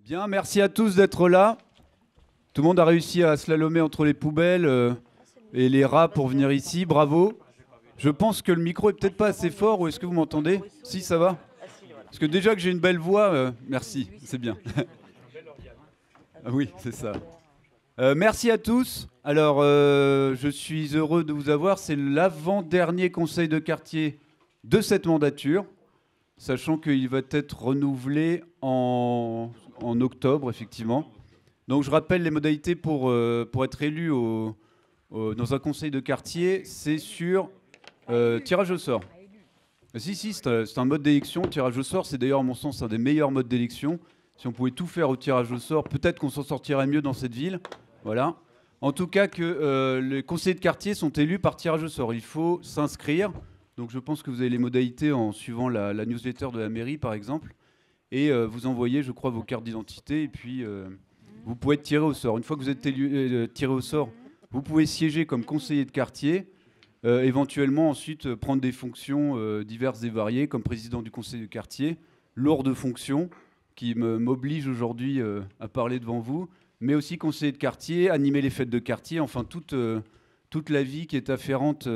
Bien, merci à tous d'être là. Tout le monde a réussi à slalomer entre les poubelles et les rats pour venir ici. Bravo. Je pense que le micro est peut-être pas assez fort, ou est-ce que vous m'entendez? Si, ça va. Parce que déjà que j'ai une belle voix, merci, c'est bien. Ah oui, c'est ça. Merci à tous. Alors, je suis heureux de vous avoir. C'est l'avant-dernier conseil de quartier de cette mandature, sachant qu'il va être renouvelé en octobre, effectivement. Donc, je rappelle les modalités pour être élu dans un conseil de quartier. C'est sur tirage au sort. Si, c'est un mode d'élection. Tirage au sort, c'est d'ailleurs, à mon sens, un des meilleurs modes d'élection. Si on pouvait tout faire au tirage au sort, peut-être qu'on s'en sortirait mieux dans cette ville. Voilà. En tout cas, que les conseillers de quartier sont élus par tirage au sort. Il faut s'inscrire. Donc, je pense que vous avez les modalités en suivant la newsletter de la mairie, par exemple. Et vous envoyez, je crois, vos cartes d'identité. Et puis, vous pouvez être tiré au sort. Une fois que vous êtes tiré au sort, vous pouvez siéger comme conseiller de quartier. Éventuellement ensuite prendre des fonctions diverses et variées comme président du conseil de quartier, lourde fonction qui m'oblige aujourd'hui à parler devant vous, mais aussi conseiller de quartier, animer les fêtes de quartier, enfin toute la vie qui est afférente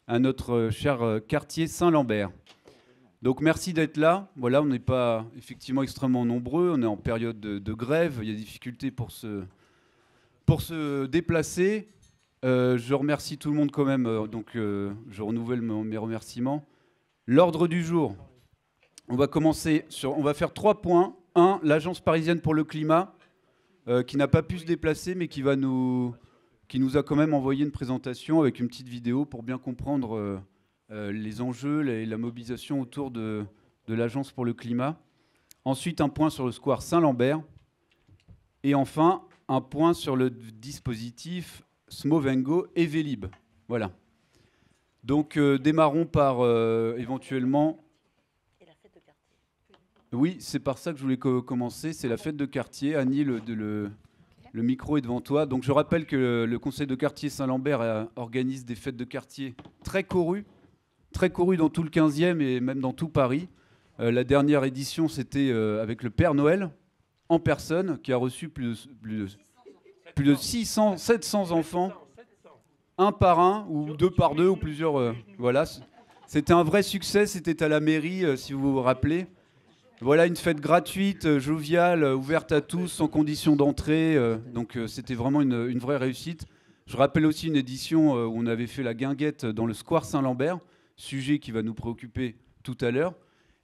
à notre cher quartier Saint-Lambert. Donc merci d'être là. Voilà, on n'est pas effectivement extrêmement nombreux, on est en période de grève, il y a des difficultés pour se déplacer. Je remercie tout le monde quand même, donc je renouvelle mes remerciements. L'ordre du jour, on va faire 3 points. 1, l'Agence parisienne pour le climat, qui n'a pas pu se déplacer, mais qui nous a quand même envoyé une présentation avec une petite vidéo pour bien comprendre les enjeux et la mobilisation autour de l'Agence pour le climat. Ensuite, un point sur le square Saint-Lambert. Et enfin, un point sur le dispositif Smovengo et Vélib. Voilà. Donc démarrons par éventuellement... Et la fête de quartier. Oui, c'est par ça que je voulais commencer. C'est la fête de quartier. Annie, le micro est devant toi. Donc je rappelle que le conseil de quartier Saint-Lambert organise des fêtes de quartier très courues dans tout le 15e et même dans tout Paris. La dernière édition, c'était avec le Père Noël en personne, qui a reçu plus de 600, 700 enfants, un par un, ou deux par deux, ou plusieurs. Voilà. C'était un vrai succès, c'était à la mairie, si vous vous rappelez. Voilà, une fête gratuite, joviale, ouverte à tous, sans condition d'entrée. Donc c'était vraiment une vraie réussite. Je rappelle aussi une édition où on avait fait la guinguette dans le square Saint-Lambert, sujet qui va nous préoccuper tout à l'heure.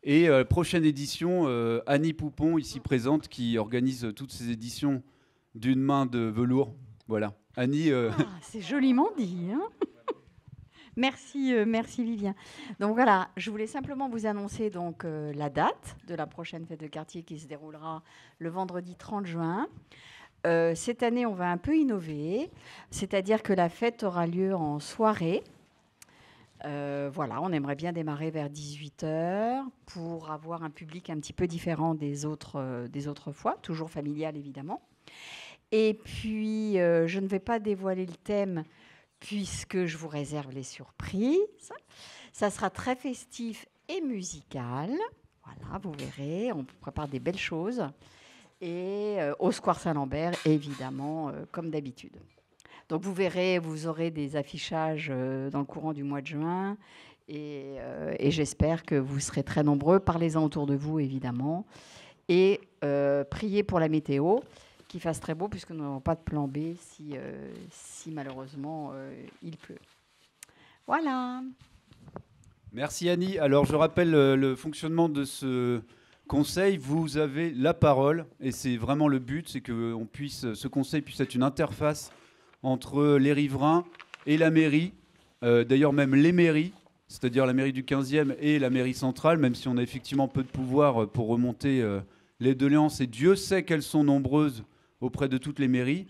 Et prochaine édition, Annie Poupon, ici présente, qui organise toutes ces éditions d'une main de velours. Voilà. Annie... c'est joliment dit, hein. Merci Vivien. Donc voilà, je voulais simplement vous annoncer donc la date de la prochaine fête de quartier qui se déroulera le vendredi 30 juin. Cette année, on va un peu innover, c'est-à-dire que la fête aura lieu en soirée. Voilà, on aimerait bien démarrer vers 18h pour avoir un public un petit peu différent des autres fois, toujours familial évidemment. Et puis, je ne vais pas dévoiler le thème puisque je vous réserve les surprises. Ça sera très festif et musical. Voilà, vous verrez, on prépare des belles choses. Et au Square Saint-Lambert, évidemment, comme d'habitude. Donc vous verrez, vous aurez des affichages dans le courant du mois de juin. Et j'espère que vous serez très nombreux. Parlez-en autour de vous, évidemment. Et priez pour la météo, qu'il fasse très beau, puisque nous n'avons pas de plan B si malheureusement il pleut. Voilà. Merci Annie. Alors je rappelle le fonctionnement de ce conseil. Vous avez la parole et c'est vraiment le but, c'est que ce conseil puisse être une interface entre les riverains et la mairie. D'ailleurs même les mairies, c'est-à-dire la mairie du 15e et la mairie centrale, même si on a effectivement peu de pouvoir pour remonter les doléances, et Dieu sait qu'elles sont nombreuses auprès de toutes les mairies.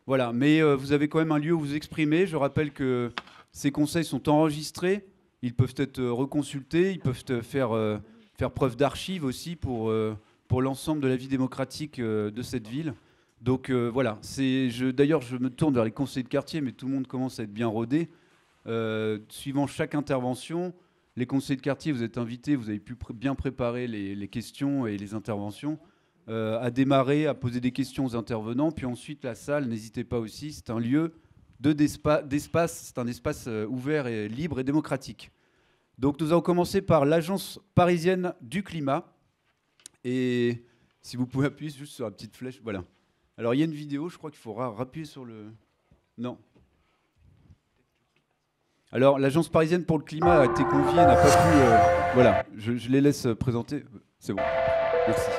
Voilà, mais vous avez quand même un lieu où vous exprimer. Je rappelle que ces conseils sont enregistrés, ils peuvent être reconsultés, ils peuvent faire preuve d'archives aussi pour l'ensemble de la vie démocratique de cette ville. Donc voilà, d'ailleurs je me tourne vers les conseillers de quartier, mais tout le monde commence à être bien rodé. Suivant chaque intervention, les conseillers de quartier, vous êtes invités, vous avez pu bien préparer les questions et les interventions. à démarrer, à poser des questions aux intervenants. Puis ensuite, la salle, n'hésitez pas aussi, c'est un lieu d'espace, c'est un espace ouvert et libre et démocratique. Donc nous allons commencer par l'Agence parisienne du climat. Et si vous pouvez appuyer juste sur la petite flèche, voilà. Alors il y a une vidéo, je crois qu'il faudra appuyer sur le... Non. Alors l'Agence parisienne pour le climat a été conviée, n'a pas pu... voilà, je les laisse présenter. C'est bon. Merci.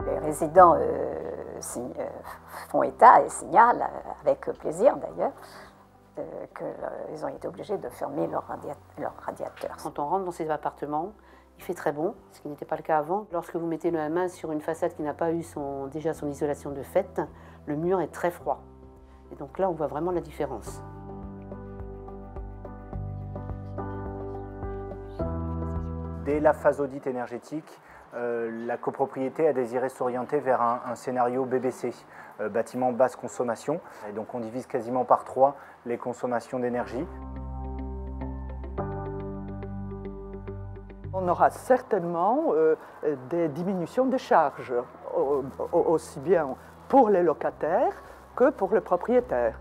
Les résidents font état et signalent, avec plaisir d'ailleurs, qu'ils ont été obligés de fermer leur radiateur. Quand on rentre dans ces appartements, il fait très bon, ce qui n'était pas le cas avant. Lorsque vous mettez la main sur une façade qui n'a pas eu déjà son isolation de fait, le mur est très froid. Et donc là, on voit vraiment la différence. Dès la phase audit énergétique, la copropriété a désiré s'orienter vers un scénario BBC, bâtiment basse consommation. Et donc on divise quasiment par 3 les consommations d'énergie. On aura certainement des diminutions de charges, aussi bien pour les locataires que pour les propriétaires.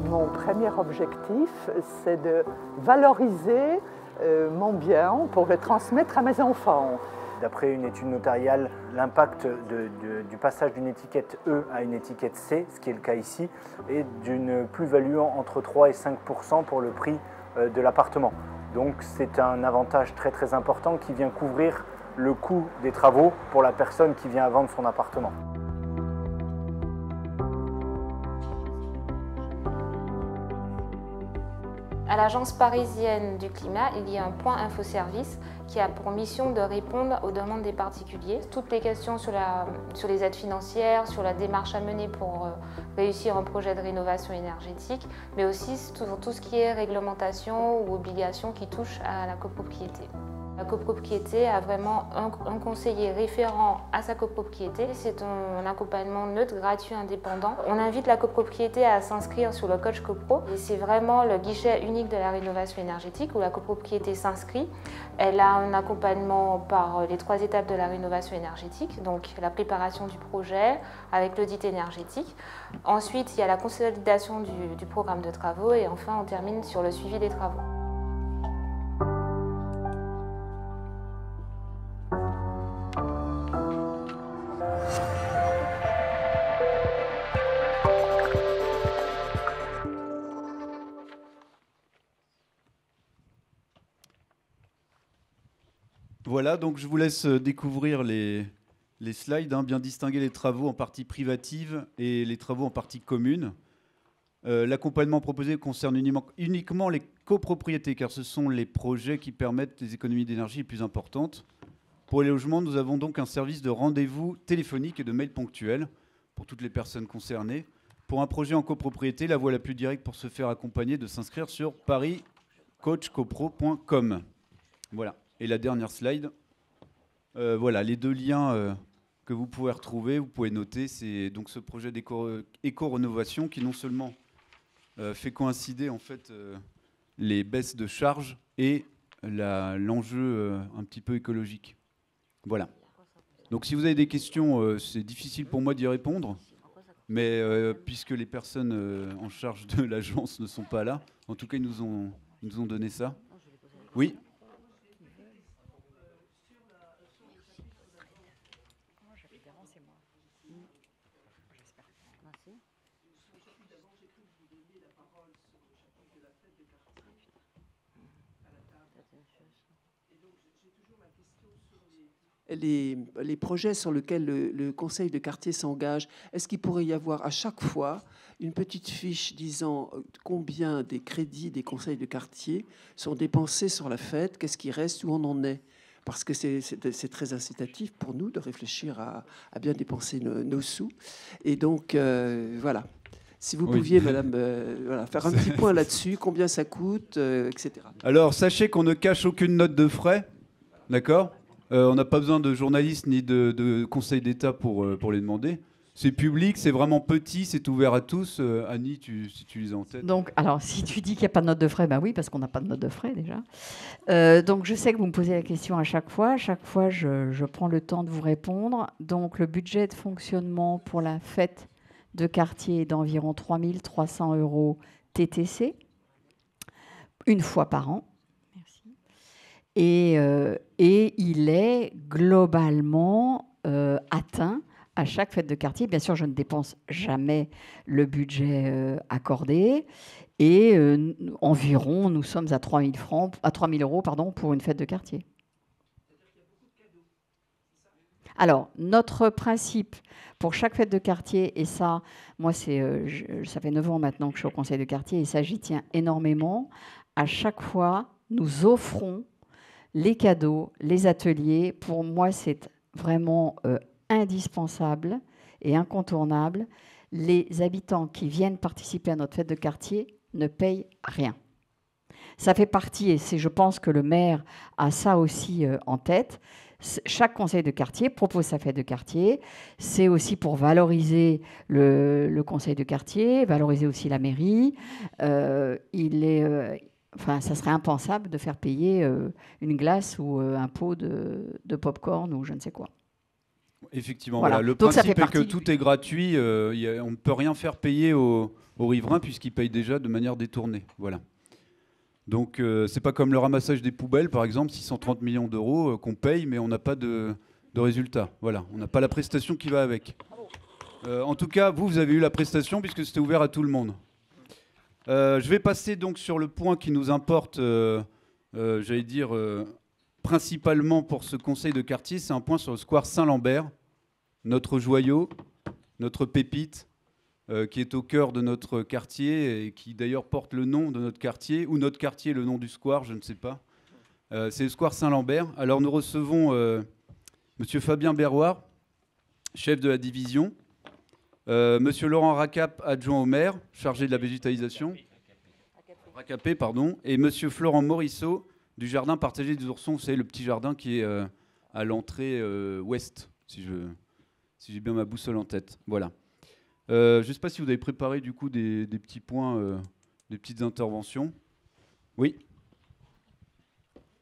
Mon premier objectif, c'est de valoriser mon bien pour le transmettre à mes enfants. D'après une étude notariale, l'impact du passage d'une étiquette E à une étiquette C, ce qui est le cas ici, est d'une plus-value entre 3 et 5% pour le prix de l'appartement. Donc c'est un avantage très très important qui vient couvrir le coût des travaux pour la personne qui vient à vendre son appartement. À l'Agence parisienne du climat, il y a un point infoservice qui a pour mission de répondre aux demandes des particuliers. Toutes les questions sur les aides financières, sur la démarche à mener pour réussir un projet de rénovation énergétique, mais aussi sur tout ce qui est réglementation ou obligation qui touche à la copropriété. La copropriété a vraiment un conseiller référent à sa copropriété. C'est un accompagnement neutre, gratuit, indépendant. On invite la copropriété à s'inscrire sur le coach copro. Et c'est vraiment le guichet unique de la rénovation énergétique où la copropriété s'inscrit. Elle a un accompagnement par les 3 étapes de la rénovation énergétique, donc la préparation du projet avec l'audit énergétique. Ensuite, il y a la consolidation du programme de travaux et enfin, on termine sur le suivi des travaux. Voilà, donc je vous laisse découvrir les slides, bien distinguer les travaux en partie privative et les travaux en partie commune. L'accompagnement proposé concerne uniquement les copropriétés, car ce sont les projets qui permettent les économies d'énergie les plus importantes. Pour les logements, nous avons donc un service de rendez-vous téléphonique et de mail ponctuel pour toutes les personnes concernées. Pour un projet en copropriété, la voie la plus directe pour se faire accompagner est de s'inscrire sur pariscoachcopro.com. Voilà. Et la dernière slide, voilà, les 2 liens que vous pouvez retrouver, vous pouvez noter, c'est donc ce projet d'éco-rénovation qui non seulement fait coïncider en fait les baisses de charges et l'enjeu un petit peu écologique. Voilà. Donc si vous avez des questions, c'est difficile pour moi d'y répondre, mais puisque les personnes en charge de l'agence ne sont pas là, en tout cas ils nous ont donné ça. Oui. Les projets sur lesquels le conseil de quartier s'engage, est-ce qu'il pourrait y avoir à chaque fois une petite fiche disant combien des crédits des conseils de quartier sont dépensés sur la fête, qu'est-ce qui reste, où on en est? Parce que c'est très incitatif pour nous de réfléchir à bien dépenser nos sous. Et donc, voilà. Si vous pouviez, madame, voilà, faire un petit point là-dessus, combien ça coûte, etc. Alors, sachez qu'on ne cache aucune note de frais, d'accord ? On n'a pas besoin de journalistes ni de conseil d'État pour les demander. C'est public, c'est vraiment petit, c'est ouvert à tous. Annie, si tu les as en tête. Donc, alors, si tu dis qu'il n'y a pas de note de frais, ben oui, parce qu'on n'a pas de note de frais déjà. Donc, je sais que vous me posez la question à chaque fois. À chaque fois, je prends le temps de vous répondre. Donc, le budget de fonctionnement pour la fête de quartier est d'environ 3 300 € TTC, une fois par an. Merci. Et il est globalement atteint à chaque fête de quartier. Bien sûr, je ne dépense jamais le budget accordé. Et environ, nous sommes à 3 000 € pardon, pour une fête de quartier. Alors, notre principe pour chaque fête de quartier, et ça, moi, ça fait 9 ans maintenant que je suis au conseil de quartier, et ça, j'y tiens énormément. À chaque fois, nous offrons les cadeaux, les ateliers. Pour moi, c'est vraiment indispensable et incontournable. Les habitants qui viennent participer à notre fête de quartier ne payent rien. Ça fait partie, et je pense que le maire a ça aussi en tête. Chaque conseil de quartier propose sa fête de quartier. C'est aussi pour valoriser le conseil de quartier, valoriser aussi la mairie. Ça serait impensable de faire payer une glace ou un pot de pop-corn ou je ne sais quoi. Effectivement, voilà. Le principe est que tout est gratuit. On ne peut rien faire payer aux riverains puisqu'ils payent déjà de manière détournée. Voilà. Donc, c'est pas comme le ramassage des poubelles, par exemple, 630 millions d'euros qu'on paye, mais on n'a pas de résultat. Voilà, on n'a pas la prestation qui va avec. En tout cas, vous avez eu la prestation puisque c'était ouvert à tout le monde. Je vais passer donc sur le point qui nous importe, j'allais dire, principalement pour ce conseil de quartier. C'est un point sur le square Saint-Lambert, notre joyau, notre pépite, qui est au cœur de notre quartier et qui d'ailleurs porte le nom de notre quartier, ou notre quartier le nom du square, je ne sais pas. C'est le square Saint-Lambert. Alors nous recevons monsieur Fabien Berroir, chef de la division, monsieur Laurent Racap, adjoint au maire, chargé de la végétalisation, Racapé, pardon, et monsieur Florent Morisseau, du jardin partagé des Oursons, vous savez, le petit jardin qui est à l'entrée ouest, si j'ai bien ma boussole en tête. Voilà. Je ne sais pas si vous avez préparé du coup des petits points, des petites interventions. Oui.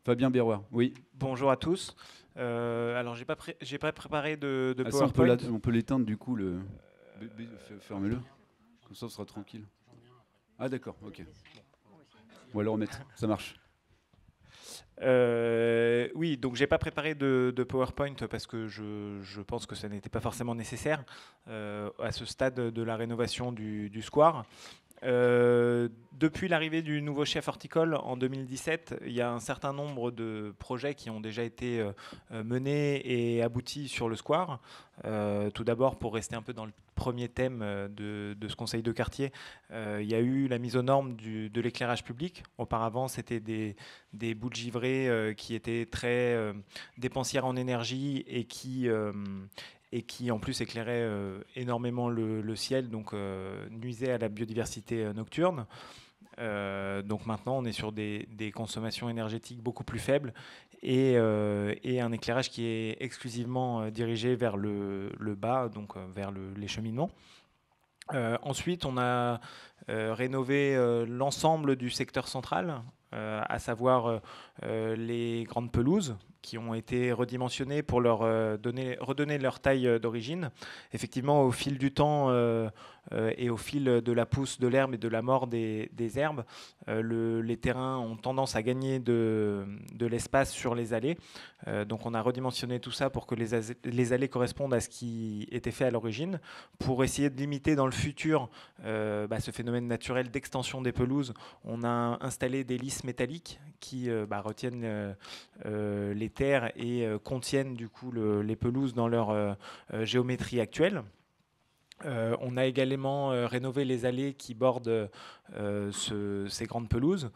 Fabien Berroir, oui. Bonjour à tous. Alors, j'ai pas préparé de PowerPoint. On peut l'éteindre du coup. Fermez-le. Comme ça, on sera tranquille. Ah d'accord, ok. On va le remettre, ça marche. Oui, donc j'ai pas préparé de PowerPoint parce que je pense que ça n'était pas forcément nécessaire à ce stade de la rénovation du square. Depuis l'arrivée du nouveau chef horticole en 2017, il y a un certain nombre de projets qui ont déjà été menés et aboutis sur le square. Tout d'abord, pour rester un peu dans le premier thème de ce conseil de quartier, il y a eu la mise aux normes de l'éclairage public. Auparavant, c'était des boules givrées qui étaient très dépensières en énergie et qui en plus éclairait énormément le ciel, donc nuisait à la biodiversité nocturne. Donc maintenant, on est sur des consommations énergétiques beaucoup plus faibles et un éclairage qui est exclusivement dirigé vers le bas, donc vers les cheminements. Ensuite, on a rénové l'ensemble du secteur central, à savoir les grandes pelouses, qui ont été redimensionnés pour leur redonner leur taille d'origine. Effectivement, au fil du temps et au fil de la pousse de l'herbe et de la mort des herbes, les terrains ont tendance à gagner de l'espace sur les allées. Donc on a redimensionné tout ça pour que les allées correspondent à ce qui était fait à l'origine. Pour essayer de limiter dans le futur ce phénomène naturel d'extension des pelouses, on a installé des lisses métalliques qui retiennent les terres et contiennent du coup les pelouses dans leur géométrie actuelle. On a également rénové les allées qui bordent ces grandes pelouses.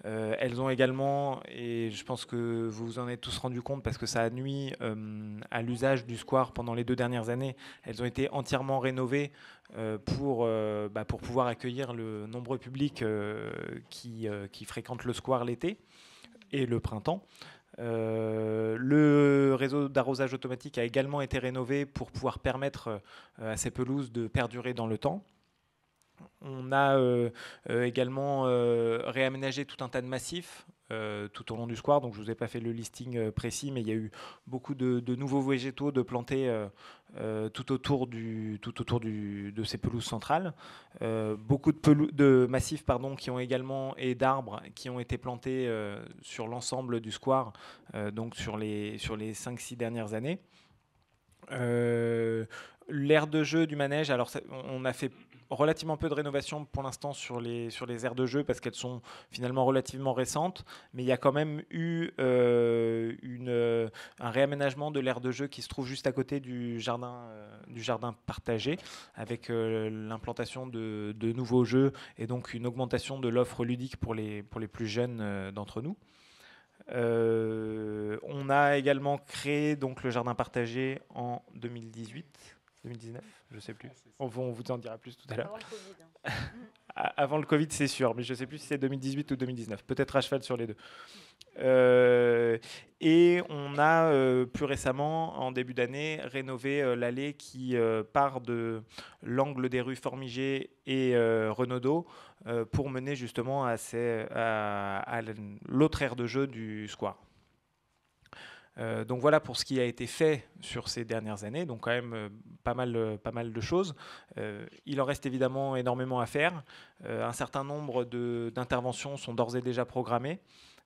Elles ont également, et je pense que vous vous en êtes tous rendu compte parce que ça a nui à l'usage du square pendant les 2 dernières années, elles ont été entièrement rénovées pour pouvoir accueillir le nombreux public qui fréquente le square l'été et le printemps. Le réseau d'arrosage automatique a également été rénové pour pouvoir permettre à ces pelouses de perdurer dans le temps. On a également réaménagé tout un tas de massifs tout au long du square. Donc je ne vous ai pas fait le listing précis, mais il y a eu beaucoup de nouveaux végétaux de plantés tout autour de ces pelouses centrales. Beaucoup de massifs qui ont également, et d'arbres qui ont été plantés sur l'ensemble du square, donc sur les 5-6 dernières années. L'aire de jeu du manège, alors on a fait relativement peu de rénovation pour l'instant sur les aires de jeu parce qu'elles sont finalement relativement récentes, mais il y a quand même eu un réaménagement de l'aire de jeu qui se trouve juste à côté du jardin partagé, avec l'implantation de nouveaux jeux et donc une augmentation de l'offre ludique pour les plus jeunes d'entre nous. On a également créé donc le jardin partagé en 2018, 2019, je ne sais plus. On vous en dira plus tout à l'heure. Avant le Covid. Avant le Covid, c'est sûr, mais je ne sais plus si c'est 2018 ou 2019. Peut-être à cheval sur les deux. Et on a plus récemment, en début d'année, rénové l'allée qui part de l'angle des rues Formigé et Renaudot pour mener justement à l'autre aire de jeu du square. Donc voilà pour ce qui a été fait sur ces dernières années, donc quand même pas mal de choses. Il en reste évidemment énormément à faire. Un certain nombre d'interventions sont d'ores et déjà programmées,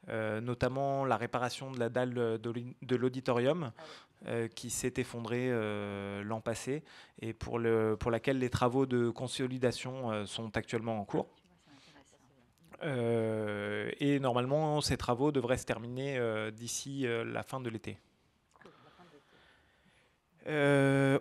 notamment la réparation de la dalle de l'auditorium qui s'est effondrée l'an passé et pour laquelle les travaux de consolidation sont actuellement en cours. Et normalement, ces travaux devraient se terminer d'ici la fin de l'été.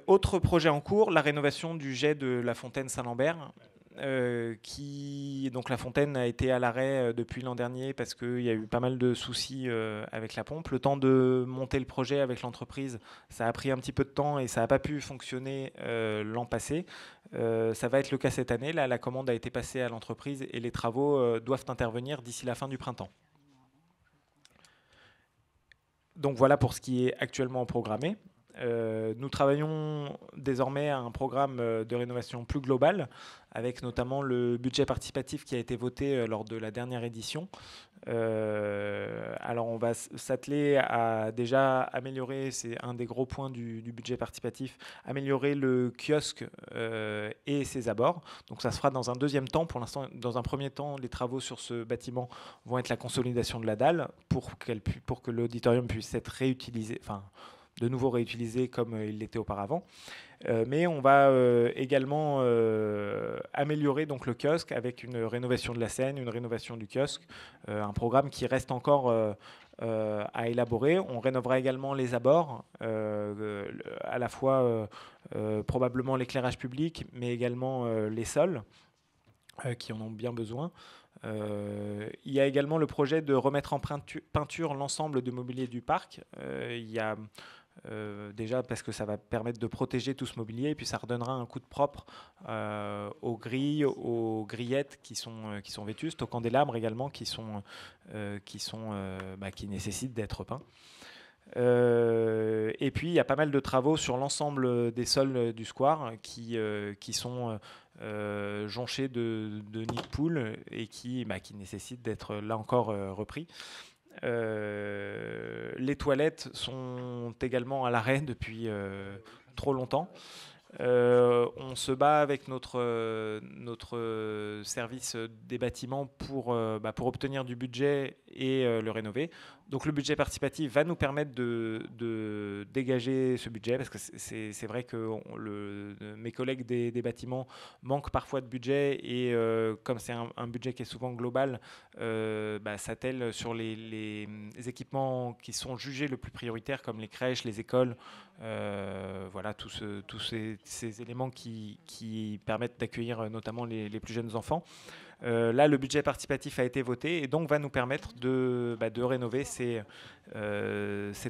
Autre projet en cours, la rénovation du jet de la fontaine Saint-Lambert. Donc la fontaine a été à l'arrêt depuis l'an dernier parce qu'il y a eu pas mal de soucis avec la pompe. Le temps de monter le projet avec l'entreprise, ça a pris un petit peu de temps et ça n'a pas pu fonctionner l'an passé. Ça va être le cas cette année. Là, la commande a été passée à l'entreprise et les travaux doivent intervenir d'ici la fin du printemps. Donc voilà pour ce qui est actuellement programmé. Nous travaillons désormais à un programme de rénovation plus global, avec notamment le budget participatif qui a été voté lors de la dernière édition. Alors on va s'atteler à déjà améliorer, c'est un des gros points du budget participatif, améliorer le kiosque et ses abords. Donc ça se fera dans un deuxième temps. Pour l'instant, dans un premier temps, les travaux sur ce bâtiment vont être la consolidation de la dalle pour que l'auditorium puisse être réutilisé, de nouveau réutilisé comme il l'était auparavant. Mais on va également améliorer donc le kiosque avec une rénovation de la scène, une rénovation du kiosque, un programme qui reste encore à élaborer. On rénovera également les abords, à la fois probablement l'éclairage public, mais également les sols qui en ont bien besoin. Il y a également le projet de remettre en peinture l'ensemble du mobilier du parc. Il y a déjà parce que ça va permettre de protéger tout ce mobilier et puis ça redonnera un coup de propre aux grilles, aux grillettes qui sont vétustes, aux candélabres également qui nécessitent d'être peints. Et puis il y a pas mal de travaux sur l'ensemble des sols du square qui sont jonchés de nids de poules et qui nécessitent d'être là encore repris. Les toilettes sont également à l'arrêt depuis trop longtemps. On se bat avec notre service des bâtiments pour obtenir du budget et le rénover. Donc le budget participatif va nous permettre de dégager ce budget parce que c'est vrai que mes collègues des bâtiments manquent parfois de budget et comme c'est un budget qui est souvent global, s'attelle sur les équipements qui sont jugés le plus prioritaires comme les crèches, les écoles, tous ces éléments qui permettent d'accueillir notamment les plus jeunes enfants. Là, le budget participatif a été voté et donc va nous permettre de rénover ces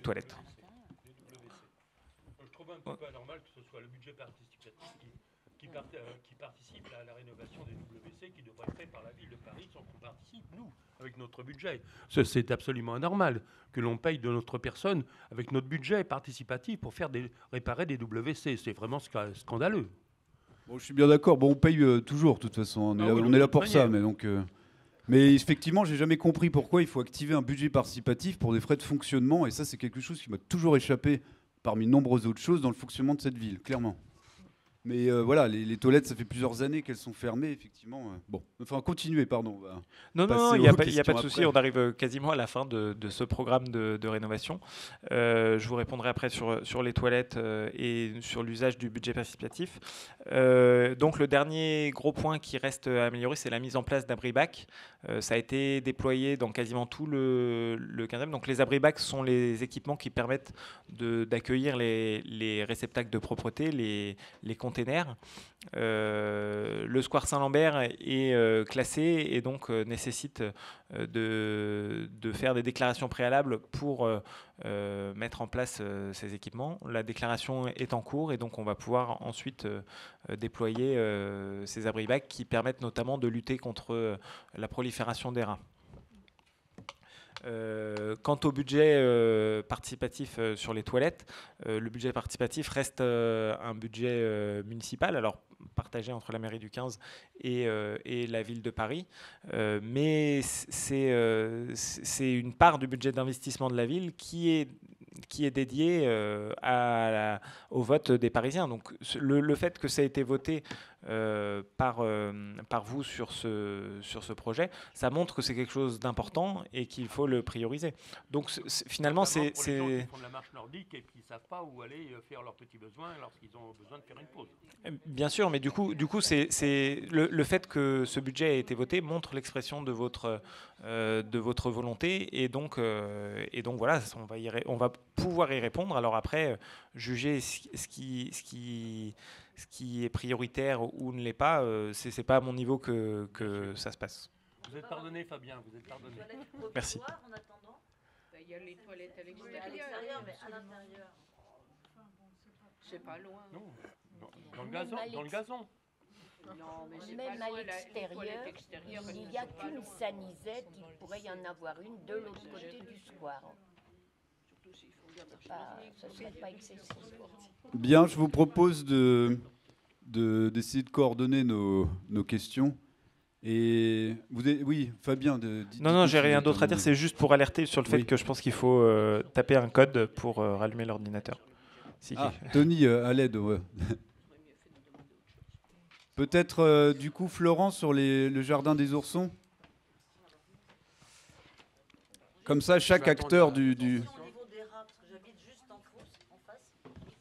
toilettes. Je trouve un petit peu anormal que ce soit le budget participatif qui qui participent à la rénovation des WC qui devrait être faite par la ville de Paris sans qu'on participe, nous, avec notre budget. C'est absolument anormal que l'on paye de notre personne avec notre budget participatif pour réparer des WC. C'est vraiment scandaleux. Bon, je suis bien d'accord. Bon, on paye toujours, de toute façon. On est là pour ça. Mais, donc, mais effectivement, j'ai jamais compris pourquoi il faut activer un budget participatif pour des frais de fonctionnement. Et ça, c'est quelque chose qui m'a toujours échappé parmi nombreuses autres choses dans le fonctionnement de cette ville, clairement. Mais voilà, les toilettes, ça fait plusieurs années qu'elles sont fermées, effectivement. Bon, enfin, continuez, pardon. Non, il n'y a pas de souci. On arrive quasiment à la fin de ce programme de rénovation. Je vous répondrai après sur les toilettes et sur l'usage du budget participatif. Donc, le dernier gros point qui reste à améliorer, c'est la mise en place d'abri-bacs. Ça a été déployé dans quasiment tout le 15e. Donc, les abri-bacs sont les équipements qui permettent d'accueillir les réceptacles de propreté, les conteneurs. Le square Saint-Lambert est classé et donc nécessite de faire des déclarations préalables pour mettre en place ces équipements. La déclaration est en cours et donc on va pouvoir ensuite déployer ces abri-bacs qui permettent notamment de lutter contre la prolifération des rats. Quant au budget participatif sur les toilettes, le budget participatif reste un budget municipal, alors partagé entre la mairie du 15 et la ville de Paris, mais c'est une part du budget d'investissement de la ville qui est dédié au vote des Parisiens. Donc le fait que ça a été voté par vous sur ce projet, ça montre que c'est quelque chose d'important et qu'il faut le prioriser. Donc finalement, c'est... Pour les gens qui font de la marche nordique et qui ne savent pas où aller faire leurs petits besoins lorsqu'ils ont besoin de faire une pause. Bien sûr, mais du coup c'est le fait que ce budget ait été voté montre l'expression de votre volonté et donc voilà, on va pouvoir y répondre. Alors après, juger ce qui est prioritaire ou ne l'est pas, c'est pas à mon niveau que ça se passe. Vous êtes pardonné, Fabien, vous êtes pardonné. Merci. Il y a les toilettes à l'extérieur, mais à l'intérieur. C'est pas loin. Non, dans le gazon. Non, mais même à l'extérieur, il n'y a qu'une sanisette, il pourrait y en avoir une de l'autre côté du square. Ce ne serait pas excessif. Bien, je vous propose d'essayer de coordonner nos questions. Et oui, Fabien. Non, j'ai rien d'autre à dire. C'est juste pour alerter sur le fait que je pense qu'il faut taper un code pour rallumer l'ordinateur. Tony, à l'aide. Ouais. Peut-être du coup Florent sur le jardin des oursons. Comme ça, chaque acteur du...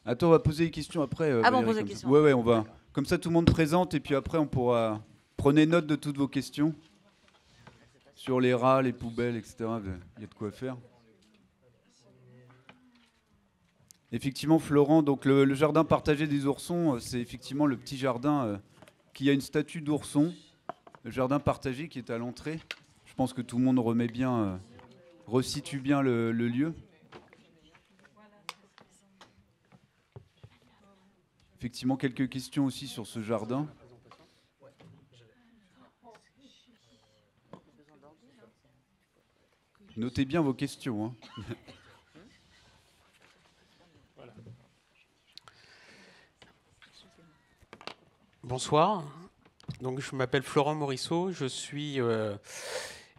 Attends, on va poser des questions après. Bon, on pose des questions. Ouais, on va. Comme ça, tout le monde présente et puis après, on pourra. Prenez note de toutes vos questions sur les rats, les poubelles, etc. Il y a de quoi faire. Effectivement, Florent, donc le jardin partagé des oursons, c'est effectivement le petit jardin qui a une statue d'ourson. Le jardin partagé qui est à l'entrée. Je pense que tout le monde resitue bien le lieu. Effectivement, quelques questions aussi sur ce jardin. Notez bien vos questions. Hein. Bonsoir. Donc, je m'appelle Florent Morisseau. Je suis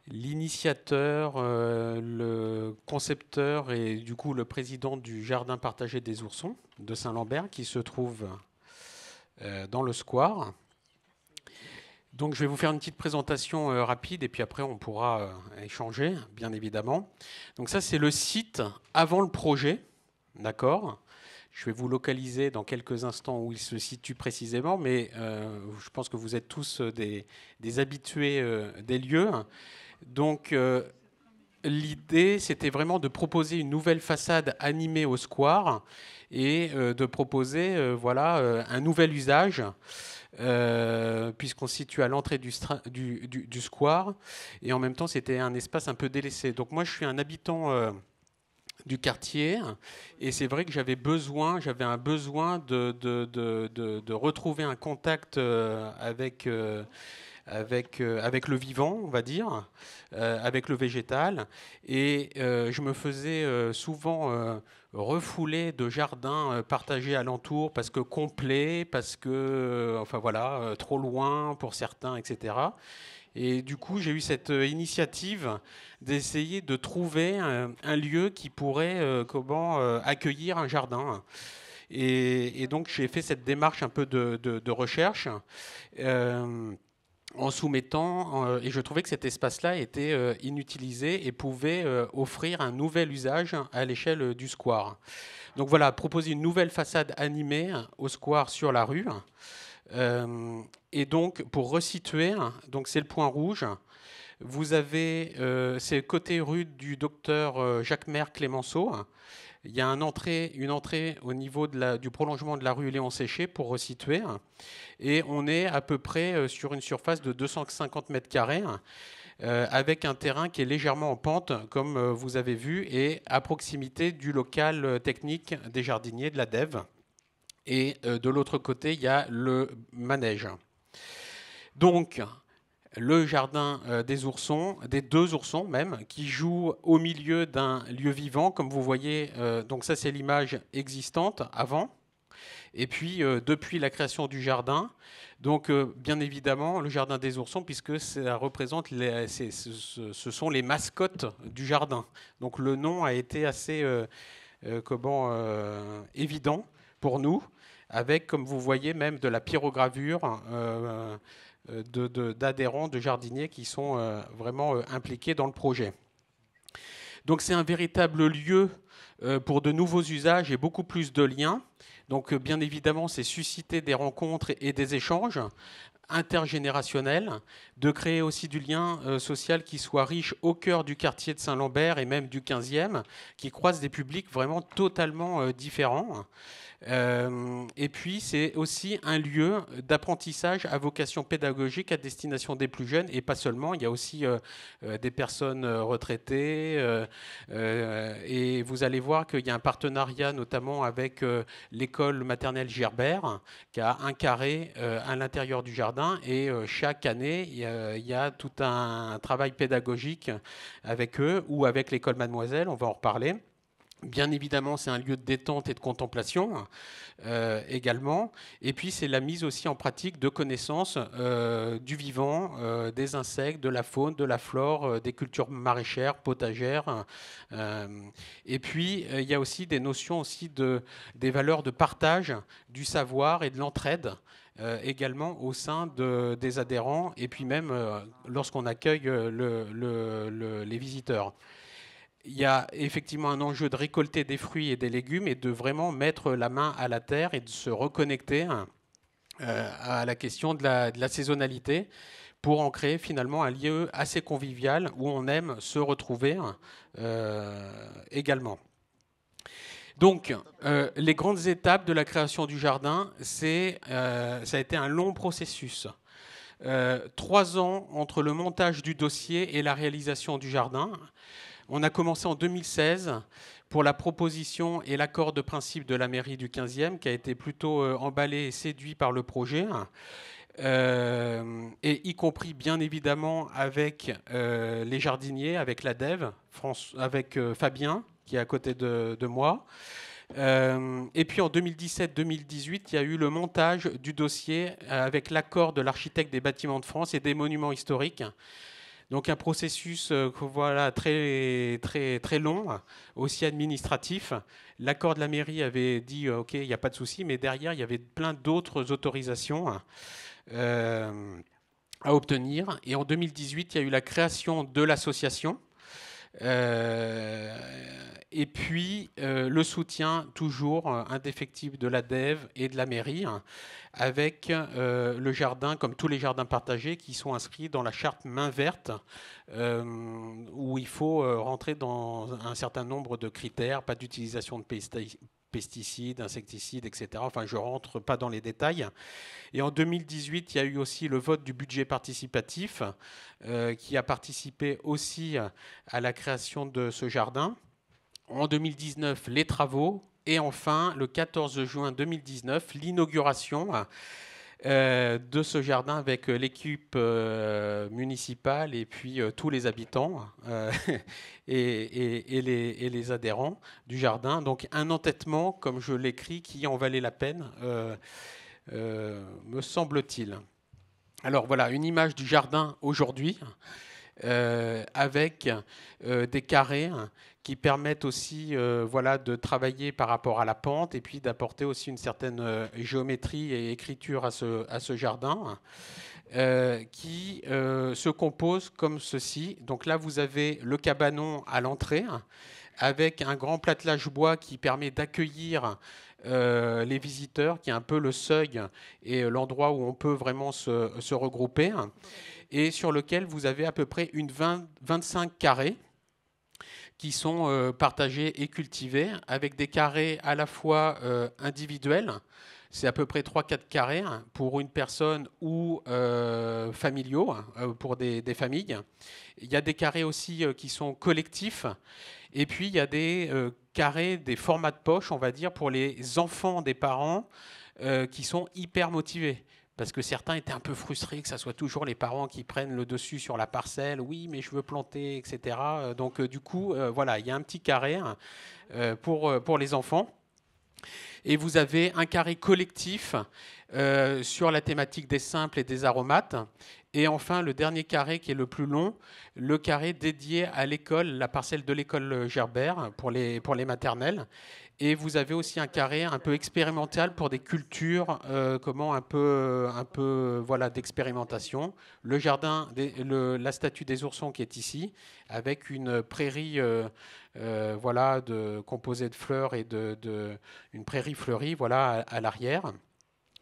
l'initiateur, le concepteur et du coup le président du jardin partagé des oursons de Saint-Lambert qui se trouve dans le square. Donc je vais vous faire une petite présentation rapide et puis après on pourra échanger, bien évidemment. Donc ça c'est le site avant le projet, d'accord ? Je vais vous localiser dans quelques instants où il se situe précisément, mais je pense que vous êtes tous des habitués des lieux. Donc l'idée c'était vraiment de proposer une nouvelle façade animée au square et de proposer un nouvel usage. Puisqu'on se situe à l'entrée du square et en même temps c'était un espace un peu délaissé. Donc moi je suis un habitant du quartier. Et c'est vrai que j'avais un besoin de retrouver un contact avec le vivant, on va dire, avec le végétal. Et je me faisais souvent refouler de jardins partagés alentour parce que complets, parce que, enfin voilà, trop loin pour certains, etc. Et du coup, j'ai eu cette initiative d'essayer de trouver un lieu qui pourrait accueillir un jardin. Et donc, j'ai fait cette démarche un peu de recherche en soumettant, et je trouvais que cet espace-là était inutilisé et pouvait offrir un nouvel usage à l'échelle du square. Donc voilà, proposer une nouvelle façade animée au square sur la rue. Et donc, pour resituer, donc c'est le point rouge. Vous avez, c'est côté rue du docteur Jacques Maire Clémenceau. Il y a une entrée au niveau du prolongement de la rue Léon Séché, pour resituer. Et on est à peu près sur une surface de 250 mètres carrés, avec un terrain qui est légèrement en pente, comme vous avez vu, et à proximité du local technique des jardiniers de la DEV. Et de l'autre côté, il y a le manège. Donc, le jardin des oursons, des 2 oursons même, qui jouent au milieu d'un lieu vivant, comme vous voyez. Donc ça, c'est l'image existante avant. Et puis, depuis la création du jardin, donc bien évidemment, le jardin des oursons, puisque ça représente ce sont les mascottes du jardin. Donc le nom a été assez évident pour nous, avec, comme vous voyez, même de la pyrogravure d'adhérents, de jardiniers qui sont vraiment impliqués dans le projet. Donc c'est un véritable lieu pour de nouveaux usages et beaucoup plus de liens. Donc bien évidemment, c'est susciter des rencontres et des échanges intergénérationnels, de créer aussi du lien social qui soit riche au cœur du quartier de Saint-Lambert et même du 15e, qui croise des publics vraiment totalement différents. Et puis, c'est aussi un lieu d'apprentissage à vocation pédagogique à destination des plus jeunes, et pas seulement. Il y a aussi des personnes retraitées. Et vous allez voir qu'il y a un partenariat, notamment avec l'école maternelle Gerbert, qui a un carré à l'intérieur du jardin. Et chaque année, il y a tout un travail pédagogique avec eux, ou avec l'école Mademoiselle, on va en reparler. Bien évidemment, c'est un lieu de détente et de contemplation également. Et puis, c'est la mise aussi en pratique de connaissances du vivant, des insectes, de la faune, de la flore, des cultures maraîchères, potagères. Et puis, il y a aussi des notions aussi des valeurs de partage, du savoir et de l'entraide. Également au sein des adhérents, et puis même lorsqu'on accueille les visiteurs. Il y a effectivement un enjeu de récolter des fruits et des légumes et de vraiment mettre la main à la terre et de se reconnecter à la question de la saisonnalité pour en créer finalement un lieu assez convivial où on aime se retrouver également. Donc, les grandes étapes de la création du jardin, ça a été un long processus. 3 ans entre le montage du dossier et la réalisation du jardin. On a commencé en 2016 pour la proposition et l'accord de principe de la mairie du 15e, qui a été plutôt emballé et séduit par le projet, et y compris bien évidemment avec les jardiniers, avec la DEV, avec Fabien, qui est à côté de moi. Et puis en 2017-2018, il y a eu le montage du dossier avec l'accord de l'architecte des bâtiments de France et des monuments historiques. Donc un processus voilà, très, très, très long, aussi administratif. L'accord de la mairie avait dit OK, il n'y a pas de souci, mais derrière, il y avait plein d'autres autorisations à obtenir. Et en 2018, il y a eu la création de l'association. Et puis le soutien toujours indéfectible de la DEV et de la mairie, avec le jardin, comme tous les jardins partagés, qui sont inscrits dans la charte main verte, où il faut rentrer dans un certain nombre de critères, pas d'utilisation de pesticides, insecticides, etc. Enfin, je ne rentre pas dans les détails. Et en 2018, il y a eu aussi le vote du budget participatif, qui a participé aussi à la création de ce jardin. En 2019, les travaux. Et enfin, le 14 juin 2019, l'inauguration de ce jardin avec l'équipe municipale et puis tous les habitants et les adhérents du jardin. Donc un entêtement, comme je l'écris, qui en valait la peine, me semble-t-il. Alors voilà, une image du jardin aujourd'hui avec des carrés qui permettent aussi voilà, de travailler par rapport à la pente et puis d'apporter aussi une certaine géométrie et écriture à ce jardin qui se compose comme ceci. Donc là, vous avez le cabanon à l'entrée avec un grand platelage bois qui permet d'accueillir les visiteurs, qui est un peu le seuil et l'endroit où on peut vraiment se regrouper, et sur lequel vous avez à peu près 25 carrés qui sont partagés et cultivés, avec des carrés à la fois individuels, c'est à peu près 3-4 carrés pour une personne ou familiaux, pour des familles. Il y a des carrés aussi qui sont collectifs, et puis il y a des carrés, des formats de poche, on va dire, pour les enfants des parents qui sont hyper motivés. Parce que certains étaient un peu frustrés que ce soit toujours les parents qui prennent le dessus sur la parcelle. Oui, mais je veux planter, etc. Donc, du coup, voilà, il y a un petit carré pour les enfants. Et vous avez un carré collectif sur la thématique des simples et des aromates. Et enfin, le dernier carré qui est le plus long, le carré dédié à l'école, la parcelle de l'école Gerbert pour les maternelles. Et vous avez aussi un carré un peu expérimental pour des cultures, un peu voilà, d'expérimentation. Le jardin, la statue des oursons qui est ici, avec une prairie voilà, composée de fleurs et une prairie fleurie voilà, à l'arrière.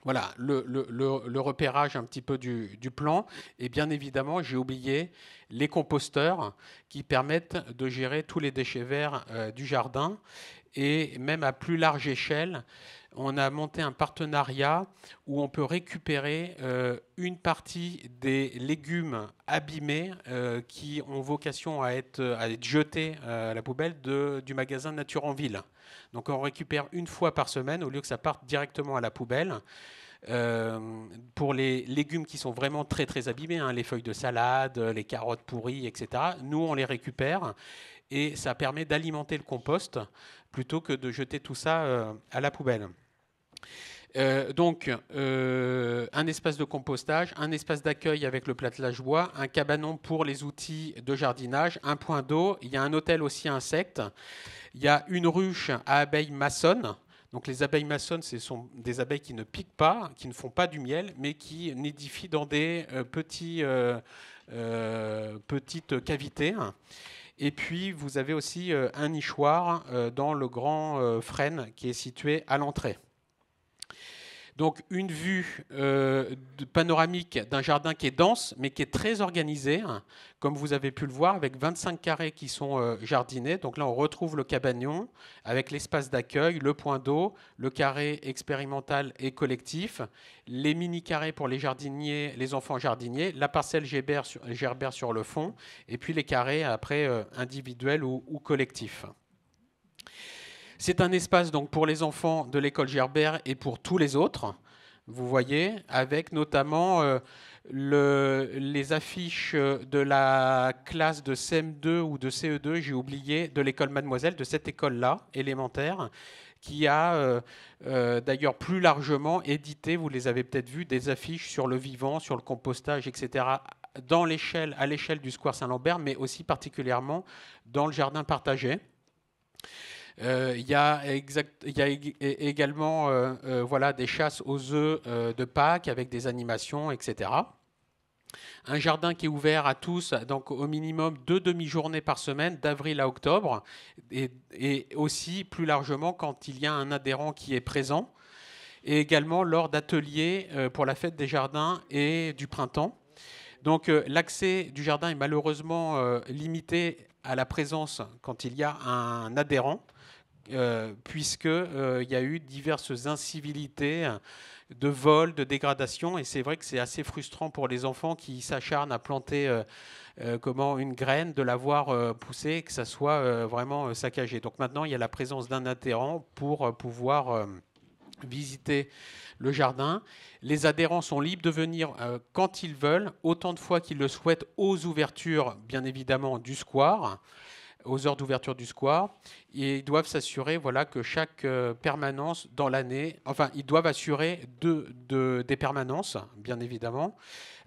Voilà le repérage un petit peu du plan. Et bien évidemment, j'ai oublié les composteurs qui permettent de gérer tous les déchets verts du jardin. Et même à plus large échelle, on a monté un partenariat où on peut récupérer une partie des légumes abîmés qui ont vocation à être jetés à la poubelle du magasin Nature en Ville. Donc on récupère une fois par semaine au lieu que ça parte directement à la poubelle. Pour les légumes qui sont vraiment très très abîmés, hein, les feuilles de salade, les carottes pourries, etc., nous on les récupère et ça permet d'alimenter le compost plutôt que de jeter tout ça à la poubelle. Donc, un espace de compostage, un espace d'accueil avec le platelage bois, un cabanon pour les outils de jardinage, un point d'eau. Il y a un hôtel aussi à insectes. Il y a une ruche à abeilles maçonnes. Donc, les abeilles maçonnes, ce sont des abeilles qui ne piquent pas, qui ne font pas du miel, mais qui nidifient dans des petites cavités. Et puis, vous avez aussi un nichoir dans le grand frêne qui est situé à l'entrée. Donc, une vue panoramique d'un jardin qui est dense, mais qui est très organisé, hein, comme vous avez pu le voir, avec 25 carrés qui sont jardinés. Donc là, on retrouve le cabanon avec l'espace d'accueil, le point d'eau, le carré expérimental et collectif, les mini-carrés pour les jardiniers, les enfants jardiniers, la parcelle Gerbert sur le fond, et puis les carrés après individuels ou collectifs. C'est un espace donc pour les enfants de l'école Gerbert et pour tous les autres, vous voyez, avec notamment les affiches de la classe de CM2 ou de CE2, j'ai oublié, de l'école Mademoiselle, de cette école-là, élémentaire, qui a d'ailleurs plus largement édité, vous les avez peut-être vues, des affiches sur le vivant, sur le compostage, etc., à l'échelle du Square Saint-Lambert, mais aussi particulièrement dans le jardin partagé. Il y a également voilà, des chasses aux œufs de Pâques avec des animations, etc. Un jardin qui est ouvert à tous, donc au minimum 2 demi-journées par semaine, d'avril à octobre, et aussi plus largement quand il y a un adhérent qui est présent, et également lors d'ateliers pour la fête des jardins et du printemps. Donc l'accès du jardin est malheureusement limité à la présence quand il y a un adhérent, puisqu'il y a eu diverses incivilités de vol, de dégradation. Et c'est vrai que c'est assez frustrant pour les enfants qui s'acharnent à planter une graine, de la voir pousser, et que ça soit vraiment saccagé. Donc maintenant, il y a la présence d'un adhérent pour pouvoir visiter le jardin. Les adhérents sont libres de venir quand ils veulent, autant de fois qu'ils le souhaitent, aux ouvertures, bien évidemment, du square, aux heures d'ouverture du square. Et ils doivent s'assurer que chaque permanence dans l'année, ils doivent assurer des permanences, bien évidemment,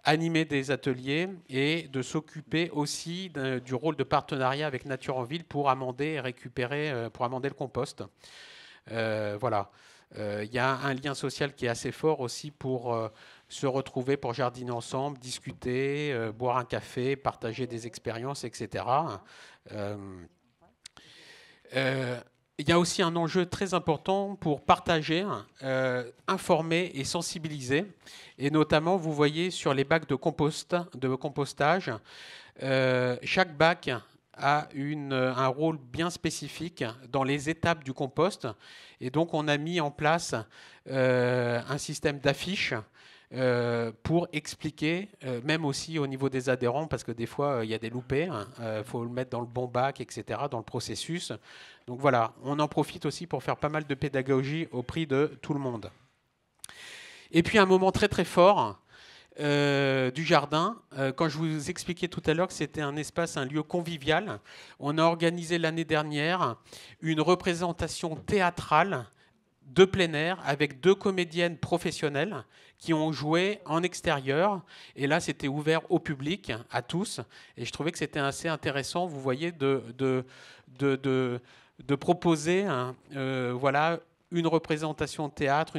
animer des ateliers et de s'occuper aussi du rôle de partenariat avec Nature en Ville pour amender et récupérer, pour amender le compost. Voilà. Il y a un lien social qui est assez fort aussi pour se retrouver, pour jardiner ensemble, discuter, boire un café, partager des expériences, etc. Il y a aussi un enjeu très important pour partager, informer et sensibiliser. Et notamment, vous voyez sur les bacs de compostage, chaque bac a un rôle bien spécifique dans les étapes du compost. Et donc, on a mis en place un système d'affiches pour expliquer, même aussi au niveau des adhérents, parce que des fois, il y a des loupés, faut le mettre dans le bon bac, etc., dans le processus. Donc voilà, on en profite aussi pour faire pas mal de pédagogie au prix de tout le monde. Et puis, un moment très, très fort du jardin. Quand je vous expliquais tout à l'heure que c'était un espace, un lieu convivial, on a organisé l'année dernière une représentation théâtrale de plein air avec 2 comédiennes professionnelles qui ont joué en extérieur. Et là, c'était ouvert au public, à tous. Et je trouvais que c'était assez intéressant, vous voyez, de proposer une représentation de théâtre,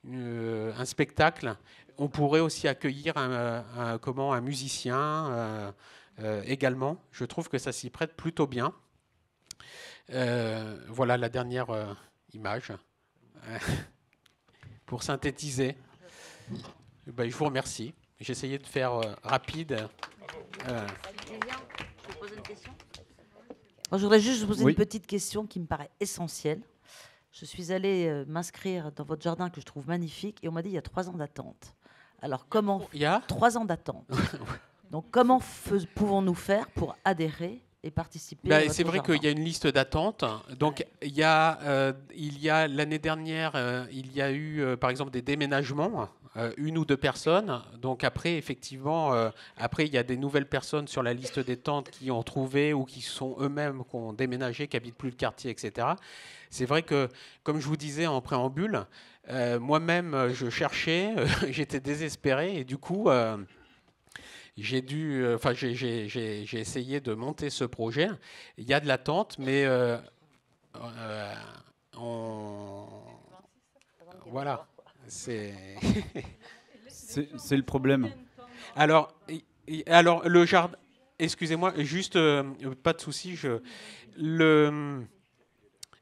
un spectacle. On pourrait aussi accueillir un musicien également. Je trouve que ça s'y prête plutôt bien. Voilà la dernière image. Pour synthétiser, je vous remercie. J'ai essayé de faire rapide. Je voudrais juste vous poser une petite question qui me paraît essentielle. Je suis allée m'inscrire dans votre jardin que je trouve magnifique et on m'a dit il y a 3 ans d'attente. Alors comment... Il y a 3 ans d'attente. Donc comment pouvons-nous faire pour adhérer et participer à C'est vrai jardin. qu'il y a une liste d'attente. Donc il y a l'année dernière, il y a eu par exemple des déménagements, 1 ou 2 personnes. Donc après, effectivement, il y a des nouvelles personnes sur la liste des tentes qui ont trouvé ou qui sont eux-mêmes, qui ont déménagé, qui habitent plus le quartier, etc. C'est vrai que, comme je vous disais en préambule, moi-même, je cherchais, j'étais désespéré et du coup... j'ai essayé de monter ce projet. Il y a de l'attente, mais voilà, c'est le problème. Alors le jardin, excusez-moi, juste pas de souci,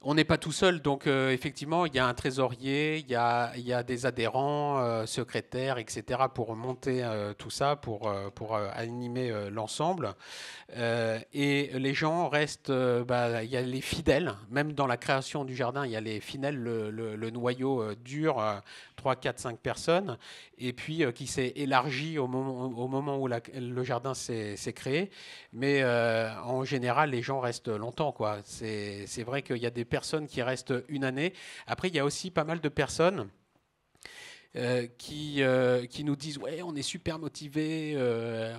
on n'est pas tout seul, donc effectivement, il y a un trésorier, il y a des adhérents, secrétaires, etc. pour monter tout ça, pour animer l'ensemble. Et les gens restent, il y a les fidèles, même dans la création du jardin, il y a les fidèles, le noyau dur, 3, 4, 5 personnes, et puis qui s'est élargi au moment où le jardin s'est créé. Mais en général, les gens restent longtemps, quoi. C'est vrai qu'il y a des personnes qui restent 1 année. Après, il y a aussi pas mal de personnes qui nous disent ouais, on est super motivés,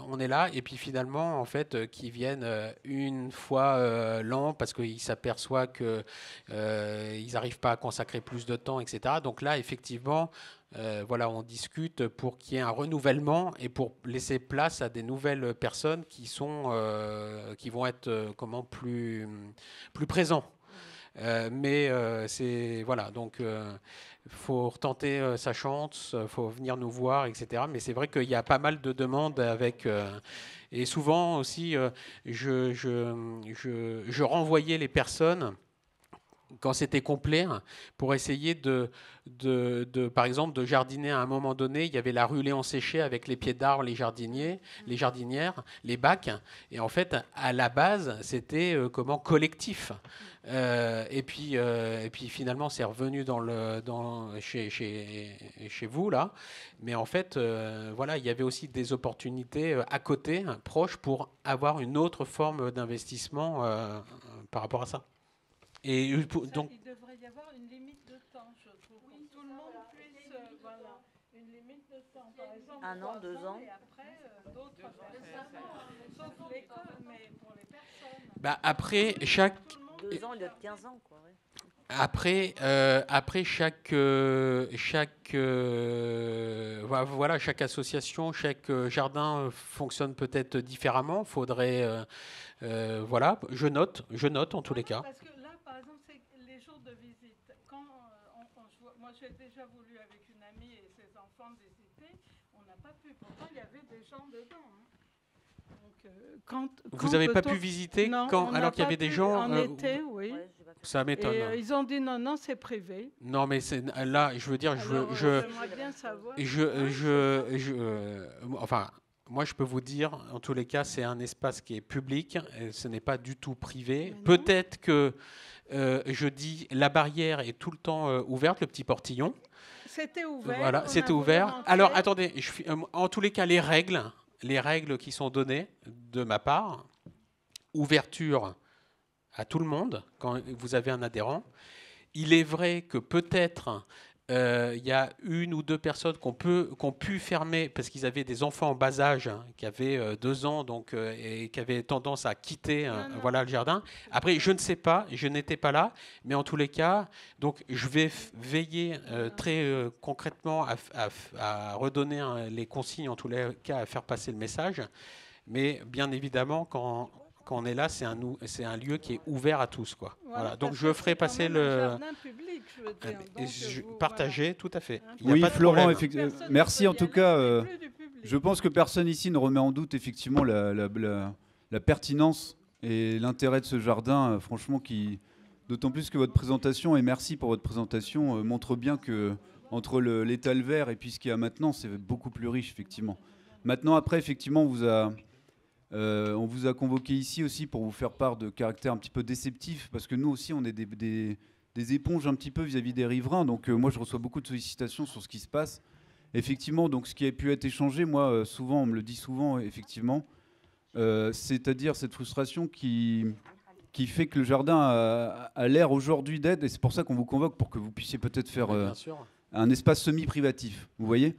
on est là, et puis finalement en fait qui viennent une fois l'an parce qu'ils s'aperçoivent que ils n'arrivent pas à consacrer plus de temps, etc. Donc là effectivement voilà, on discute pour qu'il y ait un renouvellement et pour laisser place à des nouvelles personnes qui vont être plus présents. Mais c'est voilà, donc faut retenter sa chance, faut venir nous voir, etc. Mais c'est vrai qu'il y a pas mal de demandes et souvent aussi je renvoyais les personnes quand c'était complet, pour essayer par exemple, de jardiner à un moment donné. Il y avait la rue Léon Séché avec les pieds d'arbres, les jardiniers, les jardinières, les bacs. Et en fait, à la base, c'était collectif. Et puis finalement, c'est revenu chez vous, là. Mais en fait, voilà, il y avait aussi des opportunités à côté, proches, pour avoir une autre forme d'investissement par rapport à ça. Et donc, il devrait y avoir une limite de temps, je trouve, pour que tout le monde puisse, voilà, une limite de temps, par exemple. 1 an, 2 ans. Et après, d'autres personnes, sauf l'école, mais pour les personnes. Bah après, chaque... 2 ans, il y a 15 ans, quoi. Ouais. Après, voilà, chaque association, chaque jardin fonctionne peut-être différemment. Faudrait, voilà, je note en tous les cas. Parce que là, par exemple, c'est les jours de visite. Quand moi, j'ai déjà voulu avec une amie et ses enfants visiter, on n'a pas pu. Pourtant, il y avait des gens dedans. Donc, vous n'avez pas pu visiter alors qu'il y avait des gens en été, oui. Ça m'étonne. Et ils ont dit non, c'est privé. Non, mais là, je veux dire, j'aimerais bien savoir. Enfin, moi, je peux vous dire, en tous les cas, c'est un espace qui est public, et ce n'est pas du tout privé. Peut-être que, je dis, la barrière est tout le temps ouverte, le petit portillon. C'était ouvert. Voilà, c'était ouvert. Alors, attendez, en tous les cas, les règles qui sont données de ma part, ouverture à tout le monde quand vous avez un adhérent. Il est vrai que peut-être il y a 1 ou 2 personnes qui ont pu fermer parce qu'ils avaient des enfants en bas âge, qui avaient 2 ans donc, et qui avaient tendance à quitter voilà, le jardin. Après, je ne sais pas, je n'étais pas là, mais en tous les cas, donc, je vais veiller très concrètement à redonner les consignes, en tous les cas, à faire passer le message. Mais bien évidemment, quand on est là, c'est un lieu qui est ouvert à tous, quoi. Voilà. Donc je ferai passer le public, je veux dire. Partager, tout à fait. Oui, Florent, merci en tout cas. Je pense que personne ici ne remet en doute effectivement la pertinence et l'intérêt de ce jardin, franchement, d'autant plus que votre présentation, et merci pour votre présentation, montre bien que entre l'étal vert et puis ce qu'il y a maintenant, c'est beaucoup plus riche, effectivement. Maintenant, après, effectivement, on vous a convoqué ici aussi pour vous faire part de caractères un petit peu déceptifs, parce que nous aussi, on est des éponges un petit peu vis-à-vis des riverains. Donc moi, je reçois beaucoup de sollicitations sur ce qui se passe. Effectivement, donc ce qui a pu être échangé, moi, souvent, on me le dit souvent, effectivement, c'est-à-dire cette frustration qui fait que le jardin a l'air aujourd'hui d'être, et c'est pour ça qu'on vous convoque, pour que vous puissiez peut-être faire un espace semi-privatif, vous voyez.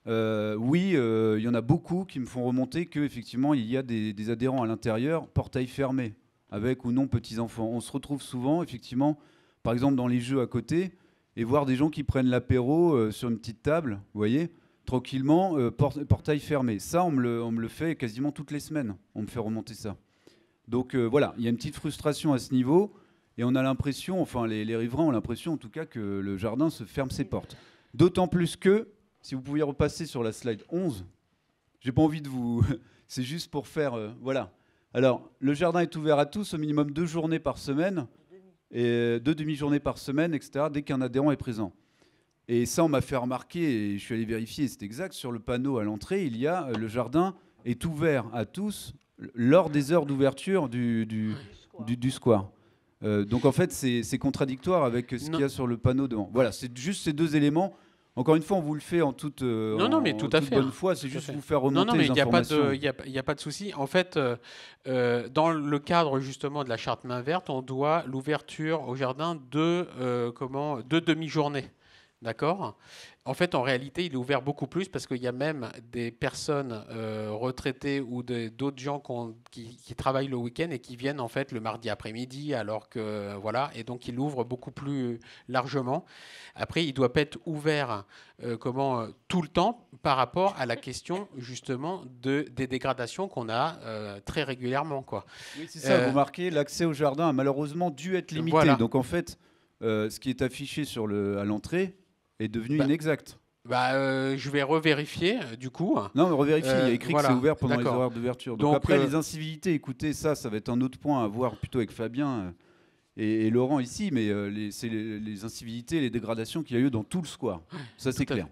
Oui, il y en a beaucoup qui me font remonter qu'effectivement, il y a des adhérents à l'intérieur, portail fermé, avec ou non petits-enfants. On se retrouve souvent, effectivement, par exemple, dans les jeux à côté, et voir des gens qui prennent l'apéro sur une petite table, vous voyez, tranquillement, portail fermé. Ça, on me le fait quasiment toutes les semaines. On me fait remonter ça. Donc voilà, il y a une petite frustration à ce niveau, et on a l'impression, enfin les riverains ont l'impression en tout cas que le jardin se ferme ses portes. D'autant plus que, si vous pouviez repasser sur la slide 11, j'ai pas envie de vous... C'est juste pour faire... voilà. Alors, le jardin est ouvert à tous, au minimum 2 journées par semaine, et 2 demi-journées par semaine, etc., dès qu'un adhérent est présent. Et ça, on m'a fait remarquer, et je suis allé vérifier, c'est exact, sur le panneau à l'entrée, il y a le jardin est ouvert à tous lors des heures d'ouverture du square. Donc en fait, c'est contradictoire avec ce qu'il y a sur le panneau devant. Voilà, c'est juste ces 2 éléments. Encore une fois, on vous le fait en toute, mais tout à fait, bonne foi, c'est juste vous faire remonter les informations. Il n'y a pas de souci. En fait, dans le cadre justement de la charte main verte, on doit l'ouverture au jardin de demi-journées. D'accord ? En fait, en réalité, il est ouvert beaucoup plus parce qu'il y a même des personnes retraitées ou d'autres gens qui travaillent le week-end et qui viennent en fait le mardi après-midi, alors que voilà, et donc il ouvre beaucoup plus largement. Après, il doit pas être ouvert tout le temps par rapport à la question justement des dégradations qu'on a très régulièrement, quoi. Oui, c'est ça. Vous marquez, l'accès au jardin a malheureusement dû être limité. Voilà. Donc en fait, ce qui est affiché à l'entrée est devenu inexact. Je vais revérifier du coup. Non, mais revérifier, il y a écrit que c'est ouvert pendant les horaires d'ouverture. Donc après, les incivilités, écoutez, ça va être un autre point à voir plutôt avec Fabien et Laurent ici, mais c'est les incivilités, les dégradations qu'il y a eu dans tout le square. Ça, c'est clair.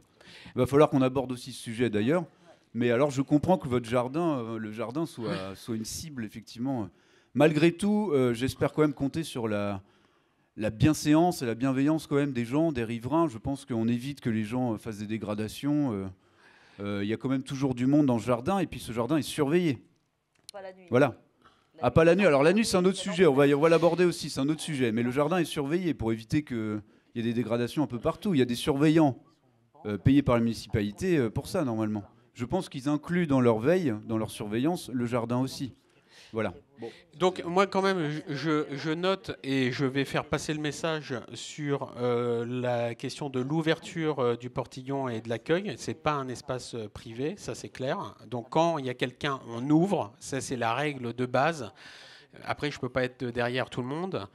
Il va falloir qu'on aborde aussi ce sujet d'ailleurs. Mais alors, je comprends que votre jardin, le jardin, soit une cible, effectivement. Malgré tout, j'espère quand même compter sur la bienséance et la bienveillance quand même des gens, des riverains. Je pense qu'on évite que les gens fassent des dégradations. Il y a quand même toujours du monde dans ce jardin, et puis ce jardin est surveillé. Pas la nuit. Voilà. Ah, pas la nuit. Alors la nuit, c'est un autre sujet. On va l'aborder aussi, c'est un autre sujet. Mais le jardin est surveillé pour éviter qu'il y ait des dégradations un peu partout. Il y a des surveillants payés par la municipalité pour ça, normalement. Je pense qu'ils incluent dans leur veille, dans leur surveillance, le jardin aussi. Voilà. Bon. Donc moi quand même, je note et je vais faire passer le message sur la question de l'ouverture du portillon et de l'accueil. C'est pas un espace privé, ça c'est clair. Donc quand il y a quelqu'un, on ouvre. Ça c'est la règle de base. Après, je peux pas être derrière tout le monde.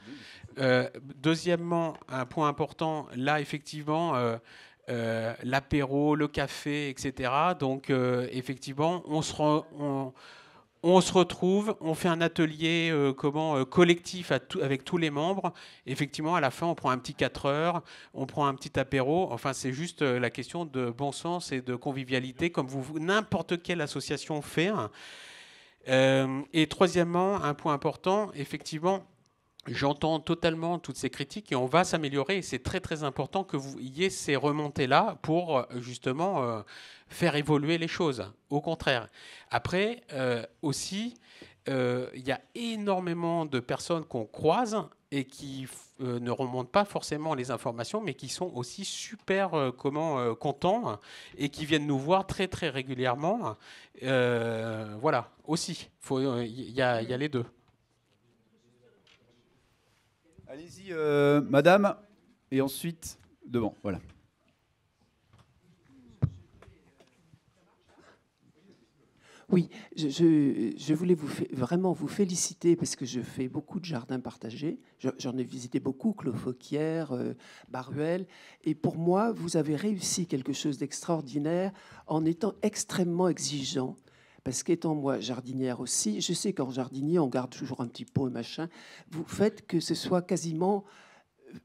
Deuxièmement, un point important, là effectivement. L'apéro, le café, etc. Donc effectivement, on se retrouve, on fait un atelier collectif avec tous les membres. Effectivement, à la fin, on prend un petit 4 heures, on prend un petit apéro. Enfin, c'est juste la question de bon sens et de convivialité, comme n'importe quelle association fait. Et troisièmement, un point important, effectivement, j'entends totalement toutes ces critiques et on va s'améliorer. Et c'est très très important que vous ayez ces remontées-là pour justement faire évoluer les choses. Au contraire. Après, aussi, il y a énormément de personnes qu'on croise et qui ne remontent pas forcément les informations, mais qui sont aussi super contents et qui viennent nous voir très très régulièrement. Voilà, aussi, il y a les deux. Allez-y, madame, et ensuite devant, voilà. Oui, je voulais vraiment vous féliciter parce que je fais beaucoup de jardins partagés. J'en ai visité beaucoup, Clos Fauquières, Baruel. Et pour moi, vous avez réussi quelque chose d'extraordinaire en étant extrêmement exigeant. Parce qu'étant moi jardinière aussi, je sais qu'en jardinier, on garde toujours un petit pot et machin. Vous faites que ce soit quasiment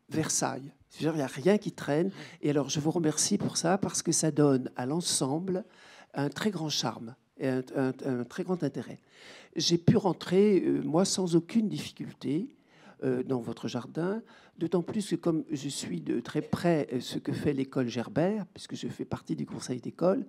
Versailles. Il n'y a rien qui traîne. Et alors, je vous remercie pour ça parce que ça donne à l'ensemble un très grand charme et un très grand intérêt. J'ai pu rentrer, moi, sans aucune difficulté dans votre jardin, d'autant plus que comme je suis de très près ce que fait l'école Gerbert, puisque je fais partie du conseil d'école,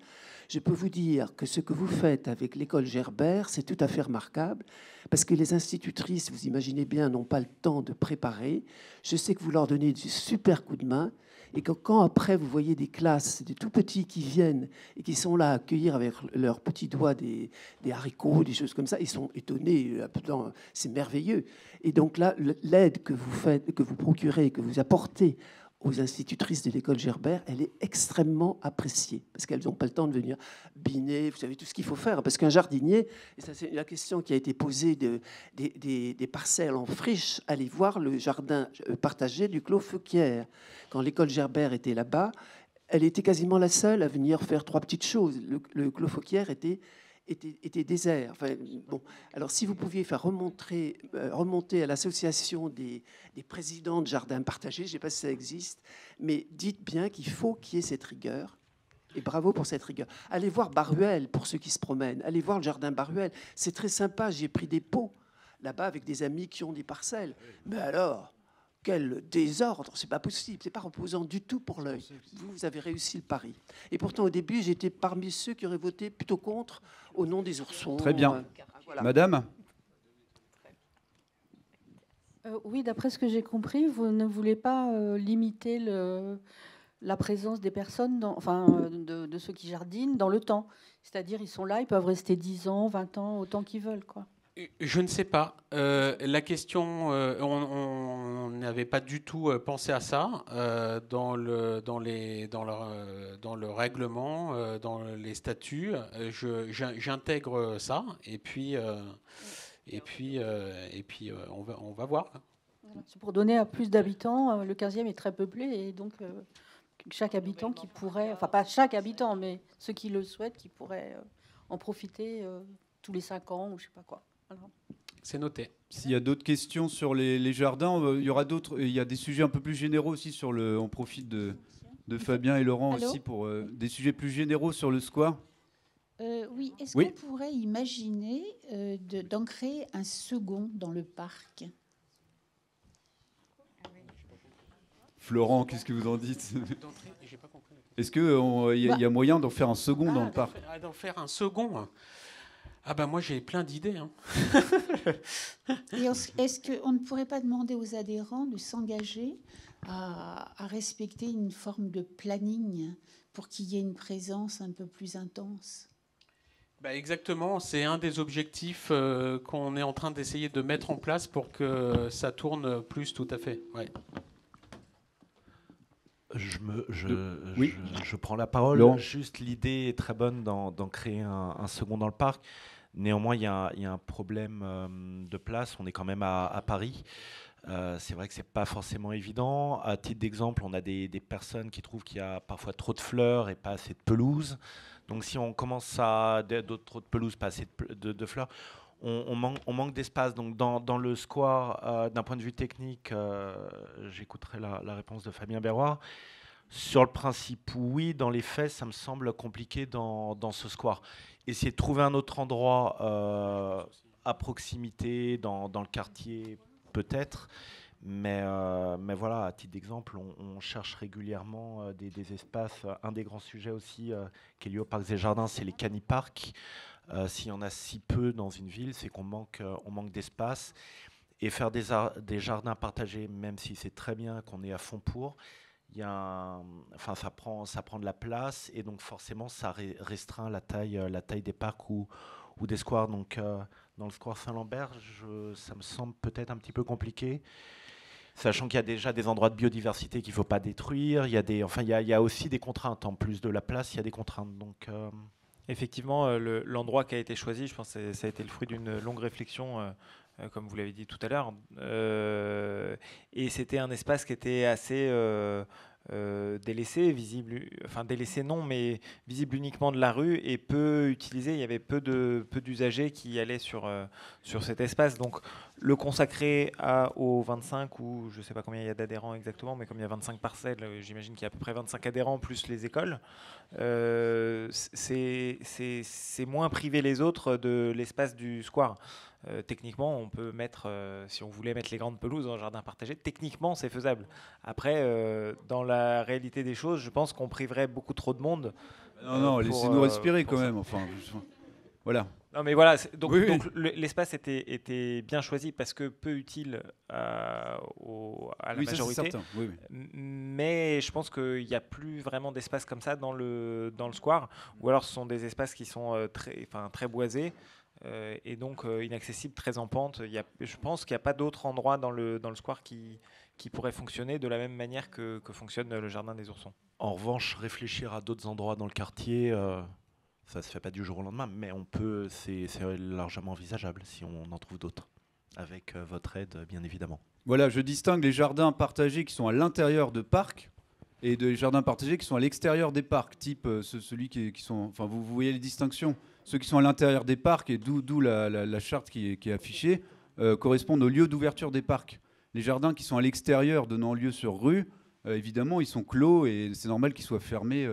je peux vous dire que ce que vous faites avec l'école Gerbert, c'est tout à fait remarquable, parce que les institutrices, vous imaginez bien, n'ont pas le temps de préparer. Je sais que vous leur donnez du super coup de main, et que quand après vous voyez des classes, des tout petits qui viennent et qui sont là à accueillir avec leurs petits doigts des haricots, des choses comme ça, ils sont étonnés, c'est merveilleux. Et donc là, l'aide que vous faites, que vous procurez, que vous apportez aux institutrices de l'école Gerbert, elle est extrêmement appréciée, parce qu'elles n'ont pas le temps de venir biner, vous savez, tout ce qu'il faut faire. Parce qu'un jardinier, et ça c'est la question qui a été posée des parcelles en friche, allez voir le jardin partagé du Clos Fauquières. Quand l'école Gerbert était là-bas, elle était quasiment la seule à venir faire trois petites choses. Le Clos Fauquières était désert. Enfin, bon. Alors, si vous pouviez faire remonter à l'association des présidents de jardins partagés, je ne sais pas si ça existe, mais dites bien qu'il faut qu'il y ait cette rigueur. Et bravo pour cette rigueur. Allez voir Baruel, pour ceux qui se promènent. Allez voir le jardin Baruel. C'est très sympa. J'ai pris des pots là-bas avec des amis qui ont des parcelles. Mais alors, quel désordre, c'est pas possible, c'est pas reposant du tout pour l'œil. Vous avez réussi le pari. Et pourtant, au début, j'étais parmi ceux qui auraient voté plutôt contre au nom des oursons. Très bien. Voilà. Madame ? Oui, d'après ce que j'ai compris, vous ne voulez pas limiter la présence des personnes, de ceux qui jardinent, dans le temps. C'est-à-dire, ils sont là, ils peuvent rester 10 ans, 20 ans, autant qu'ils veulent, quoi. Je ne sais pas. La question, on n'avait pas du tout pensé à ça dans le règlement, dans les statuts. J'intègre ça et puis on va voir. C'est pour donner à plus d'habitants. Le 15e est très peuplé et donc chaque habitant qui pourrait, enfin pas chaque habitant, mais ceux qui le souhaitent, qui pourraient en profiter tous les 5 ans ou je sais pas quoi. Alors. C'est noté. S'il y a d'autres questions sur les jardins, il y aura d'autres. Il y a des sujets un peu plus généraux aussi sur le. On profite de Fabien et Laurent Allô aussi pour des sujets plus généraux sur le square. Oui, est-ce Oui. qu'on pourrait imaginer d'en créer un second dans le parc? Florent, qu'est-ce que vous en dites? Est-ce qu'il y a moyen d'en faire un second dans le parc? D'en faire un second. Ah ben moi j'ai plein d'idées. Hein. Et est-ce qu'on ne pourrait pas demander aux adhérents de s'engager à respecter une forme de planning pour qu'il y ait une présence un peu plus intense? Bah exactement, c'est un des objectifs qu'on est en train d'essayer de mettre en place pour que ça tourne plus, tout à fait. Ouais. Je prends la parole. Laurent. Juste, l'idée est très bonne d'en créer un second dans le parc. Néanmoins, il y a un problème de place. On est quand même à Paris. C'est vrai que c'est pas forcément évident. À titre d'exemple, on a des personnes qui trouvent qu'il y a parfois trop de fleurs et pas assez de pelouse. Donc si on commence à trop de pelouse, pas assez de fleurs, on manque d'espace. Donc dans le square, d'un point de vue technique, j'écouterai la réponse de Fabien Berroir. Sur le principe, oui. Dans les faits, ça me semble compliqué dans ce square. Essayer de trouver un autre endroit à proximité, dans le quartier, peut-être. Mais voilà, à titre d'exemple, on cherche régulièrement des espaces. Un des grands sujets aussi qui est lié aux parcs et jardins, c'est les caniparks. S'il y en a si peu dans une ville, c'est qu'on manque d'espace. Et faire des jardins partagés, même si c'est très bien qu'on est à fond pour, ça prend de la place et donc forcément ça restreint la taille des parcs ou des squares. Donc dans le square Saint-Lambert, ça me semble peut-être un petit peu compliqué. Sachant qu'il y a déjà des endroits de biodiversité qu'il ne faut pas détruire, il y a aussi des contraintes. En plus de la place, il y a des contraintes. Donc, effectivement, l'endroit qui a été choisi, je pense que ça a été le fruit d'une longue réflexion, comme vous l'avez dit tout à l'heure. Et c'était un espace qui était assez délaissé, délaissé non, mais visible uniquement de la rue et peu utilisé. Il y avait peu d'usagers qui allaient sur cet espace. Donc le consacrer aux 25 ou je ne sais pas combien il y a d'adhérents exactement, mais comme il y a 25 parcelles, j'imagine qu'il y a à peu près 25 adhérents plus les écoles. C'est moins priver les autres de l'espace du square. Techniquement, on peut mettre, si on voulait mettre les grandes pelouses dans le jardin partagé, techniquement c'est faisable. Après, dans la réalité des choses, je pense qu'on priverait beaucoup trop de monde. Non, laissez-nous respirer quand même. Enfin, voilà. Non, mais voilà. Donc l'espace était bien choisi parce que peu utile à la majorité. Ça, oui. Mais je pense qu'il n'y a plus vraiment d'espace comme ça dans le square. Ou alors ce sont des espaces qui sont très boisés. Et donc inaccessible, très en pente. Je pense qu'il n'y a pas d'autre endroit dans le square qui pourrait fonctionner de la même manière que fonctionne le jardin des Oursons. En revanche, réfléchir à d'autres endroits dans le quartier, ça ne se fait pas du jour au lendemain, mais c'est largement envisageable si on en trouve d'autres, avec votre aide bien évidemment. Voilà, je distingue les jardins partagés qui sont à l'intérieur de parcs et des jardins partagés qui sont à l'extérieur des parcs, type celui qui sont... Enfin, vous voyez les distinctions. Ceux qui sont à l'intérieur des parcs, et d'où la charte qui est affichée, correspondent aux lieux d'ouverture des parcs. Les jardins qui sont à l'extérieur, donnant lieu sur rue, évidemment, ils sont clos et c'est normal qu'ils soient fermés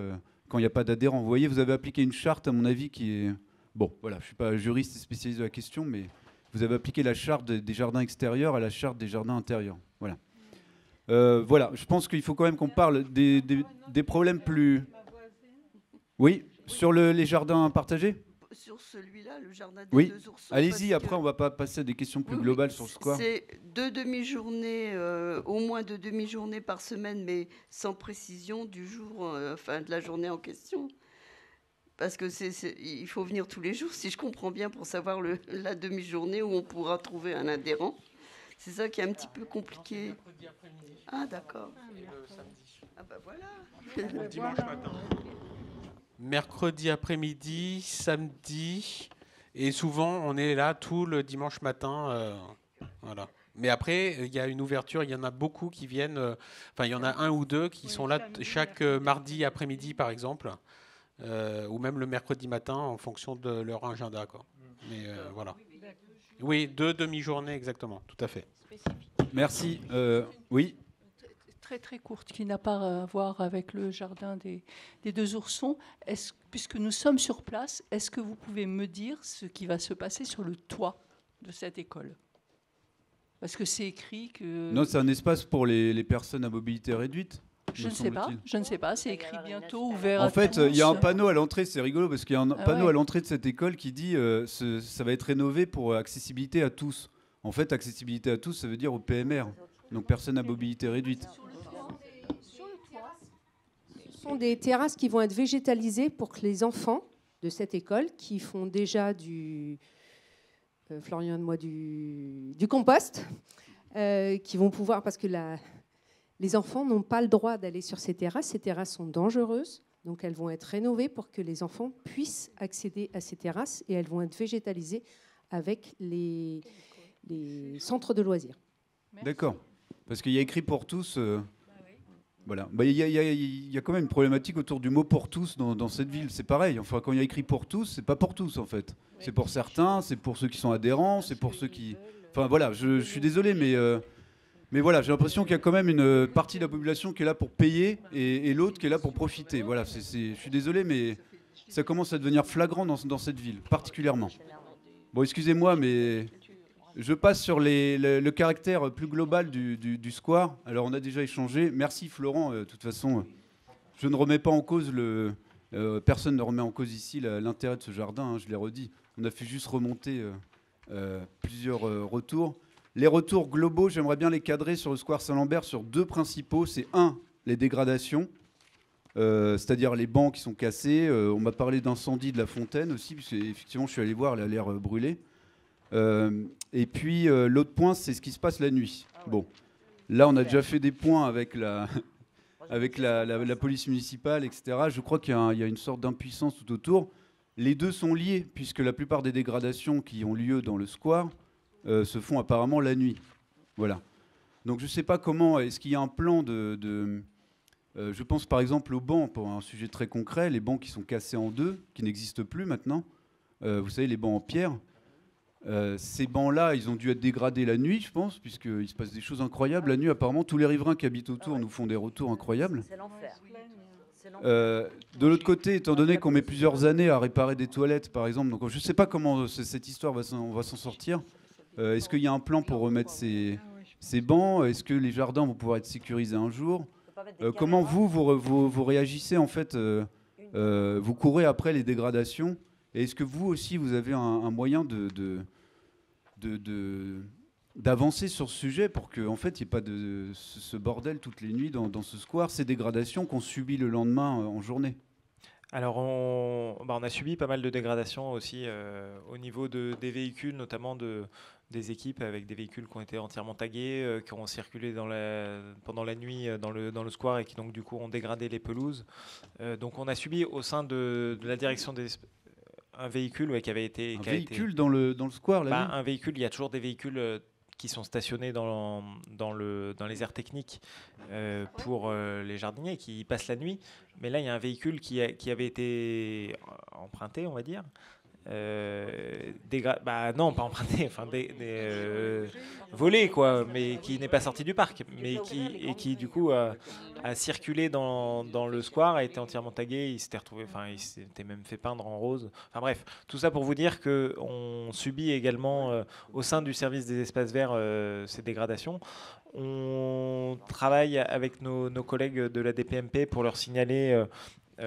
quand il n'y a pas d'adhérents. Vous voyez, vous avez appliqué une charte, à mon avis, qui est... Bon, voilà, je ne suis pas juriste et spécialiste de la question, mais vous avez appliqué la charte des jardins extérieurs à la charte des jardins intérieurs. Voilà. Voilà, je pense qu'il faut quand même qu'on parle des problèmes plus... Oui, sur les jardins partagés ? Sur celui-là, le jardin des oui. deux oursons. Allez-y, après on va pas passer à des questions plus globales sur le square. C'est 2 demi-journées, au moins 2 demi-journées par semaine, mais sans précision du jour, de la journée en question. Parce que il faut venir tous les jours, si je comprends bien, pour savoir la demi-journée où on pourra trouver un adhérent. C'est ça qui est un petit peu compliqué. Ah d'accord. Ah bah voilà. Dimanche matin. Mercredi après-midi, samedi, et souvent on est là tout le dimanche matin. Voilà. Mais après, il y a une ouverture, il y en a beaucoup qui viennent, il y en a un ou deux qui sont là chaque mardi après-midi par exemple, ou même le mercredi matin en fonction de leur agenda. Quoi. Mais voilà. Oui, 2 demi-journées exactement, tout à fait. Merci. Oui. Très très courte, qui n'a pas à voir avec le jardin des deux oursons. Puisque nous sommes sur place, est-ce que vous pouvez me dire ce qui va se passer sur le toit de cette école? Parce que c'est écrit que... Non, c'est un espace pour les personnes à mobilité réduite. Je ne sais pas, c'est écrit bientôt ouvert à tous. En fait, il y a un panneau à l'entrée, c'est rigolo parce qu'il y a un panneau ouais. à l'entrée de cette école qui dit ça va être rénové pour accessibilité à tous. En fait, accessibilité à tous, ça veut dire au PMR, donc personnes à mobilité réduite. Ce sont des terrasses qui vont être végétalisées pour que les enfants de cette école, qui font déjà du compost, qui vont pouvoir, parce que les enfants n'ont pas le droit d'aller sur ces terrasses. Ces terrasses sont dangereuses, donc elles vont être rénovées pour que les enfants puissent accéder à ces terrasses, et elles vont être végétalisées avec les centres de loisirs. D'accord. Parce qu'il y a écrit pour tous. Voilà. Il y a quand même une problématique autour du mot pour tous dans cette ville. C'est pareil. Enfin, quand il y a écrit pour tous, c'est pas pour tous en fait. C'est pour certains, c'est pour ceux qui sont adhérents, c'est pour ceux qui. Enfin voilà. Je suis désolé, mais voilà, j'ai l'impression qu'il y a quand même une partie de la population qui est là pour payer et l'autre qui est là pour profiter. Voilà. Je suis désolé, mais ça commence à devenir flagrant dans cette ville, particulièrement. Bon, excusez-moi, mais je passe sur le caractère plus global du square. Alors, on a déjà échangé. Merci, Florent. De toute façon, je ne remets pas en cause personne ne remet en cause ici l'intérêt de ce jardin, hein, je l'ai redit. On a fait juste remonter plusieurs retours. Les retours globaux, j'aimerais bien les cadrer sur le square Saint-Lambert sur 2 principaux. C'est 1, les dégradations. C'est-à-dire les bancs qui sont cassés. On m'a parlé d'incendie de la fontaine aussi, puisque effectivement je suis allé voir, elle a l'air brûlée. Et puis l'autre point, c'est ce qui se passe la nuit. Bon, là on a déjà fait des points avec la police municipale, etc. Je crois qu'il y a une sorte d'impuissance tout autour. Les deux sont liés, puisque la plupart des dégradations qui ont lieu dans le square se font apparemment la nuit. Voilà. Donc je ne sais pas comment, est-ce qu'il y a un plan je pense par exemple aux bancs, pour un sujet très concret, les bancs qui sont cassés en 2, qui n'existent plus maintenant. Vous savez, les bancs en pierre. Ces bancs-là, ils ont dû être dégradés la nuit, je pense, puisqu'il se passe des choses incroyables. La nuit, apparemment, tous les riverains qui habitent autour nous font des retours incroyables. C'est l'enfer. De l'autre côté, étant donné qu'on met plusieurs années à réparer des toilettes, par exemple, donc je ne sais pas comment cette histoire va s'en sortir. Est-ce qu'il y a un plan pour remettre ces bancs? Est-ce que les jardins vont pouvoir être sécurisés un jour? Comment vous réagissez en fait vous courez après les dégradations? Et est-ce que vous aussi vous avez un moyen d'avancer sur ce sujet pour qu'en en fait il n'y ait pas de ce bordel toutes les nuits dans ce square, ces dégradations qu'on subit le lendemain en journée? Alors, on a subi pas mal de dégradations aussi au niveau des véhicules, notamment des équipes avec des véhicules qui ont été entièrement tagués, qui ont circulé pendant la nuit dans le square et qui donc du coup ont dégradé les pelouses. Donc on a subi au sein de la direction un véhicule qui avait été... Dans le square la nuit. Un véhicule, il y a toujours des véhicules qui sont stationnés dans les aires techniques pour les jardiniers qui passent la nuit. Mais là, il y a un véhicule qui avait été emprunté, on va dire. Non, pas emprunté, enfin volé, quoi, mais qui n'est pas sorti du parc, mais qui du coup a circulé dans le square, a été entièrement tagué, il s'était même fait peindre en rose. Enfin bref, tout ça pour vous dire qu'on subit également au sein du service des espaces verts ces dégradations. On travaille avec nos collègues de la DPMP pour leur signaler.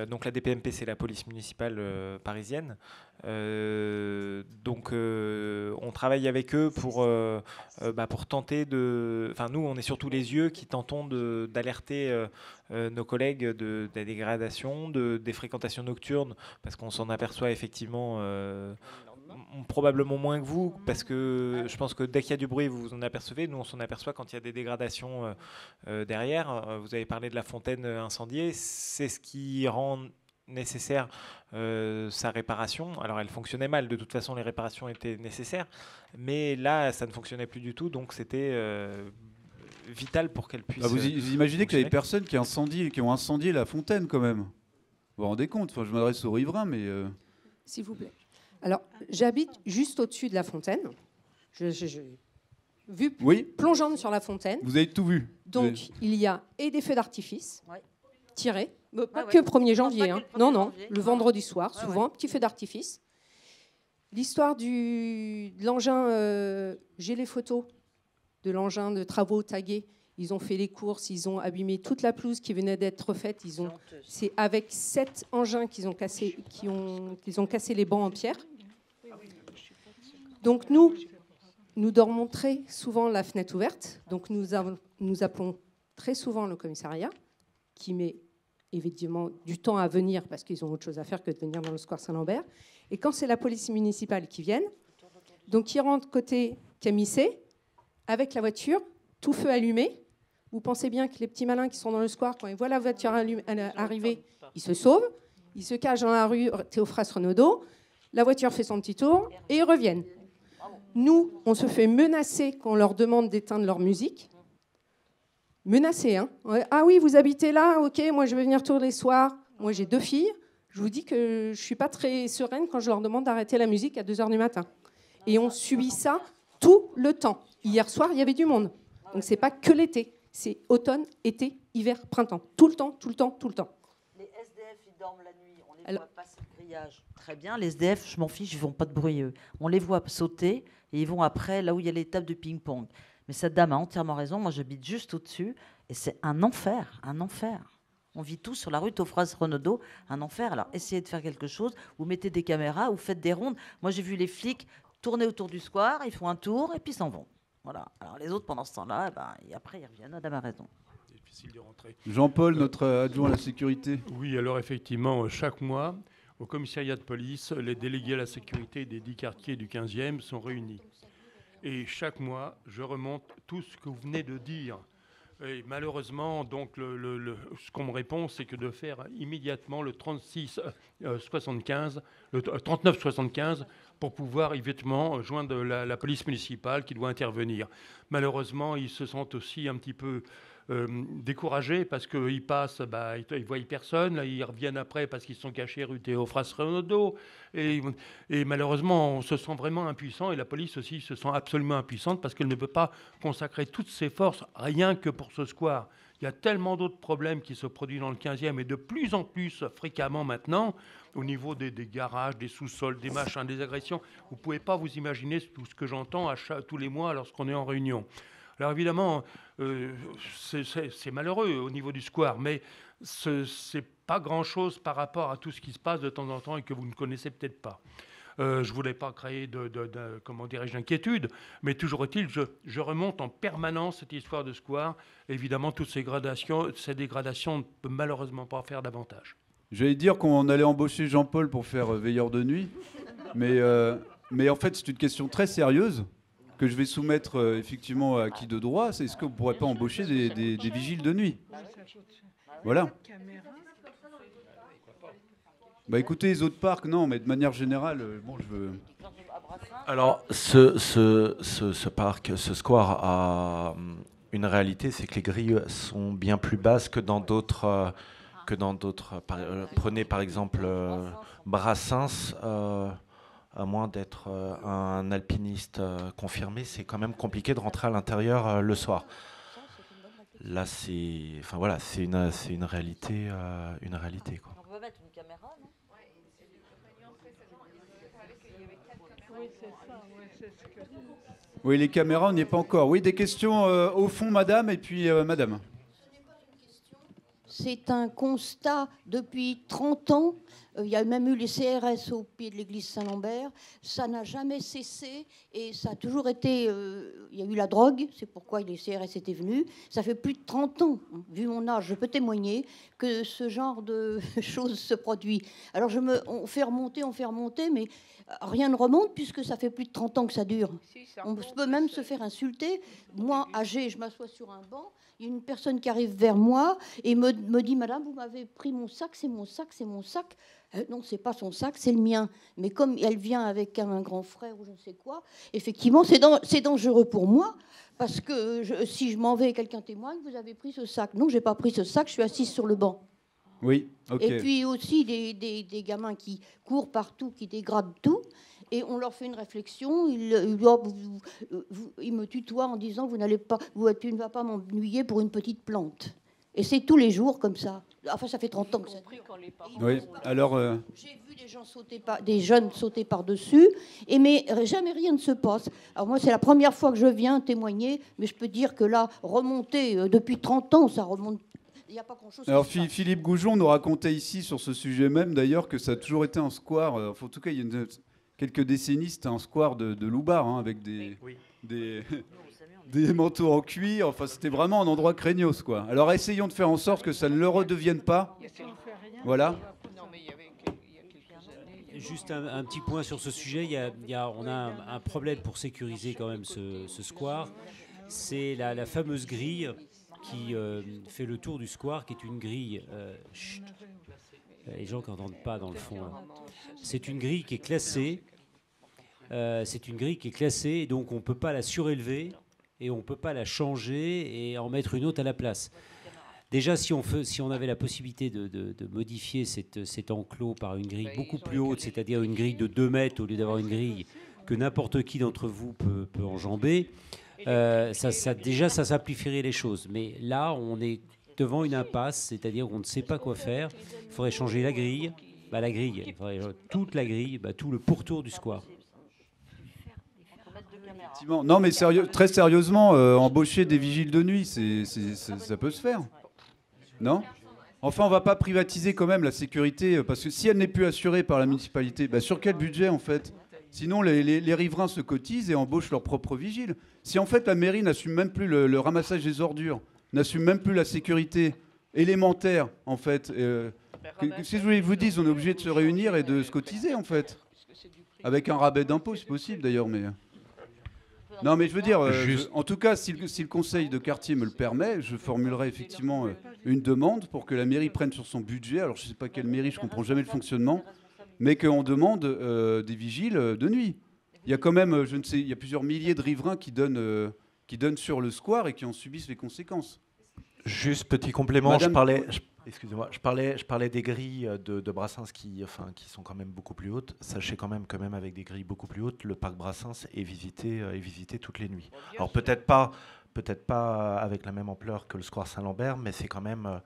Donc la DPMP, c'est la police municipale parisienne. Donc on travaille avec eux pour tenter de... Enfin nous, on est surtout les yeux qui tentons d'alerter nos collègues de la dégradation, des fréquentations nocturnes, parce qu'on s'en aperçoit effectivement... probablement moins que vous, parce que je pense que dès qu'il y a du bruit, vous vous en apercevez. Nous, on s'en aperçoit quand il y a des dégradations derrière. Vous avez parlé de la fontaine incendiée. C'est ce qui rend nécessaire sa réparation. Alors, elle fonctionnait mal. De toute façon, les réparations étaient nécessaires. Mais là, ça ne fonctionnait plus du tout. Donc, c'était vital pour qu'elle puisse... Vous imaginez qu'il y a des personnes qui ont incendié la fontaine, quand même. Vous vous rendez compte? Je m'adresse aux riverains, mais... S'il vous plaît. Alors, j'habite juste au-dessus de la fontaine. Vue Oui. plongeante sur la fontaine. Vous avez tout vu. Donc, il y a et des feux d'artifice tirés, pas Ouais, que ouais. 1er janvier. Non, pas que le 1er Non, non, janvier. le vendredi soir, Ouais, souvent, un petit feu d'artifice. L'histoire de l'engin, j'ai les photos de l'engin de travaux tagués. Ils ont fait les courses, ils ont abîmé toute la pelouse qui venait d'être faite. C'est avec 7 engins qu'ils ont cassé les bancs en pierre. Donc nous dormons très souvent la fenêtre ouverte. Donc nous appelons très souvent le commissariat, qui met évidemment du temps à venir parce qu'ils ont autre chose à faire que de venir dans le square Saint-Lambert. Et quand c'est la police municipale qui vient, donc ils rentrent côté Camissé avec la voiture, tout feu allumé. Vous pensez bien que les petits malins qui sont dans le square, quand ils voient la voiture arriver, ils se sauvent, ils se cachent dans la rue Théophraste Renaudot, la voiture fait son petit tour et ils reviennent. Nous, on se fait menacer quand on leur demande d'éteindre leur musique. Menacer, hein. Ah oui, vous habitez là, ok, moi je vais venir tous les soirs. Moi j'ai 2 filles, je vous dis que je ne suis pas très sereine quand je leur demande d'arrêter la musique à 2h du matin. Et on subit ça tout le temps. Hier soir, il y avait du monde. Donc c'est pas que l'été, c'est automne, été, hiver, printemps. Tout le temps, tout le temps, tout le temps. Les SDF, ils dorment la nuit, on les voit passer le grillage. Très bien, les SDF, je m'en fiche, ils ne font pas de bruit, eux. On les voit sauter et ils vont après, là où il y a les tables de ping-pong. Mais cette dame a entièrement raison, moi j'habite juste au-dessus et c'est un enfer, un enfer. On vit tous sur la rue Théophraste Renaudot, un enfer. Alors essayez de faire quelque chose, vous mettez des caméras, vous faites des rondes. Moi j'ai vu les flics tourner autour du square, ils font un tour et puis s'en vont. Voilà. Alors les autres pendant ce temps-là, et après ils reviennent, madame a raison. Difficile de rentrer. Jean-Paul, notre adjoint à la sécurité. Oui, alors effectivement, chaque mois, au commissariat de police, les délégués à la sécurité des 10 quartiers du 15e sont réunis. Et chaque mois, je remonte tout ce que vous venez de dire. Et malheureusement, donc, ce qu'on me répond, c'est que de faire immédiatement le 36-75, le 39-75, pour pouvoir évidemment joindre la police municipale qui doit intervenir. Malheureusement, ils se sentent aussi un petit peu découragés parce qu'ils passent, ils ne voient personne, là, ils reviennent après parce qu'ils sont cachés rue Théophraste Renaudot. Et malheureusement, on se sent vraiment impuissant et la police aussi se sent absolument impuissante parce qu'elle ne peut pas consacrer toutes ses forces rien que pour ce square. Il y a tellement d'autres problèmes qui se produisent dans le 15e et de plus en plus fréquemment maintenant au niveau des garages, des sous-sols, des machins, des agressions. Vous ne pouvez pas vous imaginer tout ce que j'entends tous les mois lorsqu'on est en réunion. Alors évidemment, c'est malheureux au niveau du square, mais ce n'est pas grand-chose par rapport à tout ce qui se passe de temps en temps et que vous ne connaissez peut-être pas. Je ne voulais pas créer d'inquiétude, mais toujours est-il, je remonte en permanence cette histoire de square. Évidemment, toutes ces dégradations ne peuvent malheureusement pas faire davantage. J'allais dire qu'on allait embaucher Jean-Paul pour faire veilleur de nuit, mais en fait, c'est une question très sérieuse que je vais soumettre effectivement à qui de droit. C'est est-ce que vous ne pourrez pas embaucher des vigiles de nuit? Voilà. Bah écoutez, les autres parcs, non, mais de manière générale, bon, je veux... Alors, ce parc, ce square a une réalité, c'est que les grilles sont bien plus basses que dans d'autres... prenez par exemple Brassens, à moins d'être un alpiniste confirmé, c'est quand même compliqué de rentrer à l'intérieur le soir. Là, c'est une réalité, quoi. On peut mettre une caméra, non? Oui, les caméras, on n'y est pas encore. Oui, des questions au fond, madame, et puis madame. C'est un constat depuis 30 ans. Il y a même eu les CRS au pied de l'église Saint-Lambert. Ça n'a jamais cessé et ça a toujours été... il y a eu la drogue, c'est pourquoi les CRS étaient venus. Ça fait plus de 30 ans, vu mon âge, je peux témoigner que ce genre de choses se produit. Alors on fait remonter, mais rien ne remonte puisque ça fait plus de 30 ans que ça dure. On peut même se faire insulter. Moi, âgée, je m'assois sur un banc. Il y a une personne qui arrive vers moi et me dit « Madame, vous m'avez pris mon sac, c'est mon sac, c'est mon sac. » Non, c'est pas son sac, c'est le mien. Mais comme elle vient avec un grand frère ou je ne sais quoi, effectivement, c'est dangereux pour moi parce que si je m'en vais et quelqu'un témoigne, vous avez pris ce sac. Non, j'ai pas pris ce sac, je suis assise sur le banc. Oui, ok. Et puis aussi des gamins qui courent partout, qui dégradent tout. Et on leur fait une réflexion, ils me tutoient en disant tu ne vas pas m'ennuyer pour une petite plante. Et c'est tous les jours comme ça. Enfin, ça fait 30 ans que ça dure. Oui, alors... J'ai vu des jeunes sauter par-dessus, mais jamais rien ne se passe. Alors moi, c'est la première fois que je viens témoigner, mais je peux dire que là, remonter depuis 30 ans, ça remonte. Il n'y a pas grand-chose. Alors Philippe Goujon nous racontait ici, sur ce sujet même d'ailleurs, que ça a toujours été un square, enfin, en tout cas il y a quelques décennies, c'était un square de Loubar, hein, avec des manteaux en cuir, enfin c'était vraiment un endroit craignos, quoi. Alors essayons de faire en sorte que ça ne le redevienne pas. Voilà. Juste un petit point sur ce sujet, on a un problème pour sécuriser quand même ce square. C'est la fameuse grille qui fait le tour du square, qui est une grille... les gens qui n'entendent pas dans le fond. C'est une grille qui est classée. Et donc on ne peut pas la surélever et on ne peut pas la changer et en mettre une autre à la place. Déjà, si on avait la possibilité de modifier cet enclos par une grille beaucoup plus haute, c'est-à-dire une grille de 2 mètres au lieu d'avoir une grille que n'importe qui d'entre vous peut enjamber, ça simplifierait les choses. Mais là, on est devant une impasse, c'est-à-dire qu'on ne sait pas quoi faire. Il faudrait changer la grille. Il faudrait toute la grille, tout le pourtour du square. Non, mais très sérieusement, embaucher des vigiles de nuit, ça peut se faire. Non ? Enfin, on ne va pas privatiser quand même la sécurité, parce que si elle n'est plus assurée par la municipalité, sur quel budget en fait ? Sinon, les riverains se cotisent et embauchent leurs propres vigiles. Si en fait la mairie n'assume même plus le ramassage des ordures, n'assume même plus la sécurité élémentaire, en fait, si je voulais vous dire, on est obligé de se réunir et de se cotiser, en fait. Avec un rabais d'impôt, c'est possible d'ailleurs, mais... Non, mais je veux dire, en tout cas, si le conseil de quartier me le permet, je formulerai effectivement une demande pour que la mairie prenne sur son budget, alors je ne sais pas quelle mairie, je ne comprends jamais le fonctionnement, mais qu'on demande des vigiles de nuit. Il y a quand même, il y a plusieurs milliers de riverains qui donnent sur le square et qui en subissent les conséquences. Juste petit complément, Madame... je parlais des grilles de Brassens qui sont quand même beaucoup plus hautes. Sachez quand même avec des grilles beaucoup plus hautes, le parc Brassens est visité toutes les nuits. Alors peut-être pas avec la même ampleur que le square Saint-Lambert, mais c'est quand même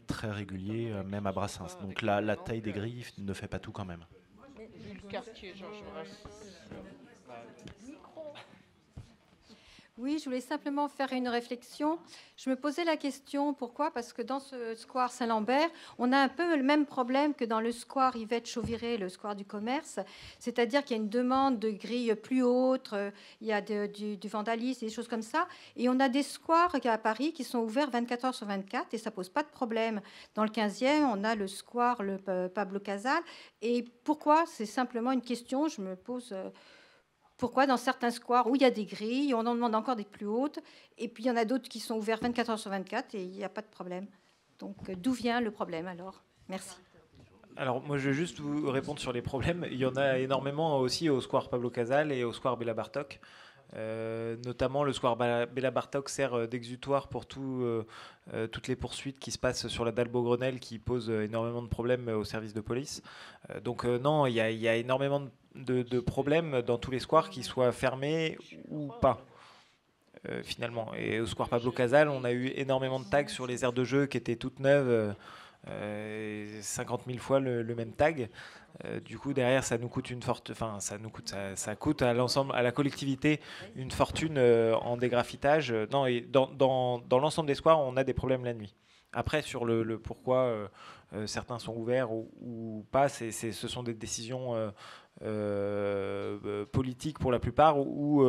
très régulier, même à Brassens. Donc la taille des grilles ne fait pas tout quand même. Le quartier Georges Brassens. Oui, je voulais simplement faire une réflexion. Je me posais la question, pourquoi ? Parce que dans ce square Saint-Lambert, on a un peu le même problème que dans le square Yvette Chauviré, le square du commerce. C'est-à-dire qu'il y a une demande de grilles plus hautes, il y a du vandalisme, des choses comme ça. Et on a des squares à Paris qui sont ouverts 24 heures sur 24 et ça ne pose pas de problème. Dans le 15e, on a le square Pablo Casals. Et pourquoi ? C'est simplement une question, je me pose... Pourquoi dans certains squares où il y a des grilles, on en demande encore des plus hautes, et puis il y en a d'autres qui sont ouverts 24 heures sur 24 et il n'y a pas de problème. Donc d'où vient le problème alors ? Merci. Alors moi je vais juste vous répondre sur les problèmes. Il y en a énormément aussi au square Pablo Casals et au square Béla Bartok. Notamment le square Béla Bartok sert d'exutoire pour toutes les poursuites qui se passent sur la dalle Beaugrenelle qui posent énormément de problèmes aux services de police. Donc non, il y a énormément de problèmes dans tous les squares, qu'ils soient fermés ou pas, finalement. Et au square Pablo Casals, on a eu énormément de tags sur les aires de jeu qui étaient toutes neuves, 50 000 fois le même tag. Du coup, derrière, ça nous coûte ça coûte à l'ensemble, à la collectivité, une fortune en dégraffitage. Non, et dans l'ensemble des squares, on a des problèmes la nuit. Après, sur le pourquoi certains sont ouverts ou pas, ce sont des décisions politiques pour la plupart ou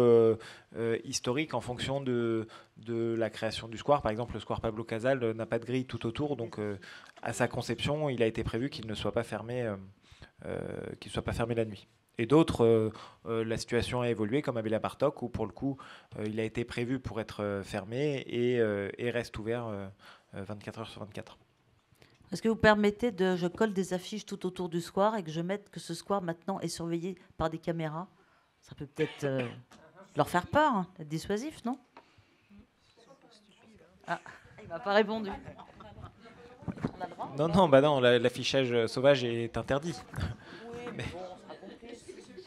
historiques en fonction de la création du square. Par exemple, le square Pablo Casals n'a pas de grille tout autour, donc à sa conception, il a été prévu qu'il ne soit pas fermé, la nuit. Et d'autres, la situation a évolué, comme à Béla Bartok, où pour le coup, il a été prévu pour être fermé et reste ouvert 24 heures sur 24. Est-ce que vous permettez je colle des affiches tout autour du square et que je mette que ce square maintenant est surveillé par des caméras ? Ça peut peut-être leur faire peur, hein, être dissuasif, non ? Ah, il m'a pas répondu. On a le droit ? Non, l'affichage sauvage est interdit. Oui, mais bon,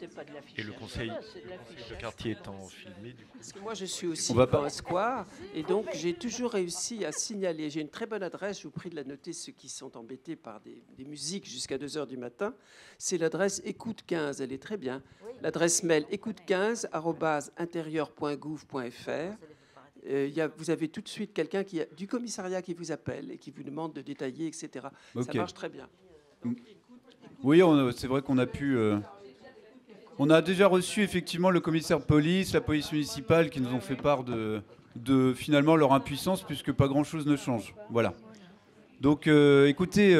c'est pas de l'affichage. Et le conseil C'est de l'affichage. de quartier étant filmé, du coup. Parce que moi, je suis aussi On va dans pas- un square, et donc j'ai toujours réussi à signaler. J'ai une très bonne adresse, je vous prie de la noter, ceux qui sont embêtés par des musiques jusqu'à 2 h du matin. C'est l'adresse écoute 15, elle est très bien. L'adresse mail écoute15@intérieur.gouv.fr. Vous avez tout de suite quelqu'un du commissariat qui vous appelle et qui vous demande de détailler, etc. Ok. Ça marche très bien. Oui, c'est vrai qu'on a pu... on a déjà reçu effectivement le commissaire de police, la police municipale qui nous ont fait part de finalement leur impuissance puisque pas grand-chose ne change. Voilà. Donc écoutez,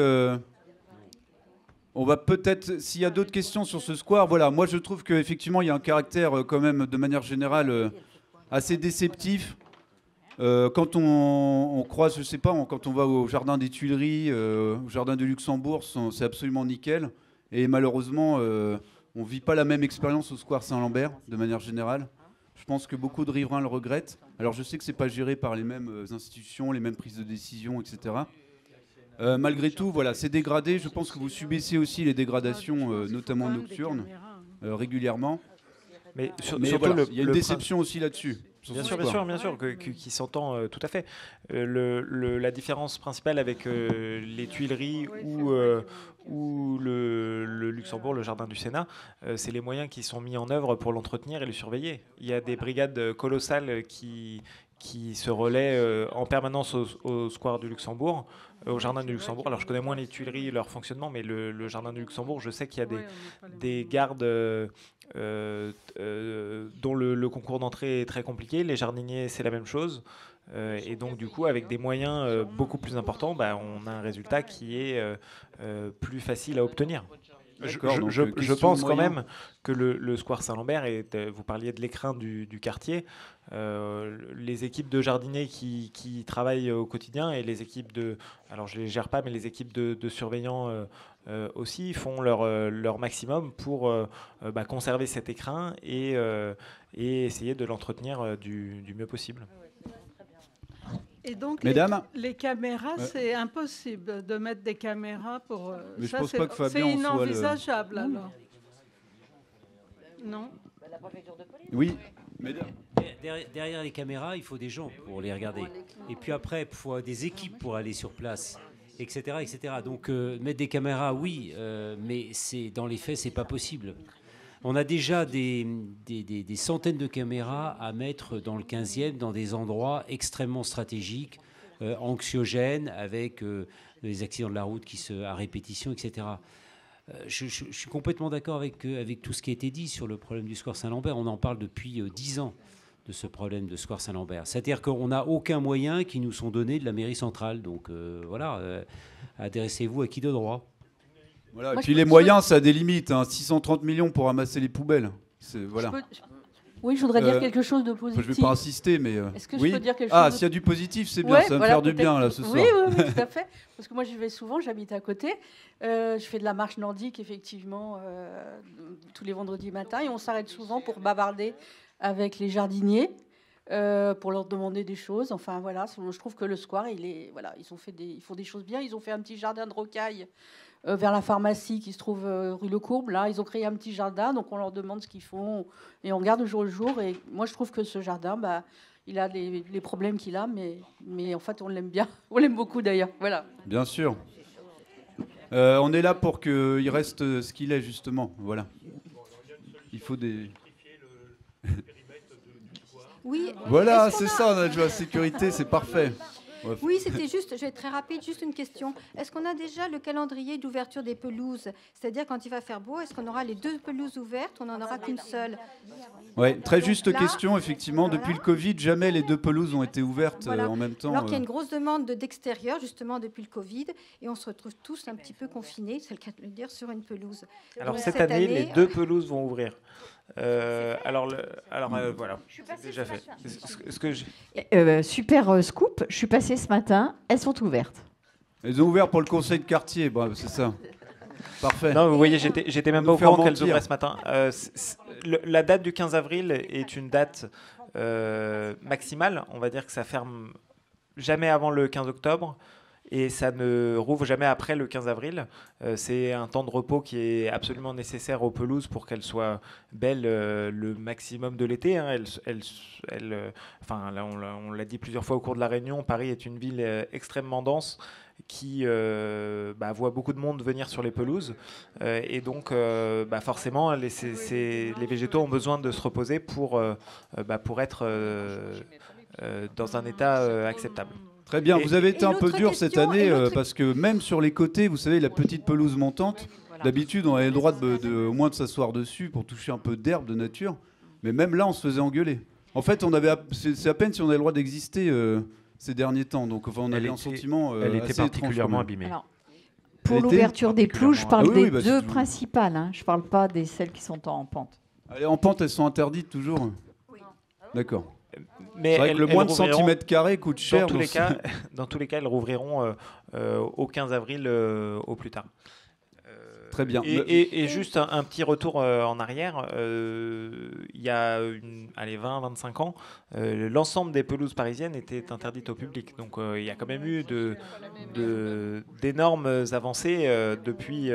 on va peut-être, s'il y a d'autres questions sur ce square, voilà, moi je trouve qu'effectivement il y a un caractère quand même de manière générale assez déceptif. Quand on croise, je sais pas, quand on va au jardin des Tuileries, au jardin du Luxembourg, c'est absolument nickel. Et malheureusement, on ne vit pas la même expérience au square Saint-Lambert, de manière générale. Je pense que beaucoup de riverains le regrettent. Alors je sais que ce n'est pas géré par les mêmes institutions, les mêmes prises de décision, etc. Malgré tout, voilà, c'est dégradé. Je pense que vous subissez aussi les dégradations, notamment nocturnes, régulièrement. Mais surtout, surtout voilà, il y a une déception aussi là-dessus. Bien sûr, qui s'entend tout à fait. La différence principale avec les Tuileries ou le Luxembourg, le jardin du Sénat, c'est les moyens qui sont mis en œuvre pour l'entretenir et le surveiller. Il y a des brigades colossales qui se relaient en permanence au square du Luxembourg, au jardin du Luxembourg. Alors je connais moins les Tuileries, leur fonctionnement, mais le jardin du Luxembourg, je sais qu'il y a des gardes dont le concours d'entrée est très compliqué. Les jardiniers, c'est la même chose. Et donc du coup, avec des moyens beaucoup plus importants, on a un résultat qui est plus facile à obtenir. Je pense quand même que le square Saint-Lambert, vous parliez de l'écrin du quartier, les équipes de jardiniers qui travaillent au quotidien et les équipes alors je ne les gère pas, mais les équipes de surveillants aussi font leur maximum pour conserver cet écrin et essayer de l'entretenir du mieux possible. Et donc, Mesdames, les caméras, c'est impossible de mettre des caméras pour... Mais ça, je pense pas que Fabien c'est en soit inenvisageable, alors. Non. Oui, mesdames. Derrière les caméras, il faut des gens pour les regarder. Et puis après, il faut des équipes pour aller sur place, etc. etc. Donc mettre des caméras, oui, mais dans les faits, c'est pas possible. On a déjà des centaines de caméras à mettre dans le 15e, dans des endroits extrêmement stratégiques, anxiogènes, avec les accidents de la route à répétition, etc. Je suis complètement d'accord avec tout ce qui a été dit sur le problème du square Saint-Lambert. On en parle depuis 10 ans de ce problème de square Saint-Lambert. C'est-à-dire qu'on n'a aucun moyen qui nous sont donnés de la mairie centrale. Donc adressez-vous à qui de droit. Voilà, et puis les moyens, ça a des limites. 630 millions pour ramasser les poubelles. Voilà. Oui, je voudrais dire quelque chose de positif. Je ne vais pas insister, mais... Est-ce que oui. je peux dire quelque chose s'il y a du positif, c'est bien. Ça va me faire du bien, là, ce soir. Oui, tout à fait. Parce que moi, j'y vais souvent, j'habite à côté. Je fais de la marche nordique, effectivement, tous les vendredis matins. Et on s'arrête souvent pour bavarder avec les jardiniers, pour leur demander des choses. Enfin, voilà, je trouve que le square, ils font des choses bien. Ils ont fait un petit jardin de rocailles vers la pharmacie qui se trouve rue Le Courbe. Là, ils ont créé un petit jardin, donc on leur demande ce qu'ils font et on regarde jour le jour. Et moi, je trouve que ce jardin, il a les problèmes qu'il a, mais en fait, on l'aime bien. On l'aime beaucoup d'ailleurs. Voilà. Bien sûr. On est là pour qu'il reste ce qu'il est, justement. Voilà. Il faut des... Oui. Voilà, c'est ça, la sécurité, c'est parfait. Ouais. Oui, c'était juste, je vais être très rapide, juste une question. Est-ce qu'on a déjà le calendrier d'ouverture des pelouses? C'est-à-dire, quand il va faire beau, est-ce qu'on aura les 2 pelouses ouvertes? On n'en aura qu'une seule? Oui, très juste question, effectivement. Depuis le Covid, jamais les 2 pelouses ont été ouvertes en même temps. Alors qu'il y a une grosse demande d'extérieur, justement, depuis le Covid, et on se retrouve tous un petit peu confinés, c'est le cas de le dire, sur une pelouse. Alors, cette année, les 2 pelouses vont ouvrir. Voilà, c'est déjà fait. Super scoop, je suis passée ce matin, elles sont ouvertes. Elles ont ouvert pour le conseil de quartier, c'est ça. Parfait. Non, vous voyez, j'étais même pas au courant qu'elles ouvraient ce matin. La date du 15 avril est une date maximale. On va dire que ça ferme jamais avant le 15 octobre. et ça ne rouvre jamais après le 15 avril. C'est un temps de repos qui est absolument nécessaire aux pelouses pour qu'elles soient belles le maximum de l'été. Hein. Enfin, là, on l'a dit plusieurs fois au cours de la réunion, Paris est une ville extrêmement dense qui voit beaucoup de monde venir sur les pelouses. Et donc, forcément, les végétaux ont besoin de se reposer pour être dans un état acceptable. Très bien, vous avez été un peu dur cette année parce que même sur les côtés, vous savez, la petite pelouse montante, d'habitude on avait le droit au moins de s'asseoir dessus pour toucher un peu d'herbe de nature, mais même là on se faisait engueuler. En fait, c'est à peine si on avait le droit d'exister ces derniers temps, donc enfin, on avait un sentiment elle était assez particulièrement étrange. abîmée. Alors, pour l'ouverture des pelouses, je parle des deux principales, hein. Je ne parle pas des celles qui sont en pente. Allez, en pente, elles sont interdites toujours. Oui. D'accord. Mais c'est vrai que le moins de centimètres carrés coûte cher. Dans tous les cas, elles rouvriront au 15 avril au plus tard. Très bien. Et juste un petit retour en arrière. Il y a 20-25 ans, l'ensemble des pelouses parisiennes étaient interdites au public. Donc il y a quand même eu d'énormes avancées depuis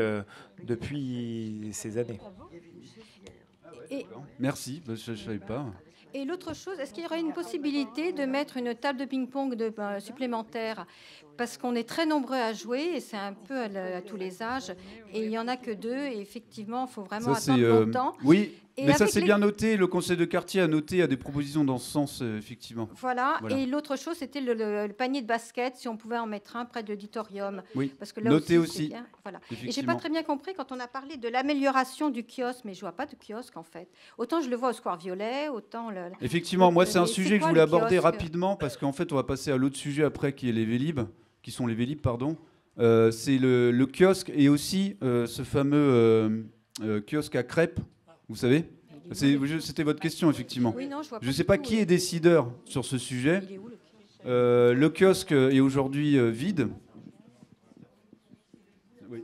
ces années. Merci, je ne savais pas. Et l'autre chose, est-ce qu'il y aurait une possibilité de mettre une table de ping-pong supplémentaire? Parce qu'on est très nombreux à jouer, et c'est un peu à tous les âges, et il n'y en a que 2, et effectivement, il faut vraiment attendre longtemps. Oui, et mais ça c'est bien noté, le conseil de quartier a noté, a des propositions dans ce sens, effectivement. Voilà, et l'autre chose, c'était le panier de basket, si on pouvait en mettre un près de l'auditorium. Oui, parce que là noté aussi. aussi. Voilà. Et j'ai pas très bien compris quand on a parlé de l'amélioration du kiosque, mais je vois pas de kiosque en fait. Autant je le vois au Square Violet, autant le... Effectivement, moi c'est un sujet que je voulais aborder kiosque rapidement, parce qu'en fait on va passer à l'autre sujet après qui est les Vélib. Qui sont les Vélib, pardon. C'est le kiosque et aussi ce fameux kiosque à crêpes, vous savez. C'était votre question, effectivement. Oui, non, je ne sais pas qui est décideur sur ce sujet. Le kiosque est aujourd'hui vide. Oui.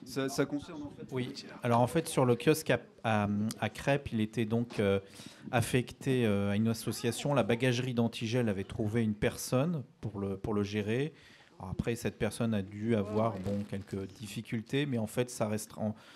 Ça concerne en fait. Oui, alors en fait sur le kiosque à crêpes, il était donc affecté à une association. La bagagerie d'Antigel avait trouvé une personne pour le gérer. Alors après, cette personne a dû avoir quelques difficultés, mais en fait, ça reste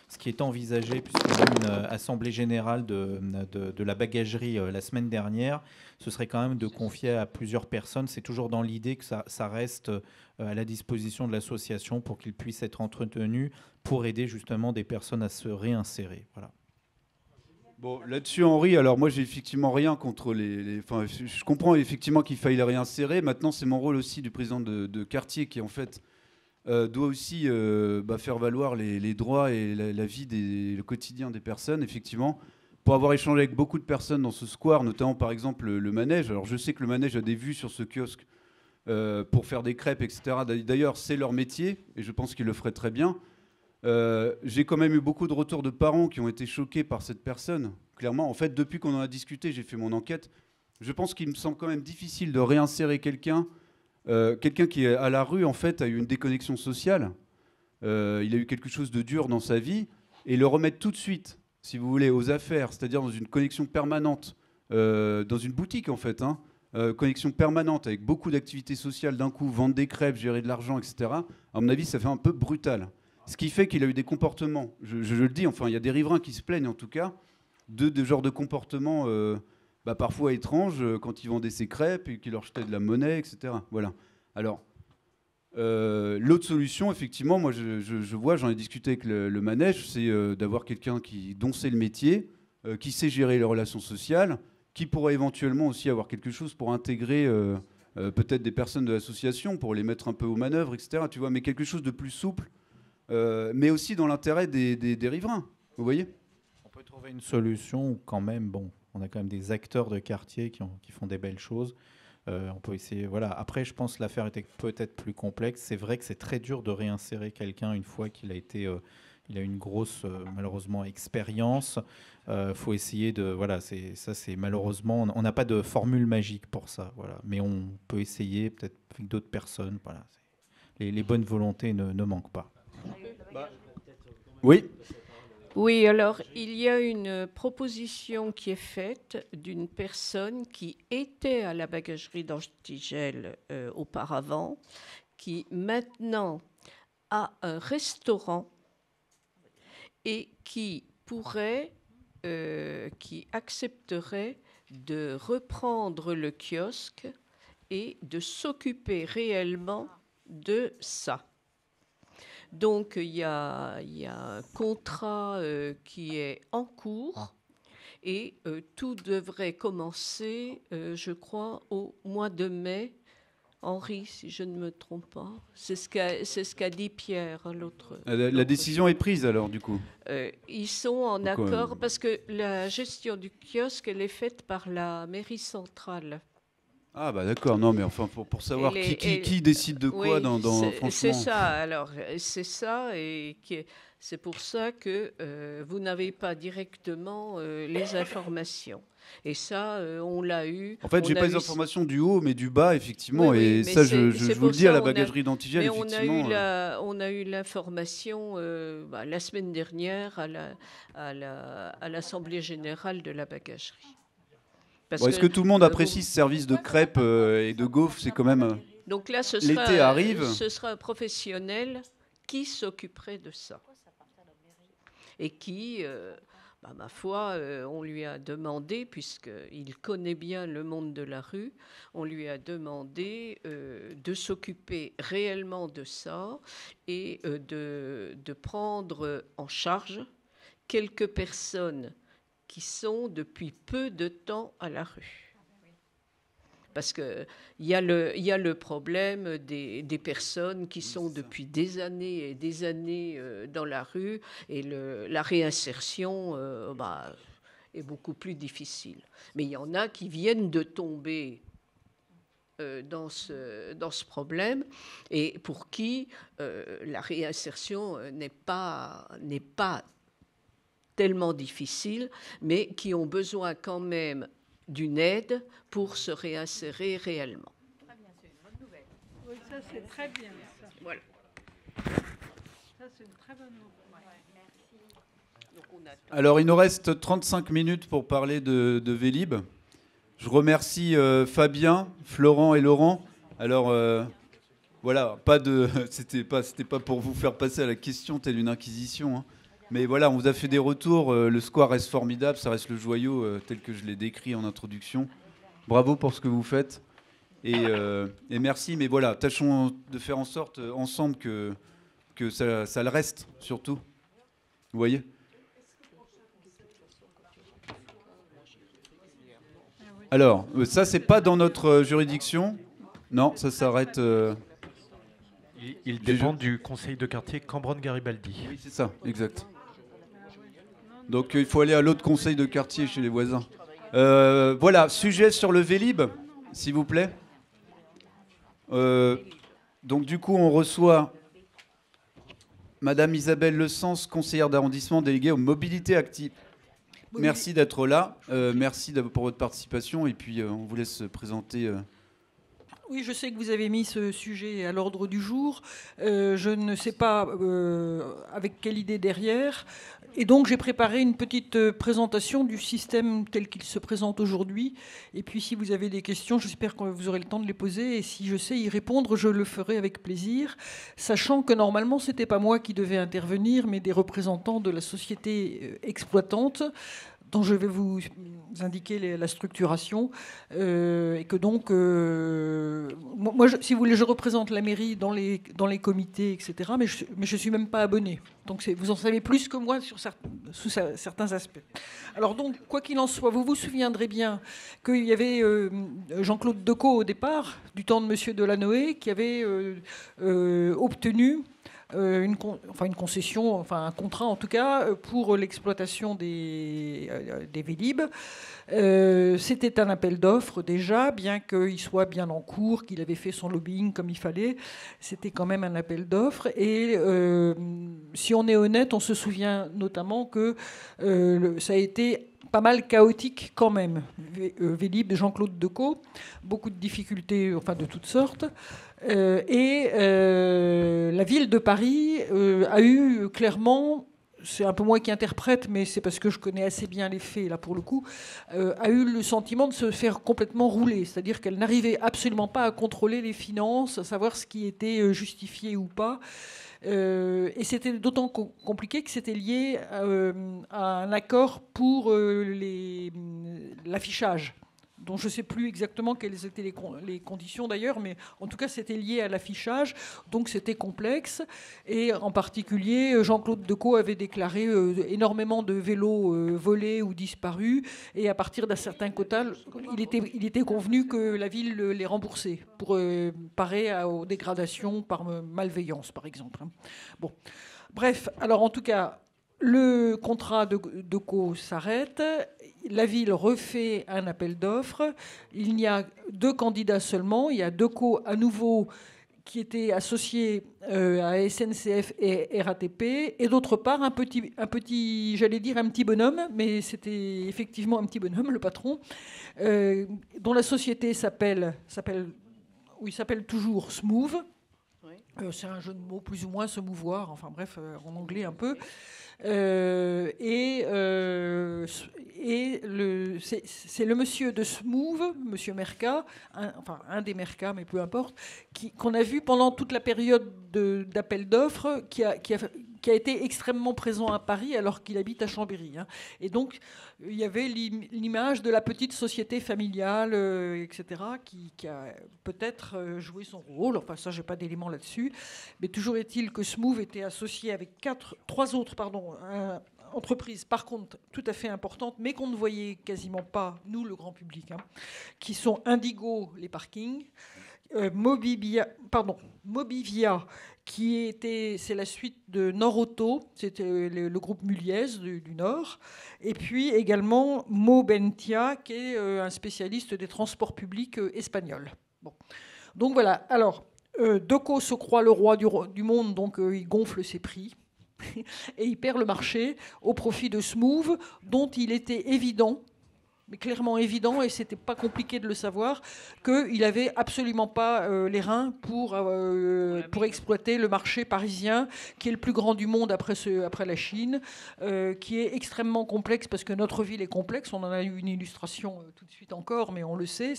ce qui est envisagé, puisqu'il y a eu une assemblée générale de la bagagerie la semaine dernière, ce serait quand même de confier à plusieurs personnes. C'est toujours dans l'idée que ça reste à la disposition de l'association pour qu'il puisse être entretenu pour aider justement des personnes à se réinsérer. Voilà. Bon, là-dessus, Henri, alors moi, j'ai effectivement rien contre Enfin, je comprends effectivement qu'il faille les réinsérer. Maintenant, c'est mon rôle aussi du président de quartier qui, en fait, doit aussi faire valoir les droits et la vie, le quotidien des personnes, effectivement. Pour avoir échangé avec beaucoup de personnes dans ce square, notamment, par exemple, le manège. Alors, je sais que le manège a des vues sur ce kiosque pour faire des crêpes, etc. D'ailleurs, c'est leur métier, et je pense qu'ils le feraient très bien. J'ai quand même eu beaucoup de retours de parents qui ont été choqués par cette personne. Clairement, en fait, depuis qu'on en a discuté, j'ai fait mon enquête. Je pense qu'il me semble quand même difficile de réinsérer quelqu'un qui est à la rue, en fait, a eu une déconnexion sociale. Il a eu quelque chose de dur dans sa vie, et le remettre tout de suite, si vous voulez, aux affaires, c'est-à-dire dans une connexion permanente, dans une boutique, en fait, connexion permanente avec beaucoup d'activités sociales d'un coup, vendre des crêpes, gérer de l'argent, etc. À mon avis, ça fait un peu brutal. Ce qui fait qu'il a eu des comportements, je le dis, enfin, il y a des riverains qui se plaignent en tout cas, de genre de comportements parfois étranges quand ils vendaient ces crêpes et qu'ils leur jetaient de la monnaie, etc. Voilà. Alors, l'autre solution, effectivement, moi je vois, j'en ai discuté avec le manège, c'est d'avoir quelqu'un dont c'est le métier, qui sait gérer les relations sociales, qui pourrait éventuellement aussi avoir quelque chose pour intégrer peut-être des personnes de l'association, pour les mettre un peu aux manœuvres, etc. Tu vois, mais quelque chose de plus souple. Mais aussi dans l'intérêt des riverains, vous voyez. On peut trouver une solution où quand même, on a quand même des acteurs de quartier qui font des belles choses. On peut essayer, voilà. Après, je pense que l'affaire était peut-être plus complexe. C'est vrai que c'est très dur de réinsérer quelqu'un une fois qu'il a été, il a une grosse, malheureusement, expérience. Faut essayer de, voilà, c'est malheureusement, on n'a pas de formule magique pour ça, voilà. Mais on peut essayer peut-être avec d'autres personnes, voilà. Les bonnes volontés ne manquent pas. Oui. Oui, alors il y a une proposition qui est faite d'une personne qui était à la bagagerie d'Antigel auparavant, qui maintenant a un restaurant et qui pourrait, qui accepterait de reprendre le kiosque et de s'occuper réellement de ça. Donc, il y a un contrat qui est en cours et tout devrait commencer, je crois, au mois de mai. Henri, si je ne me trompe pas. C'est ce qu'a dit Pierre, l'autre. La décision est prise alors, du coup. Ils sont en accord parce que la gestion du kiosque, elle est faite par la mairie centrale. Ah bah d'accord, non mais enfin pour savoir qui décide de quoi oui, franchement. C'est ça, alors c'est ça et c'est pour ça que vous n'avez pas directement les informations. Et ça, on l'a eu. En fait, j'ai pas les informations du haut, mais du bas, effectivement. Oui, et ça, je vous le dis à la bagagerie d'Antigel, effectivement. On a eu l'information la semaine dernière à l'Assemblée générale de la bagagerie. Est-ce que tout le monde apprécie ce service de crêpes et de gaufres? C'est quand même. Donc là, l'été arrive. Ce sera un professionnel qui s'occuperait de ça. Et qui, ma foi, on lui a demandé, puisqu'il connaît bien le monde de la rue, on lui a demandé de s'occuper réellement de ça et de prendre en charge quelques personnes qui sont depuis peu de temps à la rue. Parce qu'il y a le problème des personnes qui sont depuis des années et des années dans la rue, et la réinsertion est beaucoup plus difficile. Mais il y en a qui viennent de tomber dans ce problème, et pour qui la réinsertion n'est pas tellement difficiles, mais qui ont besoin quand même d'une aide pour se réinsérer réellement. Très bien, c'est une bonne nouvelle. Oui, ça c'est très bien. Ça. Voilà. Ça c'est une très bonne nouvelle. Merci. Alors, il nous reste 35 minutes pour parler de Vélib. Je remercie Fabien, Florent et Laurent. Alors, voilà, c'était pas pour vous faire passer à la question telle une inquisition, hein. Mais voilà, on vous a fait des retours. Le square reste formidable, ça reste le joyau tel que je l'ai décrit en introduction. Bravo pour ce que vous faites. Et merci. Mais voilà, tâchons de faire en sorte ensemble que ça le reste, surtout. Vous voyez ? Alors, ça, c'est pas dans notre juridiction. Non, ça s'arrête... Il dépend du conseil de quartier Cambronne-Garibaldi. Oui, c'est ça, exact. Donc il faut aller à l'autre conseil de quartier chez les voisins. Voilà, sujet sur le Vélib, s'il vous plaît. Donc du coup, on reçoit Madame Isabelle Lesens, conseillère d'arrondissement déléguée aux mobilités actives. Merci d'être là, merci pour votre participation, et puis on vous laisse présenter... Oui, je sais que vous avez mis ce sujet à l'ordre du jour. Je ne sais pas avec quelle idée derrière. Et donc, j'ai préparé une petite présentation du système tel qu'il se présente aujourd'hui. Et puis, si vous avez des questions, j'espère que vous aurez le temps de les poser. Et si je sais y répondre, je le ferai avec plaisir. Sachant que normalement, ce n'était pas moi qui devais intervenir, mais des représentants de la société exploitante, dont je vais vous indiquer la structuration, et que donc, moi, si vous voulez, je représente la mairie dans les comités, etc., mais je ne suis même pas abonné. Donc vous en savez plus que moi sous certains aspects. Alors donc, quoi qu'il en soit, vous vous souviendrez bien qu'il y avait Jean-Claude Decaux au départ, du temps de Monsieur Delanoë, qui avait obtenu une concession, enfin un contrat en tout cas, pour l'exploitation des Vélib. C'était un appel d'offres déjà, bien qu'il soit bien en cours, qu'il avait fait son lobbying comme il fallait. C'était quand même un appel d'offres. Et si on est honnête, on se souvient notamment que ça a été pas mal chaotique quand même. Vélib, Jean-Claude Decaux, beaucoup de difficultés, enfin de toutes sortes. Et la ville de Paris a eu clairement c'est un peu moi qui interprète, mais c'est parce que je connais assez bien les faits, là, pour le coup, a eu le sentiment de se faire complètement rouler. C'est-à-dire qu'elle n'arrivait absolument pas à contrôler les finances, à savoir ce qui était justifié ou pas. Et c'était d'autant compliqué que c'était lié à un accord pour l'affichage, dont je ne sais plus exactement quelles étaient les conditions d'ailleurs, mais en tout cas c'était lié à l'affichage, donc c'était complexe. Et en particulier, Jean-Claude Decaux avait déclaré énormément de vélos volés ou disparus, et à partir d'un certain quota, il était convenu que la ville les remboursait pour parer aux dégradations par malveillance, par exemple. Bon. Bref, alors en tout cas, le contrat de Decaux s'arrête. La ville refait un appel d'offres. Il n'y a 2 candidats seulement. Il y a Decaux à nouveau qui était associé à SNCF et RATP, et d'autre part un petit, j'allais dire un petit bonhomme, mais c'était effectivement un petit bonhomme, le patron, dont la société s'appelle toujours Smooth. C'est un jeu de mots plus ou moins, se mouvoir, enfin bref, en anglais un peu. C'est le monsieur de Smooth, monsieur Merca, un des Merca, mais peu importe, qu'on a vu pendant toute la période d'appel d'offres, qui a été extrêmement présent à Paris alors qu'il habite à Chambéry. Hein. Et donc, il y avait l'image de la petite société familiale, etc., qui a peut-être joué son rôle. Enfin, ça, j'ai pas d'éléments là-dessus. Mais toujours est-il que Smooth était associé avec 3 autres entreprises, par contre, tout à fait importantes, mais qu'on ne voyait quasiment pas, nous, le grand public, hein, qui sont Indigo, les parkings, Mobivia, c'est la suite de Nord Auto, c'était le groupe Muliez du Nord, et puis également Mobentia, qui est un spécialiste des transports publics espagnols. Bon. Donc voilà, alors, Decaux se croit le roi du monde, donc il gonfle ses prix, et il perd le marché au profit de Smooth, dont il était évident, mais clairement évident, et c'était pas compliqué de le savoir, qu'il avait absolument pas les reins pour exploiter le marché parisien, qui est le plus grand du monde après la Chine, qui est extrêmement complexe, parce que notre ville est complexe. On en a eu une illustration tout de suite encore, mais on le sait,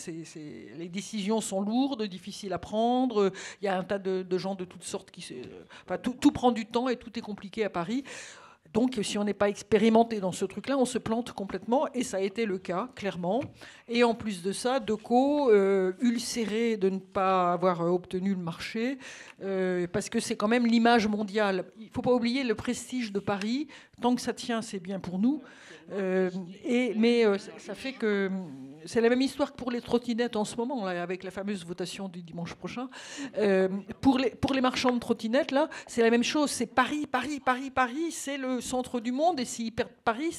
les décisions sont lourdes, difficiles à prendre. Il y a un tas de gens de toutes sortes tout prend du temps et tout est compliqué à Paris. Donc, si on n'est pas expérimenté dans ce truc-là, on se plante complètement, et ça a été le cas, clairement. Et en plus de ça, Decaux, ulcéré de ne pas avoir obtenu le marché, parce que c'est quand même l'image mondiale. Il ne faut pas oublier le prestige de Paris. Tant que ça tient, c'est bien pour nous. Mais ça fait que c'est la même histoire que pour les trottinettes en ce moment, là, avec la fameuse votation du dimanche prochain. Pour les marchands de trottinettes, là, c'est la même chose. C'est Paris, c'est le centre du monde. Et s'ils perdent Paris,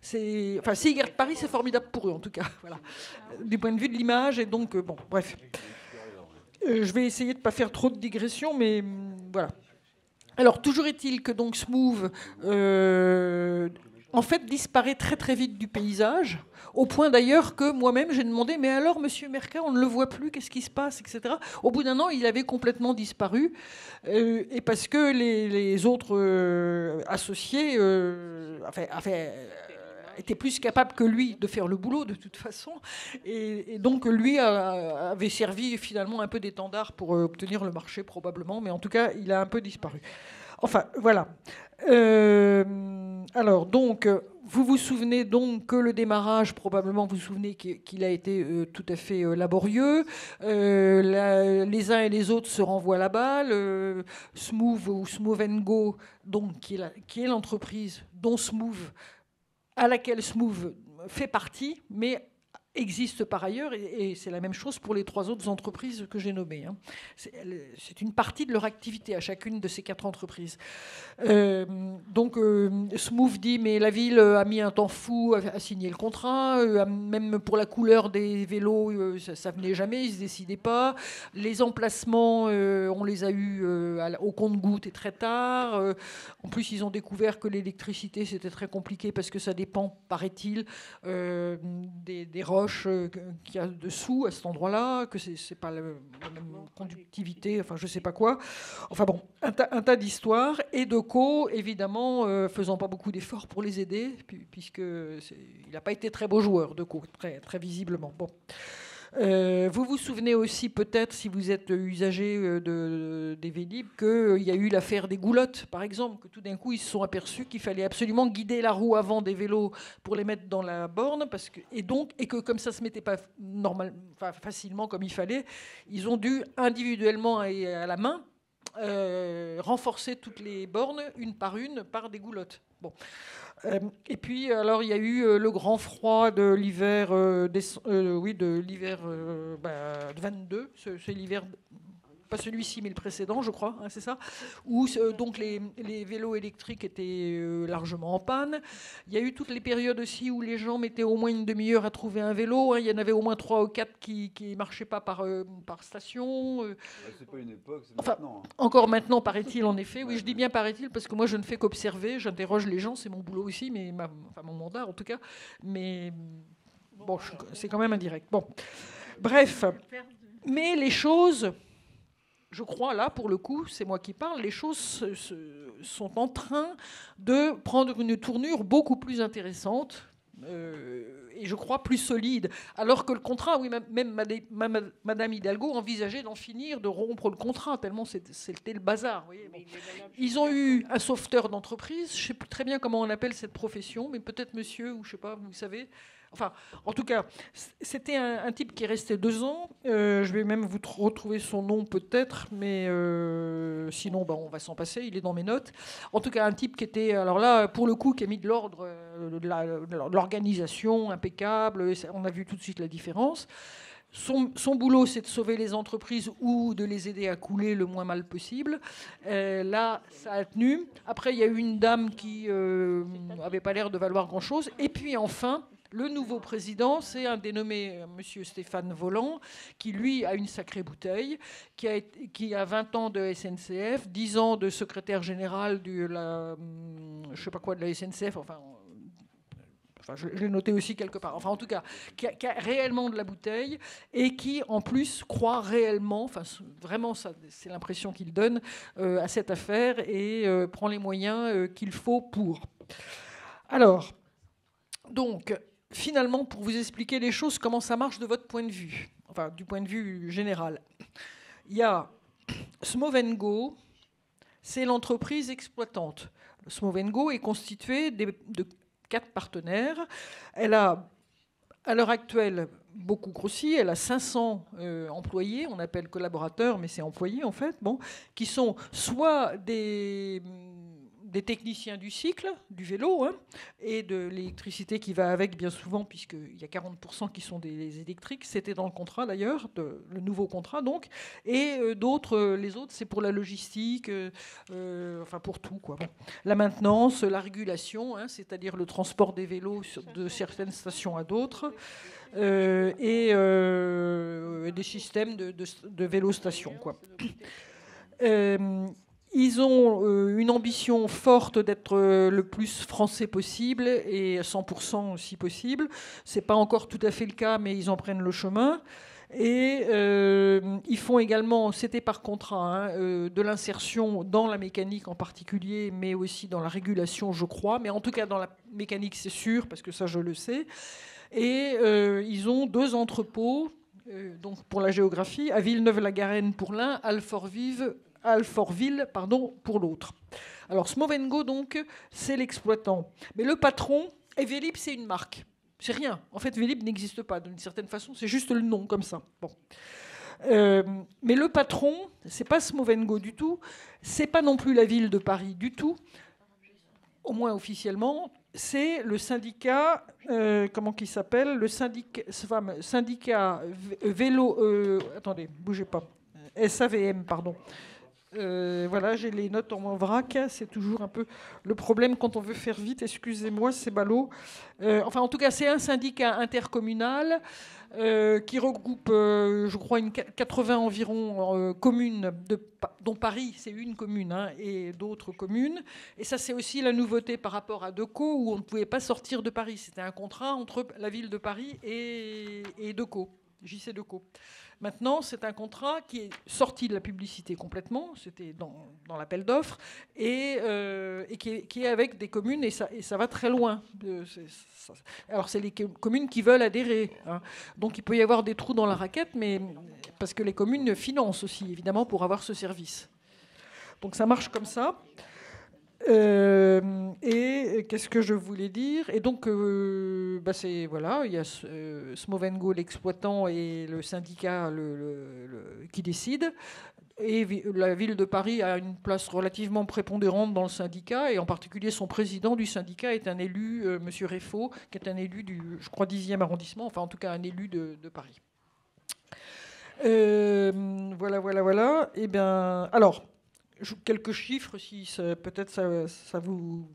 s'ils gardent Paris, c'est formidable pour eux, en tout cas. Voilà. Du point de vue de l'image. Et donc, bon, bref. Je vais essayer de ne pas faire trop de digressions, mais voilà. Alors, toujours est-il que donc Smooth, en fait, disparaît très très vite du paysage, au point d'ailleurs que moi-même j'ai demandé, mais alors Monsieur Merca, on ne le voit plus, qu'est-ce qui se passe, etc. Au bout d'un an, il avait complètement disparu, et parce que les autres associés était plus capable que lui de faire le boulot de toute façon, et donc lui avait servi finalement un peu d'étendard pour obtenir le marché probablement, mais en tout cas il a un peu disparu. Enfin voilà. Alors donc vous vous souvenez donc que le démarrage, probablement vous vous souvenez qu'il a été tout à fait laborieux. Les uns et les autres se renvoient la balle. Smooth ou Smooth & Go, donc qui est l'entreprise dont à laquelle Smooth fait partie, mais existe par ailleurs, et c'est la même chose pour les 3 autres entreprises que j'ai nommées. Hein. C'est une partie de leur activité à chacune de ces 4 entreprises. Donc Smooth dit, mais la ville a mis un temps fou à signer le contrat, même pour la couleur des vélos, ça venait jamais, ils ne se décidaient pas. Les emplacements, on les a eus au compte-gouttes et très tard. En plus, ils ont découvert que l'électricité, c'était très compliqué parce que ça dépend, paraît-il, des roches roches qu'il y a dessous à cet endroit-là, que c'est pas la même conductivité, enfin je sais pas quoi. Enfin bon, un tas d'histoires. Et Decaux, évidemment, faisant pas beaucoup d'efforts pour les aider, puisque il n'a pas été très beau joueur, Decaux, très, très visiblement. Bon. Vous vous souvenez aussi peut-être, si vous êtes usager des Vélib, qu'il y a eu l'affaire des goulottes, par exemple, que tout d'un coup ils se sont aperçus qu'il fallait absolument guider la roue avant des vélos pour les mettre dans la borne, et que comme ça se mettait pas facilement comme il fallait, ils ont dû individuellement et à la main renforcer toutes les bornes une par des goulottes. Bon. Et puis, alors, il y a eu le grand froid de l'hiver, de l'hiver 22. C'est l'hiver, pas celui-ci, mais le précédent, je crois, hein, c'est ça, où donc les vélos électriques étaient largement en panne. Il y a eu toutes les périodes aussi où les gens mettaient au moins une demi-heure à trouver un vélo. Hein. Il y en avait au moins 3 ou 4 qui ne marchaient pas par station. C'est pas une époque, c'est enfin, maintenant. Hein. Encore maintenant, paraît-il, en effet. Oui, je dis bien paraît-il, parce que moi, je ne fais qu'observer. J'interroge les gens, c'est mon boulot aussi, mais mon mandat, en tout cas. Mais bon, c'est quand même indirect. Bon, bref. Mais les choses... Je crois, là, pour le coup, c'est moi qui parle, les choses sont en train de prendre une tournure beaucoup plus intéressante et je crois plus solide. Alors que le contrat, oui, même Madame Hidalgo envisageait d'en finir, de rompre le contrat, tellement c'était le bazar. Vous voyez, bon. Ils ont eu un sauveteur d'entreprise, je ne sais plus très bien comment on appelle cette profession, mais peut-être monsieur, ou je ne sais pas, vous savez. Enfin, en tout cas, c'était un type qui est resté 2 ans. Je vais même vous retrouver son nom peut-être, mais sinon, on va s'en passer. Il est dans mes notes. En tout cas, un type qui était, alors là, pour le coup, qui a mis de l'ordre, de l'organisation impeccable. On a vu tout de suite la différence. Son boulot, c'est de sauver les entreprises ou de les aider à couler le moins mal possible. Là, ça a tenu. Après, il y a eu une dame qui n'avait pas l'air de valoir grand-chose. Et puis, enfin... Le nouveau président, c'est un dénommé M. Stéphane Voland, qui, lui, a une sacrée bouteille, qui a 20 ans de SNCF, 10 ans de secrétaire général de la SNCF, je l'ai noté aussi quelque part, enfin en tout cas, qui a réellement de la bouteille et qui, en plus, croit réellement, enfin vraiment, c'est l'impression qu'il donne à cette affaire et prend les moyens qu'il faut pour. Alors, donc... Finalement, pour vous expliquer les choses, comment ça marche de votre point de vue, enfin du point de vue général. Il y a Smovengo, c'est l'entreprise exploitante. Smovengo est constituée de 4 partenaires. Elle a, à l'heure actuelle, beaucoup grossi. Elle a 500 employés, on appelle collaborateurs, mais c'est employés en fait, qui sont soit des techniciens du cycle, du vélo, hein, et de l'électricité qui va avec bien souvent, puisqu'il y a 40% qui sont des électriques. C'était dans le contrat d'ailleurs, le nouveau contrat donc. Et les autres, c'est pour la logistique, pour tout, quoi. Bon. La maintenance, la régulation, hein, c'est-à-dire le transport des vélos de certaines stations à d'autres, et des systèmes de vélo-stations, quoi. Ils ont une ambition forte d'être le plus français possible et 100% si possible. Ce n'est pas encore tout à fait le cas, mais ils en prennent le chemin. Et ils font également, c'était par contrat, hein, de l'insertion dans la mécanique en particulier, mais aussi dans la régulation, je crois. Mais en tout cas, dans la mécanique, c'est sûr, parce que ça, je le sais. Et ils ont 2 entrepôts, donc pour la géographie, à Villeneuve-la-Garenne pour l'un, Alfortville, pour l'autre. Alors Smovengo, donc, c'est l'exploitant. Mais le patron, et Vélib, c'est une marque. C'est rien. En fait, Vélib n'existe pas, d'une certaine façon. C'est juste le nom, comme ça. Bon. Mais le patron, c'est pas Smovengo du tout. C'est pas non plus la ville de Paris du tout. Au moins officiellement. C'est le syndicat, comment qu'il s'appelle ? Le syndicat vélo... attendez, bougez pas. SAVM, pardon. Voilà, j'ai les notes en vrac. C'est toujours un peu le problème quand on veut faire vite. Excusez-moi, c'est ballot. Enfin, en tout cas, c'est un syndicat intercommunal qui regroupe, je crois, 80 environ communes, dont Paris, c'est une commune, hein, et d'autres communes. Et ça, c'est aussi la nouveauté par rapport à Decaux, où on ne pouvait pas sortir de Paris. C'était un contrat entre la ville de Paris et Decaux, JC Decaux. Maintenant, c'est un contrat qui est sorti de la publicité complètement, c'était dans l'appel d'offres, et qui est avec des communes, et ça va très loin. Alors, c'est les communes qui veulent adhérer, hein. Donc, il peut y avoir des trous dans la raquette, mais parce que les communes financent aussi, évidemment, pour avoir ce service. Donc, ça marche comme ça. Et qu'est-ce que je voulais dire? Et donc, c'est voilà, il y a Smovengo, l'exploitant, et le syndicat qui décide. Et la ville de Paris a une place relativement prépondérante dans le syndicat, et en particulier son président du syndicat est un élu, Monsieur Réfaud, qui est un élu du, je crois, 10e arrondissement, enfin en tout cas un élu de Paris. Voilà. Et bien, alors. Quelques chiffres, si peut-être ça vous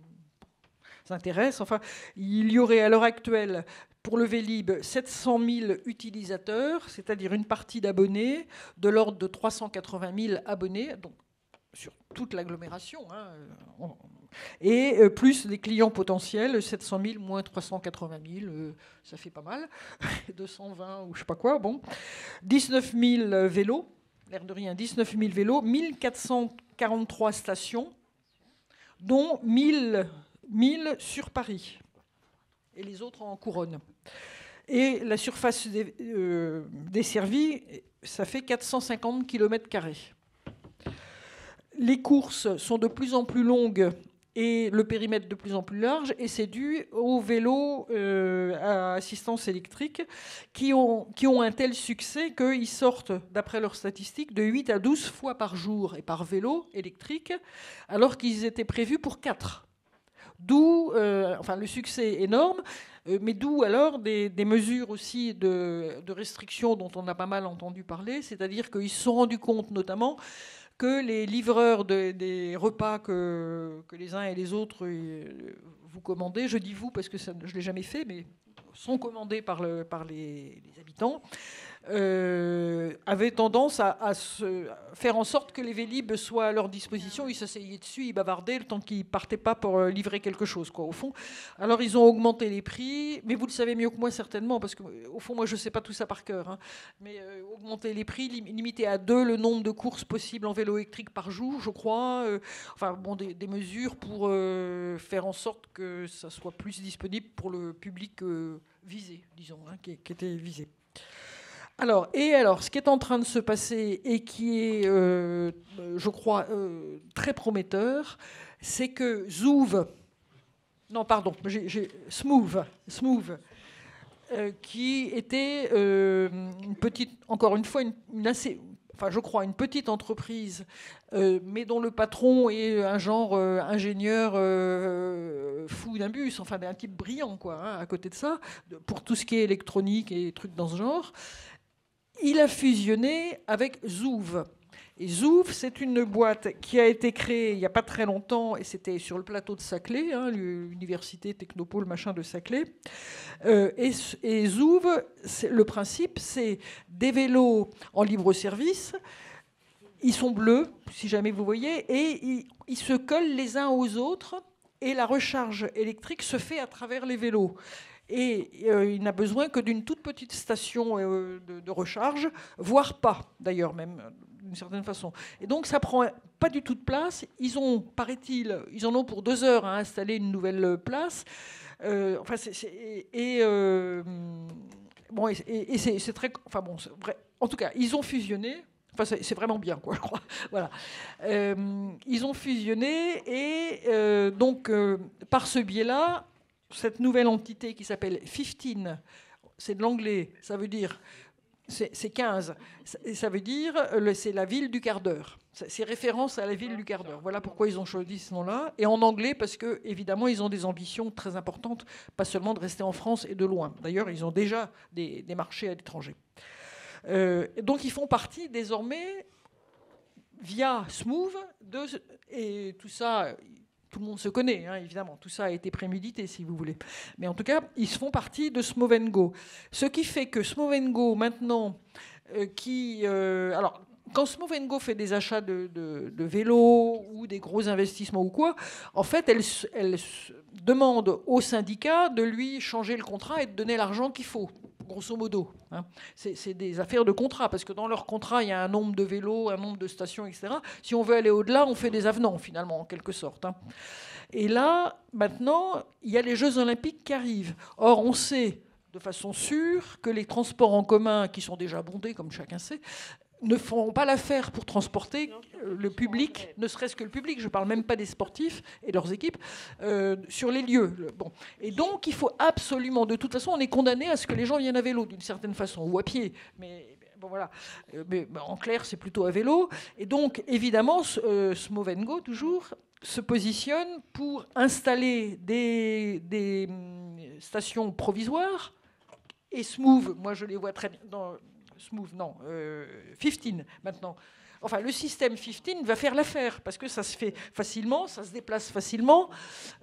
intéresse. Enfin, il y aurait à l'heure actuelle, pour le Vélib, 700 000 utilisateurs, c'est-à-dire une partie d'abonnés, de l'ordre de 380 000 abonnés, donc sur toute l'agglomération, hein, et plus des clients potentiels, 700 000 moins 380 000, ça fait pas mal, 220 ou je sais pas quoi, bon. 19 000 vélos, l'air de rien, 19 000 vélos, 1443 stations, dont 1000 sur Paris, et les autres en couronne. Et la surface desservie, ça fait 450 km². Les courses sont de plus en plus longues et le périmètre de plus en plus large, et c'est dû aux vélos à assistance électrique qui ont un tel succès qu'ils sortent, d'après leurs statistiques, de 8 à 12 fois par jour et par vélo électrique, alors qu'ils étaient prévus pour 4. D'où le succès énorme, mais d'où alors des mesures aussi de restrictions dont on a pas mal entendu parler, c'est-à-dire qu'ils se sont rendus compte notamment que les livreurs des repas que les uns et les autres vous commandez, je dis vous parce que je ne l'ai jamais fait, mais sont commandés par les habitants, avaient tendance à se faire en sorte que les Vélib soient à leur disposition. Ils s'asseyaient dessus, ils bavardaient le temps qu'ils ne partaient pas pour livrer quelque chose, quoi, au fond. Alors ils ont augmenté les prix, mais vous le savez mieux que moi certainement, parce qu'au fond, moi je ne sais pas tout ça par cœur, hein. Mais augmenter les prix, limiter à 2 le nombre de courses possibles en vélo électrique par jour, je crois. Des mesures pour faire en sorte que ça soit plus disponible pour le public visé, disons, hein, qui était visé. Alors, ce qui est en train de se passer et qui est, je crois, très prometteur, c'est que Smooth, qui était une petite, encore une fois, une petite entreprise, mais dont le patron est un genre ingénieur fou d'un bus, enfin d'un type brillant, quoi, hein, à côté de ça, pour tout ce qui est électronique et trucs dans ce genre. Il a fusionné avec Zouv. Et Zouv, c'est une boîte qui a été créée il n'y a pas très longtemps, et c'était sur le plateau de Saclay, hein, l'université Technopole machin de Saclay. Et Zouv, le principe, c'est des vélos en libre service. Ils sont bleus, si jamais vous voyez, et ils se collent les uns aux autres, et la recharge électrique se fait à travers les vélos. Et il n'a besoin que d'une toute petite station de recharge, voire pas, d'ailleurs, même, d'une certaine façon. Et donc, ça prend pas du tout de place. Ils ont, paraît-il, ils en ont pour 2 heures à installer une nouvelle place. C'est très... Enfin bon, c'est vrai. En tout cas, ils ont fusionné. Enfin, c'est vraiment bien, quoi, je crois. Voilà. Ils ont fusionné et donc, par ce biais-là, cette nouvelle entité qui s'appelle 15, c'est de l'anglais, ça veut dire, c'est 15, ça veut dire, c'est la ville du quart d'heure. C'est référence à la ville du quart d'heure. Voilà pourquoi ils ont choisi ce nom-là. Et en anglais, parce que évidemment, ils ont des ambitions très importantes, pas seulement de rester en France et de loin. D'ailleurs, ils ont déjà des marchés à l'étranger. Donc, ils font partie désormais via Smooth, et tout ça, tout le monde se connaît, hein, évidemment, tout ça a été prémédité, si vous voulez. Mais en tout cas, ils font partie de Smooth & Go. Ce qui fait que Smooth & Go, maintenant, alors, quand Smooth & Go fait des achats de vélos ou des gros investissements ou quoi, en fait, elle demande au syndicat de lui changer le contrat et de donner l'argent qu'il faut, grosso modo. Hein. C'est des affaires de contrat, parce que dans leur contrat, il y a un nombre de vélos, un nombre de stations, etc. Si on veut aller au-delà, on fait des avenants, finalement, en quelque sorte. Hein. Et là, maintenant, il y a les Jeux Olympiques qui arrivent. Or, on sait de façon sûre que les transports en commun, qui sont déjà bondés, comme chacun sait, ne feront pas l'affaire pour transporter le public, ne serait-ce que le public, je ne parle même pas des sportifs et leurs équipes, sur les lieux. Bon. Et donc, il faut absolument, de toute façon, on est condamné à ce que les gens viennent à vélo, d'une certaine façon, ou à pied. Mais bon, voilà. Mais en clair, c'est plutôt à vélo. Et donc, évidemment, Smooth & Go, toujours, se positionne pour installer des stations provisoires. Et Smooth, moi, je les vois très bien dans... Smooth, non, 15 maintenant. Enfin, le système 15 va faire l'affaire parce que ça se fait facilement, ça se déplace facilement,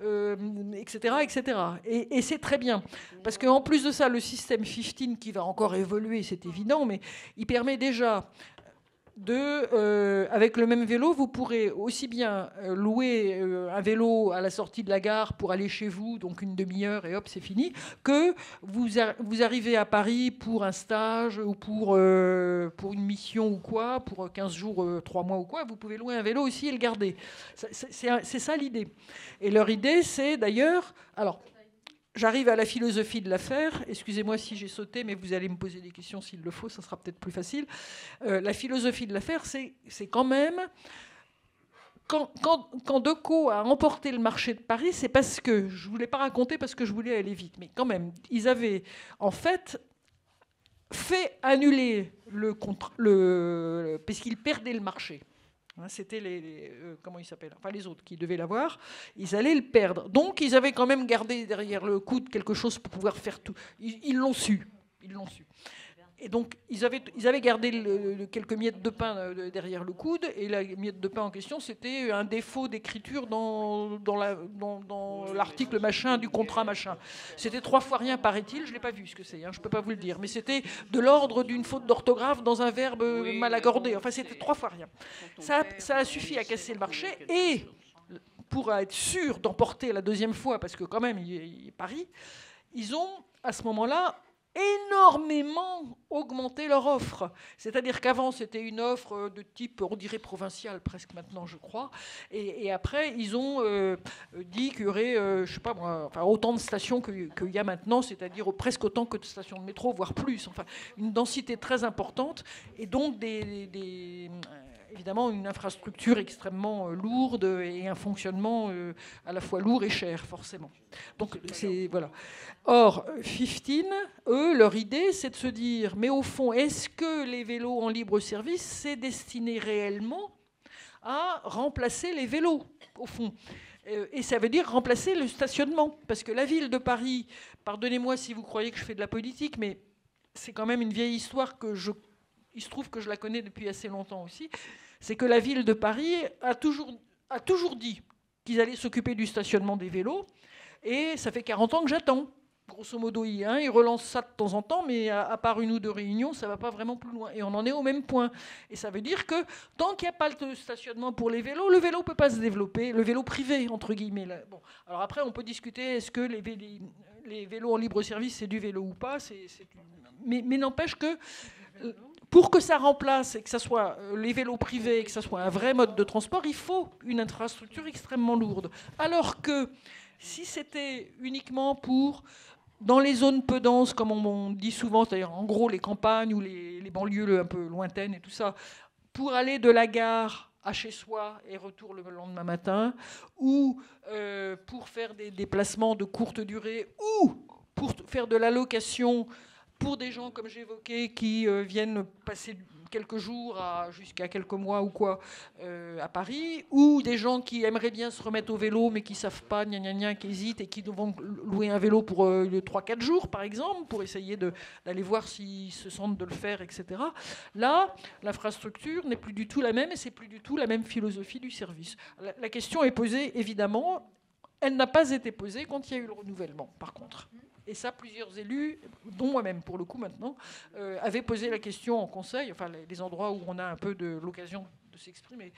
etc., etc. Et c'est très bien parce qu'en plus de ça, le système 15 qui va encore évoluer, c'est évident, mais il permet déjà avec le même vélo, vous pourrez aussi bien louer un vélo à la sortie de la gare pour aller chez vous, donc une demi-heure et hop, c'est fini, que vous arrivez à Paris pour un stage ou pour une mission ou quoi, pour 15 jours, 3 mois ou quoi, vous pouvez louer un vélo aussi et le garder. C'est ça l'idée. Et leur idée, c'est d'ailleurs... Alors, j'arrive à la philosophie de l'affaire. Excusez-moi si j'ai sauté, mais vous allez me poser des questions s'il le faut, ça sera peut-être plus facile. La philosophie de l'affaire, c'est quand même... Quand Decaux a emporté le marché de Paris, c'est parce que... Je ne voulais pas raconter parce que je voulais aller vite, mais quand même, ils avaient en fait annuler le contrat, parce qu'ils perdaient le marché. C'était comment ils s'appellent, enfin les autres qui devaient l'avoir, ils allaient le perdre. Donc ils avaient quand même gardé derrière le coude quelque chose pour pouvoir faire tout. Ils l'ont su, ils l'ont su. Et donc ils avaient gardé quelques miettes de pain derrière le coude, et la miette de pain en question, c'était un défaut d'écriture dans l'article machin du contrat machin. C'était 3 fois rien, paraît-il, je ne l'ai pas vu ce que c'est, hein, je ne peux pas vous le dire, mais c'était de l'ordre d'une faute d'orthographe dans un verbe mal accordé, enfin c'était 3 fois rien. Ça a suffi à casser le marché, et pour être sûr d'emporter la deuxième fois, parce que quand même, Paris, ils ont à ce moment-là énormément augmenté leur offre. C'est-à-dire qu'avant, c'était une offre de type, on dirait provincial presque maintenant, je crois. Et après, ils ont dit qu'il y aurait, je sais pas moi, enfin, autant de stations qu'il y a maintenant, c'est-à-dire presque autant que de stations de métro, voire plus. Enfin, une densité très importante, et donc évidemment une infrastructure extrêmement lourde et un fonctionnement à la fois lourd et cher, forcément. Donc, voilà. Or, 15, eux, leur idée, c'est de se dire, mais au fond, est-ce que les vélos en libre service, c'est destiné réellement à remplacer les vélos, au fond? Et ça veut dire remplacer le stationnement. Parce que la ville de Paris, pardonnez-moi si vous croyez que je fais de la politique, mais c'est quand même une vieille histoire il se trouve que je la connais depuis assez longtemps aussi, c'est que la ville de Paris a toujours dit qu'ils allaient s'occuper du stationnement des vélos, et ça fait 40 ans que j'attends. Grosso modo, ils relancent ça de temps en temps, mais à part une ou deux réunions, ça ne va pas vraiment plus loin. Et on en est au même point. Et ça veut dire que tant qu'il n'y a pas de stationnement pour les vélos, le vélo ne peut pas se développer, le vélo privé, entre guillemets. Bon. Alors après, on peut discuter, est-ce que les vélos en libre service, c'est du vélo ou pas, mais n'empêche que... Pour que ça remplace et que ça soit les vélos privés et que ça soit un vrai mode de transport, il faut une infrastructure extrêmement lourde. Alors que si c'était uniquement pour, dans les zones peu denses, comme on dit souvent, c'est-à-dire en gros les campagnes ou les banlieues un peu lointaines et tout ça, pour aller de la gare à chez soi et retour le lendemain matin, ou pour faire des déplacements de courte durée, ou pour faire de la location pour des gens, comme j'évoquais, qui viennent passer quelques jours jusqu'à quelques mois ou quoi à Paris, ou des gens qui aimeraient bien se remettre au vélo mais qui ne savent pas, qui hésitent et qui vont louer un vélo pour 3-4 jours par exemple, pour essayer d'aller voir s'ils se sentent de le faire, etc. Là, l'infrastructure n'est plus du tout la même et c'est plus du tout la même philosophie du service. La question est posée évidemment, elle n'a pas été posée quand il y a eu le renouvellement par contre. Et ça, plusieurs élus, dont moi-même pour le coup maintenant, avaient posé la question en conseil, enfin les endroits où on a un peu de l'occasion de s'exprimer.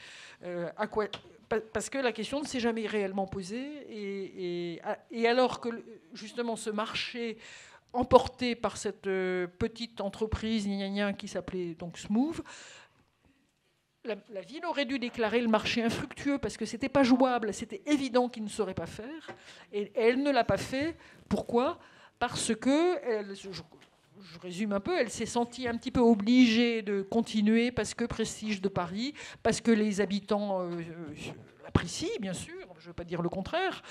Parce que la question ne s'est jamais réellement posée. Et alors que justement ce marché emporté par cette petite entreprise qui s'appelait donc Smooth, la ville aurait dû déclarer le marché infructueux parce que c'était pas jouable, c'était évident qu'il ne saurait pas faire. Et elle ne l'a pas fait. Pourquoi ? Parce que, je résume un peu, elle s'est sentie un petit peu obligée de continuer parce que prestige de Paris, parce que les habitants l'apprécient, bien sûr, je ne veux pas dire le contraire,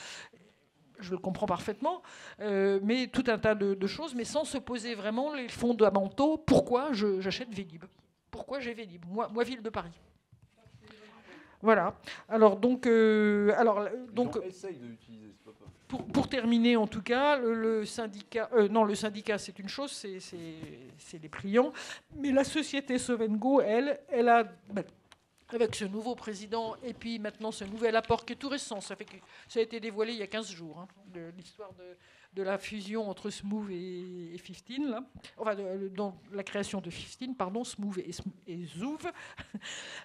je le comprends parfaitement, mais tout un tas de choses, mais sans se poser vraiment les fondamentaux. Pourquoi j'achète Vélib ? Pourquoi j'ai Vélib ? Moi, ville de Paris. Voilà. Alors donc, essaye de l'utiliser. Pour terminer, en tout cas, le syndicat, le syndicat, c'est une chose, c'est les clients, mais la société Sovengo, elle a, avec ce nouveau président et puis maintenant ce nouvel apport qui est tout récent, ça a été dévoilé il y a 15 jours, l'histoire de la fusion entre Smooth et 15, là. Enfin, dans la création de 15, pardon, Smooth et Zouv.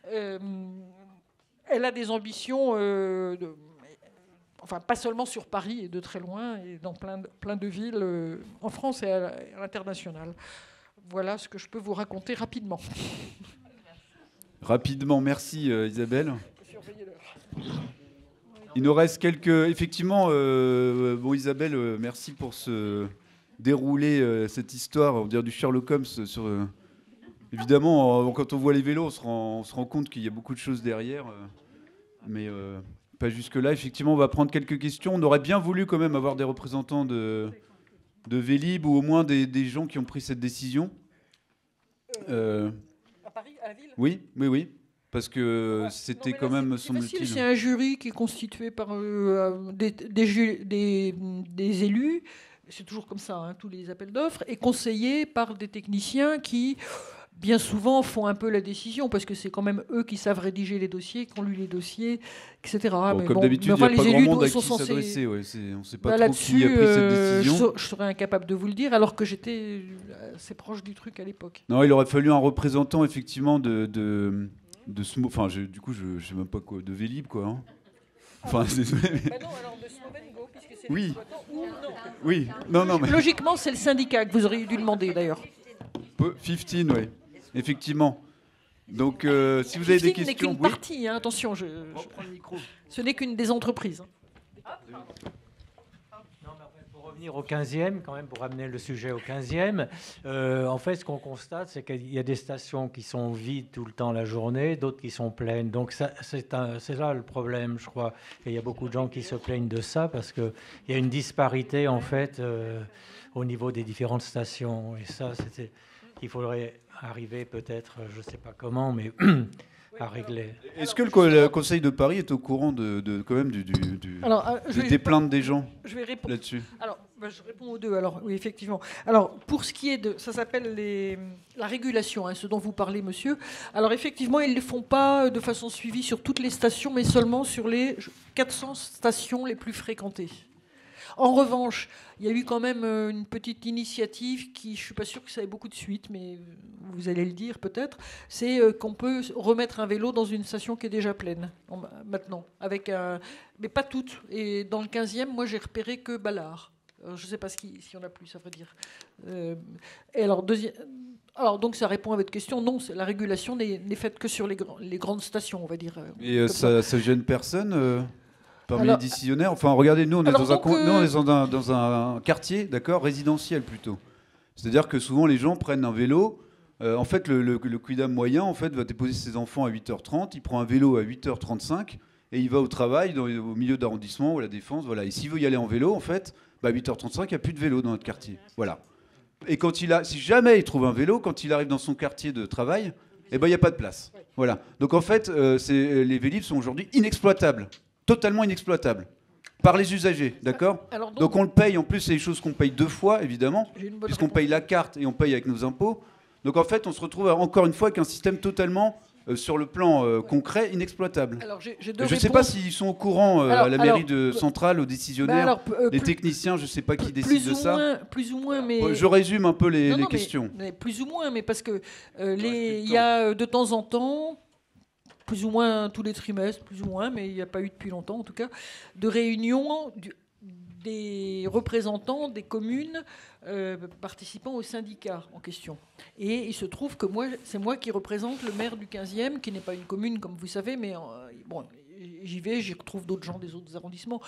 Elle a des ambitions enfin pas seulement sur Paris et de très loin, et dans plein de villes en France et à l'international. Voilà ce que je peux vous raconter rapidement. Rapidement, merci Isabelle. Il nous reste quelques... Effectivement, Isabelle, merci pour ce dérouler cette histoire, on dirait du Sherlock Holmes. Évidemment, quand on voit les vélos, on se rend compte qu'il y a beaucoup de choses derrière, mais... pas jusque-là. Effectivement, on va prendre quelques questions. On aurait bien voulu quand même avoir des représentants de Vélib ou au moins des gens qui ont pris cette décision. À Paris, à la ville ? Oui. Parce que c'était quand même, semble-t-il... C'est un jury qui est constitué par des élus, c'est toujours comme ça, tous les appels d'offres, et conseillés par des techniciens qui... bien souvent font un peu la décision, parce que c'est quand même eux qui savent rédiger les dossiers, qui ont lu les dossiers, etc. Comme d'habitude, il n'y a pas grand monde à qui s'adresser. On ne sait pas trop qui a pris cette décision. Je serais incapable de vous le dire, alors que j'étais assez proche du truc à l'époque. Non, il aurait fallu un représentant, effectivement, enfin, du coup, je ne sais même pas quoi, de Vélib, quoi. Hein. Enfin, désolé. Mais... non, alors de Slovengo, puisque c'est oui. Oui. Non, mais... Logiquement, c'est le syndicat que vous auriez dû demander, d'ailleurs. 15, oui. Effectivement. Donc, si vous avez des questions... n'est qu'une partie, attention, je prends le micro. Ce n'est qu'une des entreprises. Pour revenir au 15e, quand même, pour ramener le sujet au 15e, en fait, ce qu'on constate, c'est qu'il y a des stations qui sont vides tout le temps la journée, d'autres qui sont pleines. Donc, c'est là le problème, je crois. Et il y a beaucoup de gens qui se plaignent de ça, parce qu'il y a une disparité, en fait, au niveau des différentes stations. Et ça, il faudrait arriver peut-être, je ne sais pas comment, mais à régler. Est-ce que le Conseil de Paris est au courant quand même des plaintes des gens là-dessus ? Alors, je réponds aux deux. Alors, oui, effectivement. Alors, pour ce qui est de... Ça s'appelle la régulation, ce dont vous parlez, monsieur. Alors, effectivement, ils ne le font pas de façon suivie sur toutes les stations, mais seulement sur les 400 stations les plus fréquentées. En revanche, il y a eu quand même une petite initiative qui, je ne suis pas sûre que ça ait beaucoup de suite, mais vous allez le dire peut-être, c'est qu'on peut remettre un vélo dans une station qui est déjà pleine, maintenant, mais pas toutes. Et dans le 15e, moi, j'ai repéré que Ballard. Je ne sais pas s'il y en a plus, à vrai dire. Et alors, donc, ça répond à votre question. Non, la régulation n'est faite que sur les grandes stations, on va dire. Et ça gêne personne parmi les décisionnaires. Enfin, regardez, nous, on est dans un quartier, d'accord, résidentiel plutôt. C'est-à-dire que souvent, les gens prennent un vélo. En fait, le quidam moyen va déposer ses enfants à 8h30. Il prend un vélo à 8h35 et il va au travail au milieu d'arrondissement ou à la Défense. Voilà. Et s'il veut y aller en vélo, en fait, à 8h35, il n'y a plus de vélo dans notre quartier. Voilà. Et si jamais il trouve un vélo, quand il arrive dans son quartier de travail, eh ben, il n'y a pas de place. Voilà. Donc en fait, les Vélib sont aujourd'hui inexploitables, totalement inexploitables, par les usagers, d'accord? Donc on le paye, en plus c'est des choses qu'on paye 2 fois, évidemment, puisqu'on paye la carte et on paye avec nos impôts. Donc en fait, on se retrouve encore une fois avec un système totalement, sur le plan concret, inexploitable. Alors, j'ai je deux ne sais pas réponses. s'ils sont au courant à la mairie de Centrale, aux décisionnaires, les techniciens, je ne sais pas qui décide de ça. Plus ou moins, mais... Je résume un peu les Non, questions. mais plus ou moins, mais parce que il y a de temps en temps, plus ou moins tous les trimestres, plus ou moins, mais il n'y a pas eu depuis longtemps en tout cas, de réunions des représentants des communes participant au syndicat en question. Et il se trouve que c'est moi qui représente le maire du 15e, qui n'est pas une commune comme vous savez, mais bon, j'y vais, j'y retrouve d'autres gens des autres arrondissements.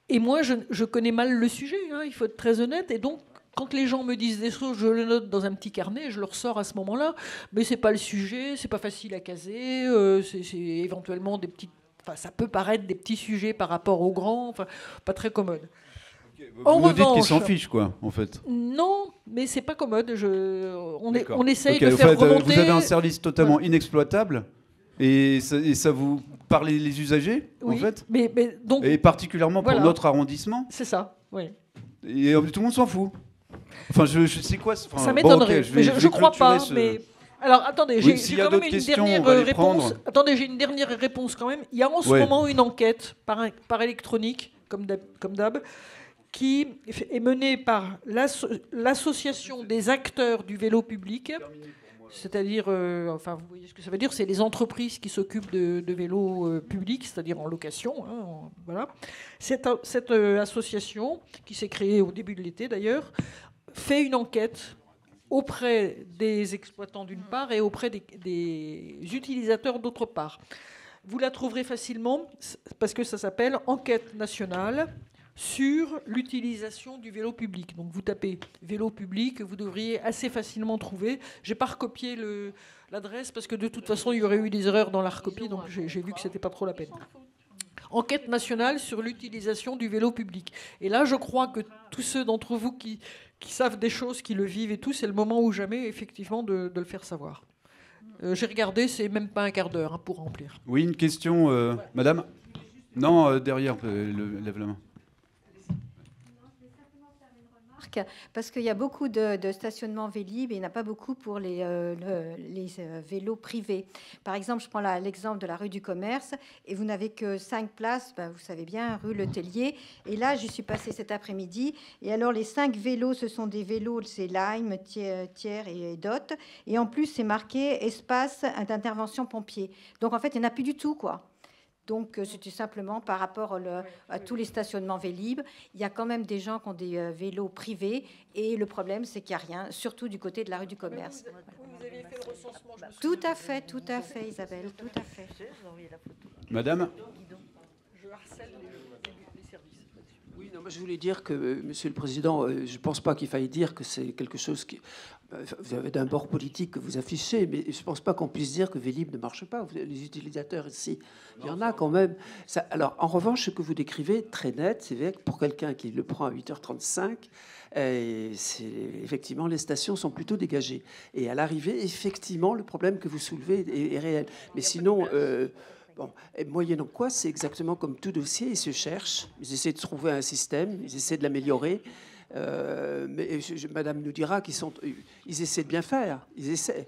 Et moi, je connais mal le sujet, hein, il faut être très honnête, et donc quand les gens me disent des choses, je le note dans un petit carnet et je le ressors à ce moment-là. Mais c'est pas le sujet, c'est pas facile à caser, c'est éventuellement des petites... Enfin, ça peut paraître des petits sujets par rapport aux grands, enfin, pas très commode. Vous nous dites qu'ils s'en fichent, quoi, en fait. Non, mais c'est pas commode. On essaye de en faire fait, remonter... Vous avez un service totalement inexploitable et ça vous parle les usagers, oui, en fait mais donc, et particulièrement pour notre arrondissement. C'est ça, oui. Et tout le monde s'en fout. Enfin, je sais quoi. Enfin, ça m'étonnerait, okay, mais je crois pas. Mais... Alors, attendez, j'ai quand même une dernière réponse. Attendez, j'ai une dernière réponse quand même. Il y a en ce moment une enquête par électronique, comme d'hab, qui est menée par l'association des acteurs du vélo public. C'est-à-dire, enfin, vous voyez ce que ça veut dire, c'est les entreprises qui s'occupent de vélos publics, c'est-à-dire en location. Hein, voilà. Cette association, qui s'est créée au début de l'été d'ailleurs, fait une enquête auprès des exploitants d'une part et auprès des utilisateurs d'autre part. Vous la trouverez facilement parce que ça s'appelle Enquête nationale sur l'utilisation du vélo public. Donc vous tapez vélo public, vous devriez assez facilement trouver. J'ai pas recopié l'adresse parce que de toute façon il y aurait eu des erreurs dans la recopie, donc j'ai vu que c'était pas trop la peine. Enquête nationale sur l'utilisation du vélo public. Et là, je crois que tous ceux d'entre vous qui savent des choses, qui le vivent et tout, c'est le moment ou jamais, effectivement, de le faire savoir. J'ai regardé, c'est même pas un quart d'heure hein, pour remplir. Oui, une question, madame? Non, derrière, lève la main. Parce qu'il y a beaucoup de stationnements Vélib et il n'y en a pas beaucoup pour les vélos privés. Par exemple, je prends l'exemple de la rue du Commerce et vous n'avez que 5 places, vous savez bien, rue Le Tellier. Et là, j'y suis passée cet après-midi. Et alors, les 5 vélos, ce sont des vélos, c'est Lime, Thiers et Dot. Et en plus, c'est marqué espace d'intervention pompier. Donc, en fait, il n'y en a plus du tout, quoi. Donc, c'était simplement par rapport à tous les stationnements Vélib. Il y a quand même des gens qui ont des vélos privés. Et le problème, c'est qu'il n'y a rien, surtout du côté de la rue du Commerce. Vous aviez fait le recensement, je me souviens. Tout à fait, Isabelle, tout à fait. Madame? Je harcèle les services. Oui, non, moi je voulais dire que, Monsieur le Président, je ne pense pas qu'il faille dire que c'est quelque chose qui... Vous avez d'un bord politique que vous affichez, mais je ne pense pas qu'on puisse dire que Vélib ne marche pas. Les utilisateurs ici, il y en a quand même. Ça, alors, en revanche, ce que vous décrivez, très net, c'est vrai que pour quelqu'un qui le prend à 8h35, effectivement, les stations sont plutôt dégagées. Et à l'arrivée, effectivement, le problème que vous soulevez est réel. Mais sinon... Bon, moyennant quoi, c'est exactement comme tout dossier, ils se cherchent, ils essaient de trouver un système, ils essaient de l'améliorer. Mais Madame nous dira ils essaient de bien faire. Ils essaient.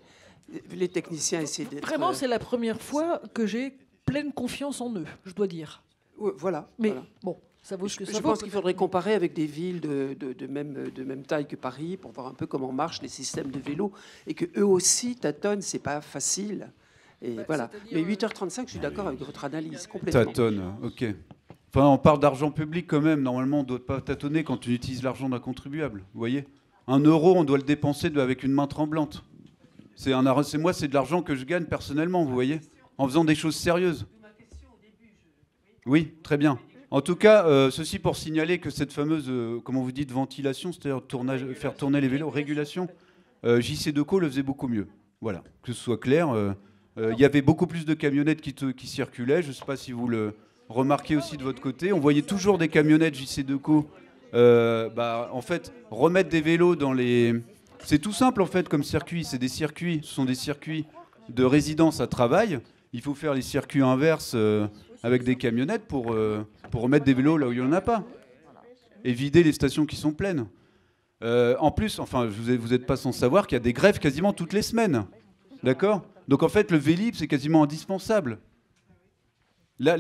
Les techniciens essaient d'être... Vraiment, c'est la première fois que j'ai pleine confiance en eux, je dois dire. Voilà. Mais voilà. bon, ça vaut ce que ça vaut. Je pense qu'il faudrait comparer avec des villes de même taille que Paris pour voir un peu comment marchent les systèmes de vélo et que eux aussi tâtonnent. C'est pas facile. Et voilà. Mais 8h35, je suis d'accord avec votre analyse complètement. Tâtonne, ok. Enfin, on parle d'argent public quand même. Normalement, on ne doit pas tâtonner quand on utilise l'argent d'un contribuable. Vous voyez, 1 euro, on doit le dépenser avec une main tremblante. C'est de l'argent que je gagne personnellement, vous voyez, en faisant des choses sérieuses. Oui, très bien. En tout cas, ceci pour signaler que cette fameuse, comment vous dites, ventilation, c'est-à-dire faire tourner les vélos, régulation, JC Decaux le faisait beaucoup mieux. Voilà, que ce soit clair. Il y avait beaucoup plus de camionnettes qui circulaient. Je ne sais pas si vous le remarquez aussi de votre côté. On voyait toujours des camionnettes JC Decaux. En fait, remettre des vélos dans les... C'est tout simple en fait comme circuit. C'est des circuits. Ce sont des circuits de résidence à travail, il faut faire les circuits inverses avec des camionnettes pour remettre des vélos là où il n'y en a pas. Et vider les stations qui sont pleines. En plus, enfin, vous n'êtes pas sans savoir qu'il y a des grèves quasiment toutes les semaines. D'accord ? Donc en fait, le Vélib, c'est quasiment indispensable. Là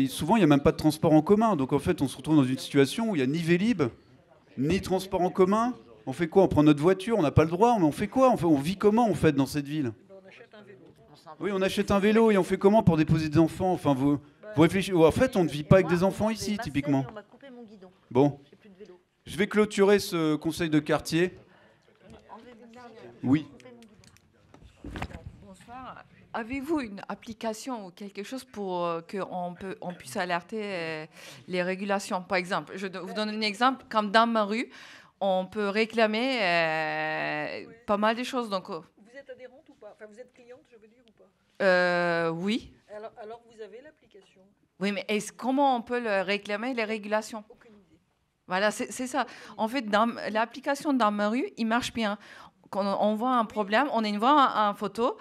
souvent, il n'y a même pas de transport en commun. Donc en fait, on se retrouve dans une situation où il n'y a ni Vélib, ni transport en commun. On fait quoi? On prend notre voiture, on n'a pas le droit. On fait quoi? On vit comment, en fait, dans cette ville? Oui, on achète un vélo et on fait comment pour déposer des enfants? Enfin, vous réfléchissez. En fait, on ne vit pas avec des enfants ici, typiquement. Bon. Je vais clôturer ce conseil de quartier. Oui. Bonsoir. Avez-vous une application ou quelque chose pour qu'on puisse alerter les régulations? Par exemple, je vous donne un exemple. Comme dans ma rue, on peut réclamer pas mal de choses. Donc, vous êtes adhérente ou pas? Enfin, vous êtes cliente, je veux dire, ou pas? Oui. Alors, vous avez l'application. Oui, mais comment on peut le réclamer, les régulations? Aucune idée. Voilà, c'est ça. En fait, dans l'application dans ma rue, il marche bien. Quand on voit un problème, on envoie une photo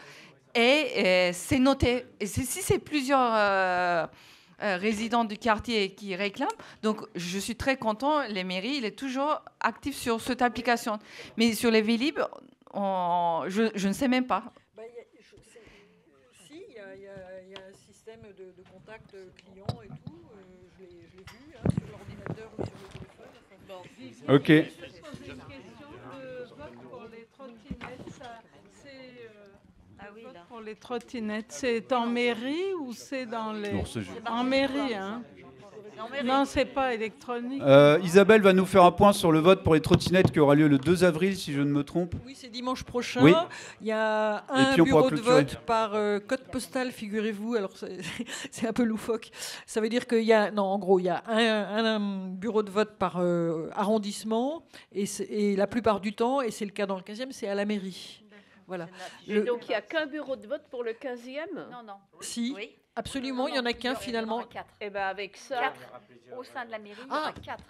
et c'est noté. Et si c'est plusieurs résidents du quartier qui réclament, donc je suis très content. Les mairies, il est toujours actif sur cette application. Mais sur les Vélib, je ne sais même pas. Si, il y a un système de contact client et tout. Je l'ai vu sur l'ordinateur ou sur le téléphone. Ok. Pour les trottinettes, c'est en mairie ou c'est dans les... En mairie, hein? Non, c'est pas électronique. Isabelle va nous faire un point sur le vote pour les trottinettes qui aura lieu le 2 avril, si je ne me trompe. Oui, c'est dimanche prochain. Oui. Il y a un bureau de vote par code postal, figurez-vous. Alors, c'est un peu loufoque. Ça veut dire qu'il y a... Non, en gros, il y a un bureau de vote par arrondissement. Et la plupart du temps, et c'est le cas dans le 15e, c'est à la mairie. Voilà. Et donc, il n'y a qu'un bureau de vote pour le 15e? Non. Si, oui. Absolument, il n'y en a qu'un finalement. Et bien avec ça... 4. Au sein de la mairie, il y en a 4.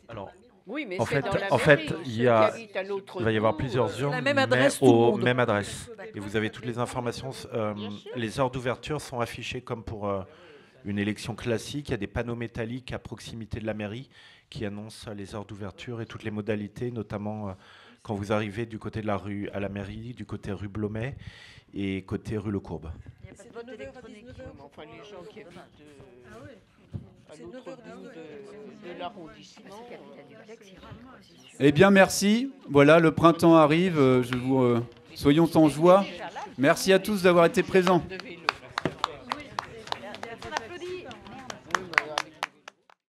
Alors, oui, mais en c'est fait, dans la en fait, mairie, il ceux va y avoir bout, plusieurs urnes, la même adresse, mais tout le aux monde. mêmes adresses. Et vous avez toutes les informations. Les heures d'ouverture sont affichées comme pour une élection classique. Il y a des panneaux métalliques à proximité de la mairie qui annoncent les heures d'ouverture et toutes les modalités, notamment quand vous arrivez du côté de la rue à la mairie, du côté rue Blomet et côté rue Lecourbe. Il n'y a pas de vote électronique. Enfin, les gens qui habitent à l'autre bout de l'arrondissement. Eh bien, merci. Voilà, le printemps arrive. Soyons en joie. Merci à tous d'avoir été présents.